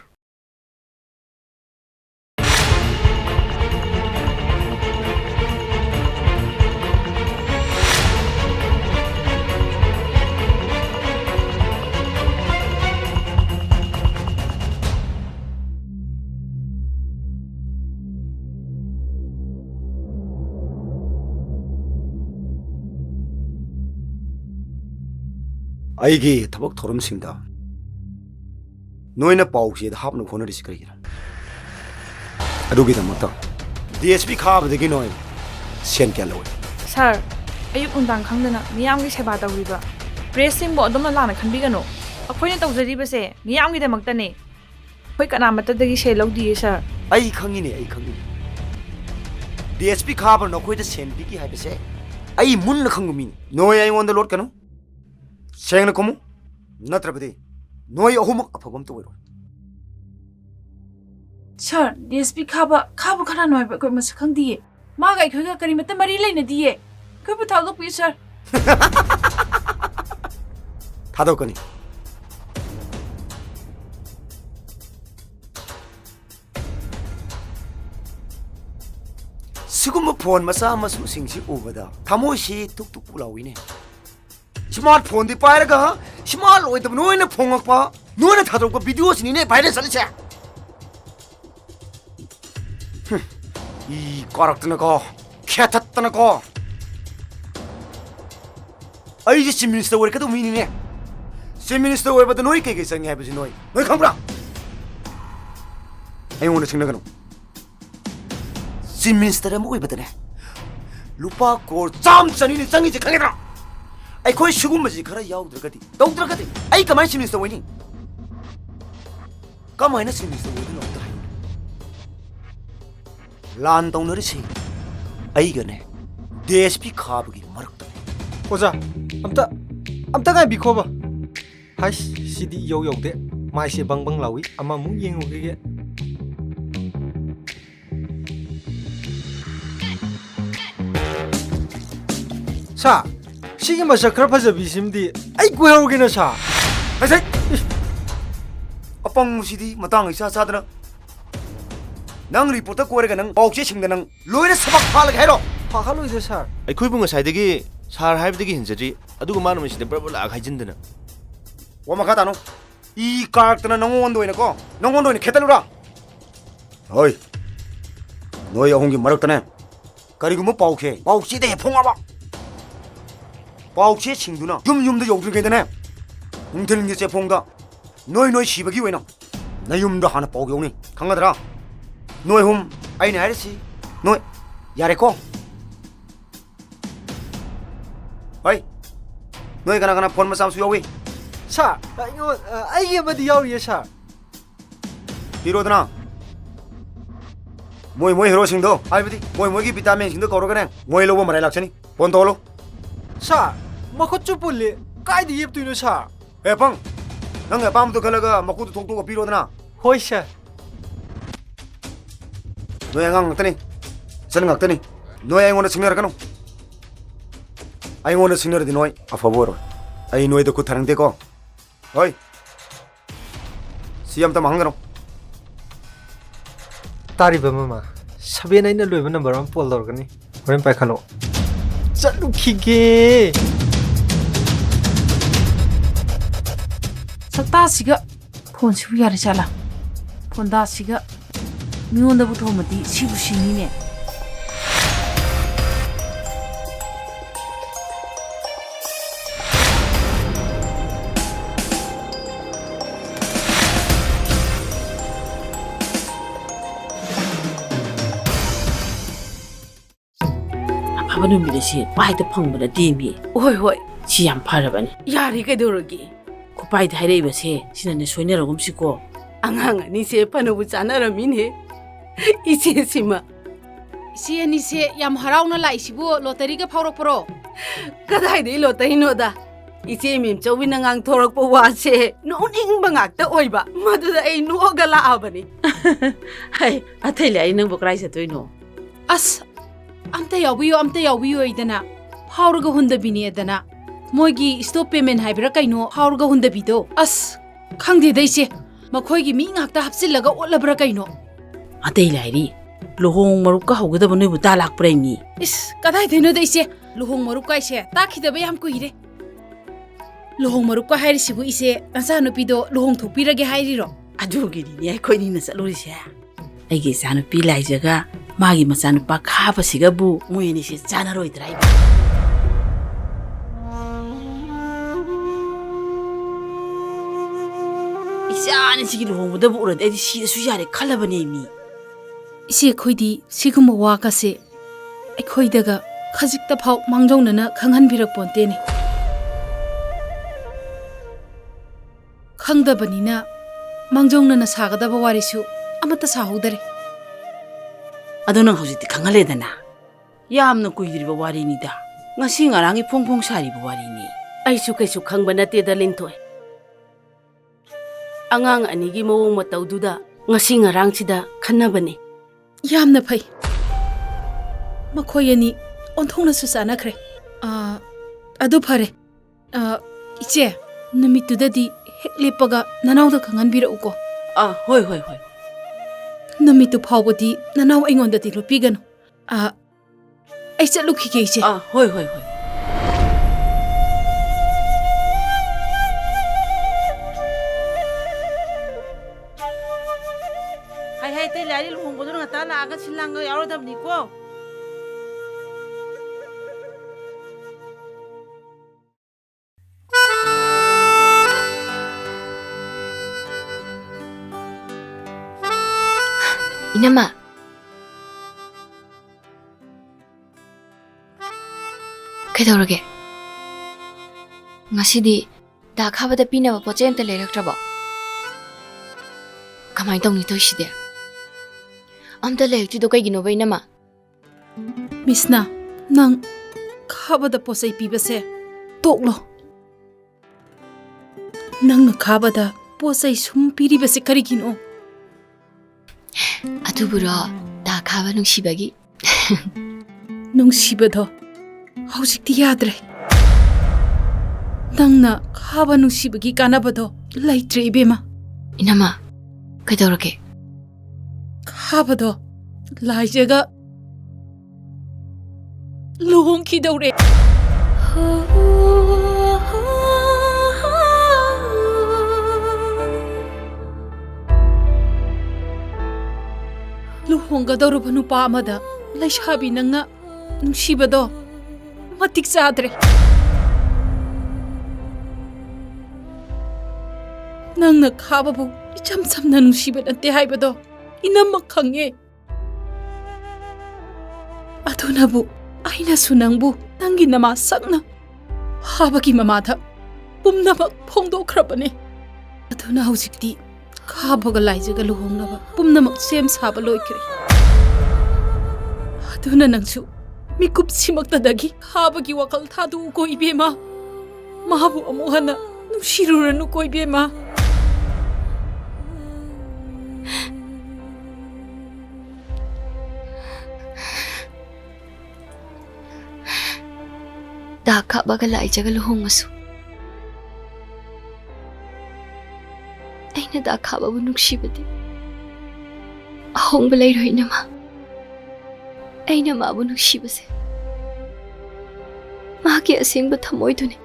ꯑꯩꯒꯤ ꯊꯕꯛ ꯊꯧꯔꯝꯁꯤꯡꯗ ꯅꯣꯏꯅ ꯄꯥꯎꯆꯦꯗ ꯍꯥꯞꯅꯕ ꯍꯣꯠꯅꯔꯤꯁꯤ ꯀꯔꯤꯒꯤꯅꯣ ꯑꯗꯨꯒꯤꯗꯃꯛꯇ DSP ꯈꯥꯕꯗꯒꯤ ꯅꯣꯏ ꯁꯦꯟ ꯀꯌꯥ ꯂꯧꯏ ꯁꯥꯔ ꯑꯌꯨꯛ ꯅꯨꯡꯗꯥꯡ ꯈꯪꯗꯅ ꯃꯤꯌꯥꯝꯒꯤ ꯁꯦꯕꯥ ꯇꯧꯔꯤꯕ ꯄ꯭ꯔꯦꯁꯁꯤꯡꯕꯨ ꯑꯗꯨꯝꯅ ꯂꯥꯟꯅ ꯈꯟꯕꯤꯒꯅꯨ ꯑꯩꯈꯣꯏꯅ ꯇꯧꯖꯔꯤꯕꯁꯦ ꯃꯤꯌꯥꯝꯒꯤꯗꯃꯛꯇꯅꯦ ꯑꯩꯈꯣꯏ ꯀꯅꯥꯃꯠꯇꯗꯒꯤ ꯁꯦꯜ ꯂꯧꯗꯤꯌꯦ ꯁꯥꯔ ꯑꯩ ꯈꯪꯉꯤꯅꯦ DSP ꯈꯥꯕ ꯅꯈꯣꯏꯗ ꯁꯦꯟ ꯄꯤꯒꯤ ꯍꯥꯏꯕꯁꯦ ꯑꯩ ꯃꯨꯟꯅ ꯈꯪꯕ ꯃꯤꯅꯤ ꯅꯣꯏ ꯑꯩꯉꯣꯟꯗ ꯂꯣꯠꯀꯅꯨ ꯁꯦꯡꯅ ꯀꯨꯝꯃꯨ ꯅꯠꯇ꯭ꯔꯕꯗꯤ ꯅꯣꯏ ꯑꯍꯨꯝꯃꯛ ꯑꯐꯕ ꯑꯝꯇ ꯑꯣꯏꯔꯣꯏ ꯁꯥꯔ DSP ꯈꯥꯕ ꯈꯔꯥꯅꯣ ꯍꯥꯏꯕ ꯑꯩꯈꯣꯏ ꯃꯁꯛ ꯈꯪꯗꯤꯌꯦ ꯃꯥꯒ ꯑꯩꯈꯣꯏꯒ ꯀꯔꯤꯃꯠꯇ ꯃꯔꯤ ꯂꯩꯅꯗꯤꯌꯦ ꯑꯩꯈꯣꯏꯕꯨ ꯊꯥꯗꯣꯛꯄꯤꯌꯨ ꯁꯥꯔ ꯊꯥꯗꯣꯛꯀꯅꯤ सिगुम फोन मचा मसुसिंगसी उबदा थमोसी तुक तुक पुलाविने स्मार्ट फोन दि पायरगा स्मार्ट ओइदब नोइना फोंगकपा नोइना थादोकपा भिडियो सिनिने भाइरल चलछे इ करक्तनको खेतत्तनको आई जे चीफ मिनिस्टर ओइर कदो मिनिने चीफ मिनिस्टर ओइबदा नोइ केके संगे हाबसि नोइ खंब्रा आई ओना सिंगनगनो चीफ मिनिस्टर अमु ओइबदने लुपा कोर चाम चनी चंगी जे खंगेद्रा अखोई सुगुमबजी खरा याउद्रगति तौद्रगति आई कमाय चीफ मिनिस्टर ओइनी कमायना चीफ मिनिस्टर ओइदनो त हाय लान तौनरिसि आइगने DSP खाबगी मरक्तने ओजा अमता गाय बिखोबा हाय सिदी यौ यौदे माइसे बंग लावी अमा मु येंगुगे सा सिगी मसा खर फजबिसिमदी आई कोयौगेना सा असे अपंग सिदी मतंग इसा सादना नंग रिपोर्ट कोरेगा नंग पाउचे सिंगदा नंग लोइना सबक फालग हैरो फाखालोइदे सर ꯑꯩꯈꯣꯏꯕꯨ ꯉꯁꯥꯏꯗꯒꯤ ꯁꯥꯔ ꯍꯥꯏꯕꯗꯒꯤ ꯍꯦꯟꯖꯗ꯭ꯔꯤ ꯑꯗꯨꯒ ꯃꯥꯅ ꯃꯁꯤꯗ ꯕ꯭ꯔꯕ ꯂꯥꯛ ꯍꯥꯏꯖꯤꯟꯗꯅ ꯋꯥ ꯃꯈꯥ ꯇꯥꯅꯣ ꯏ ꯀꯥꯔꯛꯇꯅ ꯅꯉꯣꯟꯗ ꯑꯣꯏꯅ ꯈꯦꯠꯇꯂꯨꯔꯥ ꯍꯣꯏ ꯅꯣꯏ ꯑꯍꯨꯝꯒꯤ ꯃꯔꯛꯇꯅꯦ ꯀꯔꯤꯒꯨꯝꯕ ꯄꯥꯎꯆꯦꯗ ꯍꯦꯐꯣꯡꯉꯕ ꯄꯥꯎꯆꯦꯁꯤꯡꯗꯨꯅ ꯌꯨꯝꯗ ꯌꯧꯗ꯭ꯔꯤꯉꯩꯗꯅꯦ ꯅꯨꯡꯊꯤꯜꯒꯤ ꯆꯦꯐꯣꯡꯗ ꯅꯣꯏ ꯁꯤꯕꯒꯤ ꯑꯣꯏꯅ ꯅꯌꯨꯝꯗ ꯍꯥꯟꯅ ꯄꯥꯎ ꯌꯧꯅꯤ ꯈꯪꯒꯗ꯭ꯔꯥ ꯅꯣꯏ ꯑꯍꯨꯝ ꯑꯩꯅ ꯍꯥꯏꯔꯤꯁꯤ ꯅꯣꯏ यारेको भाई नोई कना कना फोन मसाम सुयोवी सा आइगे बदी यावरिये सा हिरोदना मोई हिरो सिंह दो आइबदी मोई की विटामिन सिंह दो कौरगने मोई लोगो मराई लाक्सनी फोन तोलो सा मखुच्चु पुल्ले कायदि येप्तुइनो सा ए पंग नंग पाम तो खलगा मकुद थोक तो पिरोदना होय सा नोई अंगांग तनी सन ngaktani noi aingona singnar kanu aingona singnar di noi a favor ai noi da ku tharang de ko oi siam ta mangano tari ba mama sabe nai na loiba number 1 pol dor gani Horen paikalo. Chalukige. Sakta siga phone sibu yare chala. Phone da siga miunda bu thomati sibu sini ne. Apa nu mi si pai ta phang ba di mi. Oi hoi. Si yam phara bani. Yari kai doragi. Ku pai da hai ba se sina ne soine ragum si ko. Angang ni se panu bu chana ramine. Ise sima. Isi ani se yam harauna lai sibu lottery ga phawrok pro. Kadai dei lottery no da. Ise mim chawina ngang thorak po wa se no ning bangak ta oiba. Madu da ei no ga la abani. Hai athai lai nang bo krai sa toi no. As amta yawiyo idana phawrga hunda bini edana moigi stop payment haibra kaino phawrga hunda bido as khangde daise makhoi gi mi ngakta hapsillaga olabra kaino Atai lairi lohong maruk ka hogda banu bu talak premi. Is kadai deno daise lohong maruk ka ise takhi da bayam ko ire lohong maruk ka hairi sibu ise asa no pido lohong thopira ge hairi ro adu gi ni ai khoi ni na saluri se ai ge sanu pi lai jaga magi masanu pa khaba siga bu moi ni se chana roi drive Isa ni sigi lohong da bu ro ai si da su yare khala bane mi ise khoidi sigum wa ka se ai khoi daga khajik ta phau mangjong na khanghan birak ponte ni khangda banina mangjong na saga da bawari su amata sa hodare aduna hojiti khangale dana yamna kuidri ba wari ni da ngasi ngarangi phongphong sari ba wari ni ai su kai su khangba na te da lintoi angang ani gi mawong matau du da ngasi ngarang sida khanabani yamna phai makhoi ani onthong na su sana khre adu phare iche namitu da di hek lepaga nanaw da khangan bira uko hoi namitu phawbodi nanaw aingon da ti lupi ganu ai chatlu khige iche hoi hai te lari luhong bodo ngata la aga silang yaro dam ni ko Inama. Kaidorage. Ngasidi da khabada pinaba poche amta leiraktraba. Kamai tongni toiside. Amta leikti do kaigino ba inama. Misna nang khabada posai pibase toklo. Nang khabada posai sum piribase karigino. Atuburo da khaba nungsibagi nungsibado hausikti yadre nangna khaba nungsibagi kanabado laitre ibema inama kaidorake khabado laijaga lohong kidore luhonggadauruba nupa amada laishabi nangna nungsibado matik chadre nangna khababu icham chamna nungsiba nate haibado inamma khange adunabu aina sunangbu nangi nama sakna habagi mamada pumnamak phongdokhrabane aduna hojikti khabaga laijaga luhongnaba pumnamak sem saba loikre aduna nangsu mikup simaktadagi khabagi wakal thadu ko ibema mahabu amuhana nushiruranu ko ibema da khabaga laijaga luhongasu aina da khababu nuksibadi ahongba leiroi nama aina mabu nuksibase ꯃꯥꯒꯤ ꯑꯁꯦꯡꯕ ꯊꯃꯣꯏꯗꯨꯅꯤ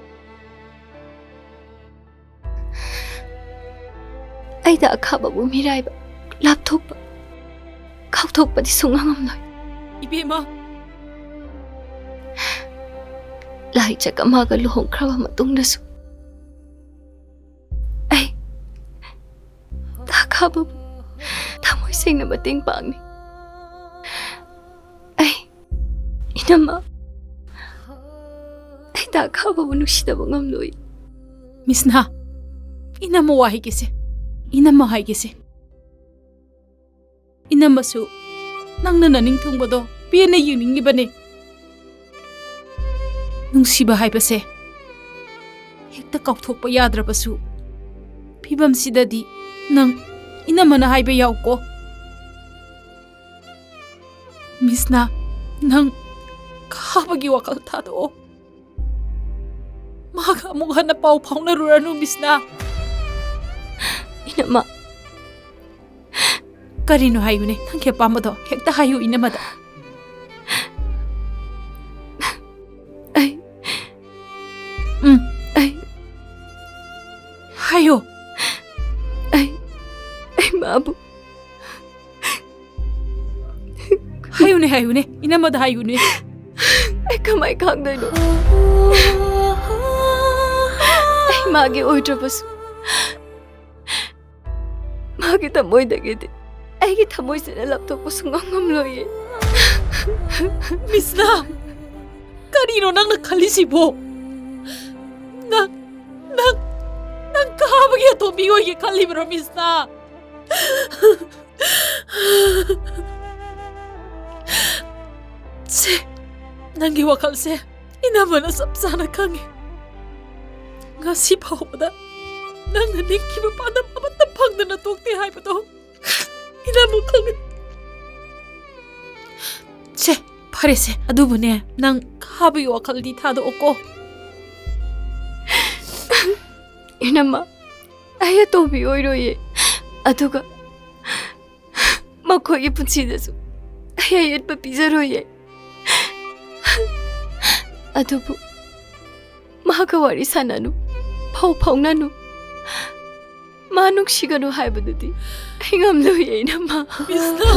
ꯑꯩꯗ ꯑꯈꯥꯕꯕꯨ ꯃꯤꯔꯥꯏꯕ ꯂꯥꯞꯊꯣꯛꯄ ꯀꯥꯎꯊꯣꯛꯄꯗꯤ ꯁꯨꯡꯉꯝꯂꯣꯏ 이베마 ꯂꯥꯏꯆꯛ ꯑꯃꯒ ꯂꯨꯍꯣꯡꯈ꯭ꯔꯕ ꯃꯇꯨꯡꯗꯁꯨ ꯑꯩ ꯇꯥꯈꯥꯕꯕꯨ ꯊꯃꯣꯏ ꯁꯦꯡꯅ ꯃꯇꯦꯡ ꯄꯥꯡꯅꯤ ꯑꯩ 이놈아 ꯑꯩ ꯇꯥꯈꯥꯕꯕꯨ ꯅꯨꯡꯁꯤꯗꯕ ꯉꯝꯂꯣꯏ 미스나 이나마 와이게세 이나마 하이게세 이나마수 낭나 나닝 통보도 비에네 유닝이바네 ꯅꯨꯡꯁꯤꯕ ꯍꯥꯏꯕꯁꯦ ꯍꯦꯛꯇ ꯀꯥꯎꯊꯣꯛꯄ ꯌꯥꯗ꯭ꯔꯕꯁꯨ ꯐꯤꯕꯝꯁꯤꯗꯗꯤ ꯅꯪ ꯏꯅꯝꯃꯅ ꯍꯥꯏꯕ ꯌꯥꯎꯀꯣ ꯃꯤꯁꯅ ꯅꯪ ꯈꯥꯕꯒꯤ ꯋꯥꯈꯜ ꯊꯥꯗꯣꯛꯑꯣ ꯃꯥꯒ ꯑꯃꯨꯛ ꯍꯟꯅ ꯄꯥꯎ ꯐꯥꯎꯅꯔꯨꯔꯅꯨ ꯃꯤꯁꯅ 이놈아 ꯀꯔꯤꯅꯣ ꯍꯥꯏꯌꯨꯅꯦ ꯅꯪꯒꯤ ꯑꯄꯥꯝꯕꯗꯣ ꯍꯦꯛꯇ ꯍꯥꯏꯌꯨ 이놈아다 하요. 아이 마부. 하요네 하요네. 이나마다 하요네. 아이 가만히 강도이노. 아이 마기 오이드버스. 마기 다 모이다게데. 아이기 다 모이스네 laptop 순간감로이. 미스나. 까리로 낭나 칼리시보. 난 가하게 더 미워이게 칼리브로 미스나. 제 난기 와칼세 이나마나 쌉싸나 강해. ngasi 파오보다 낭나 닝키브 빠나 빠봤다 방드나 똑대 하이브도 이나무 강해. 제 파레세 아두부네 난 가하비 와칼디 타도 없고. 이놈아, 아예 도비 오이로예. 아두가 마코기 붙이데서 아예 예뻐 비자로예. 아두부 마가 와리 사나누 파우파우나누 마눅 시가누 하이브드디 행암로예 이놈아. 미스나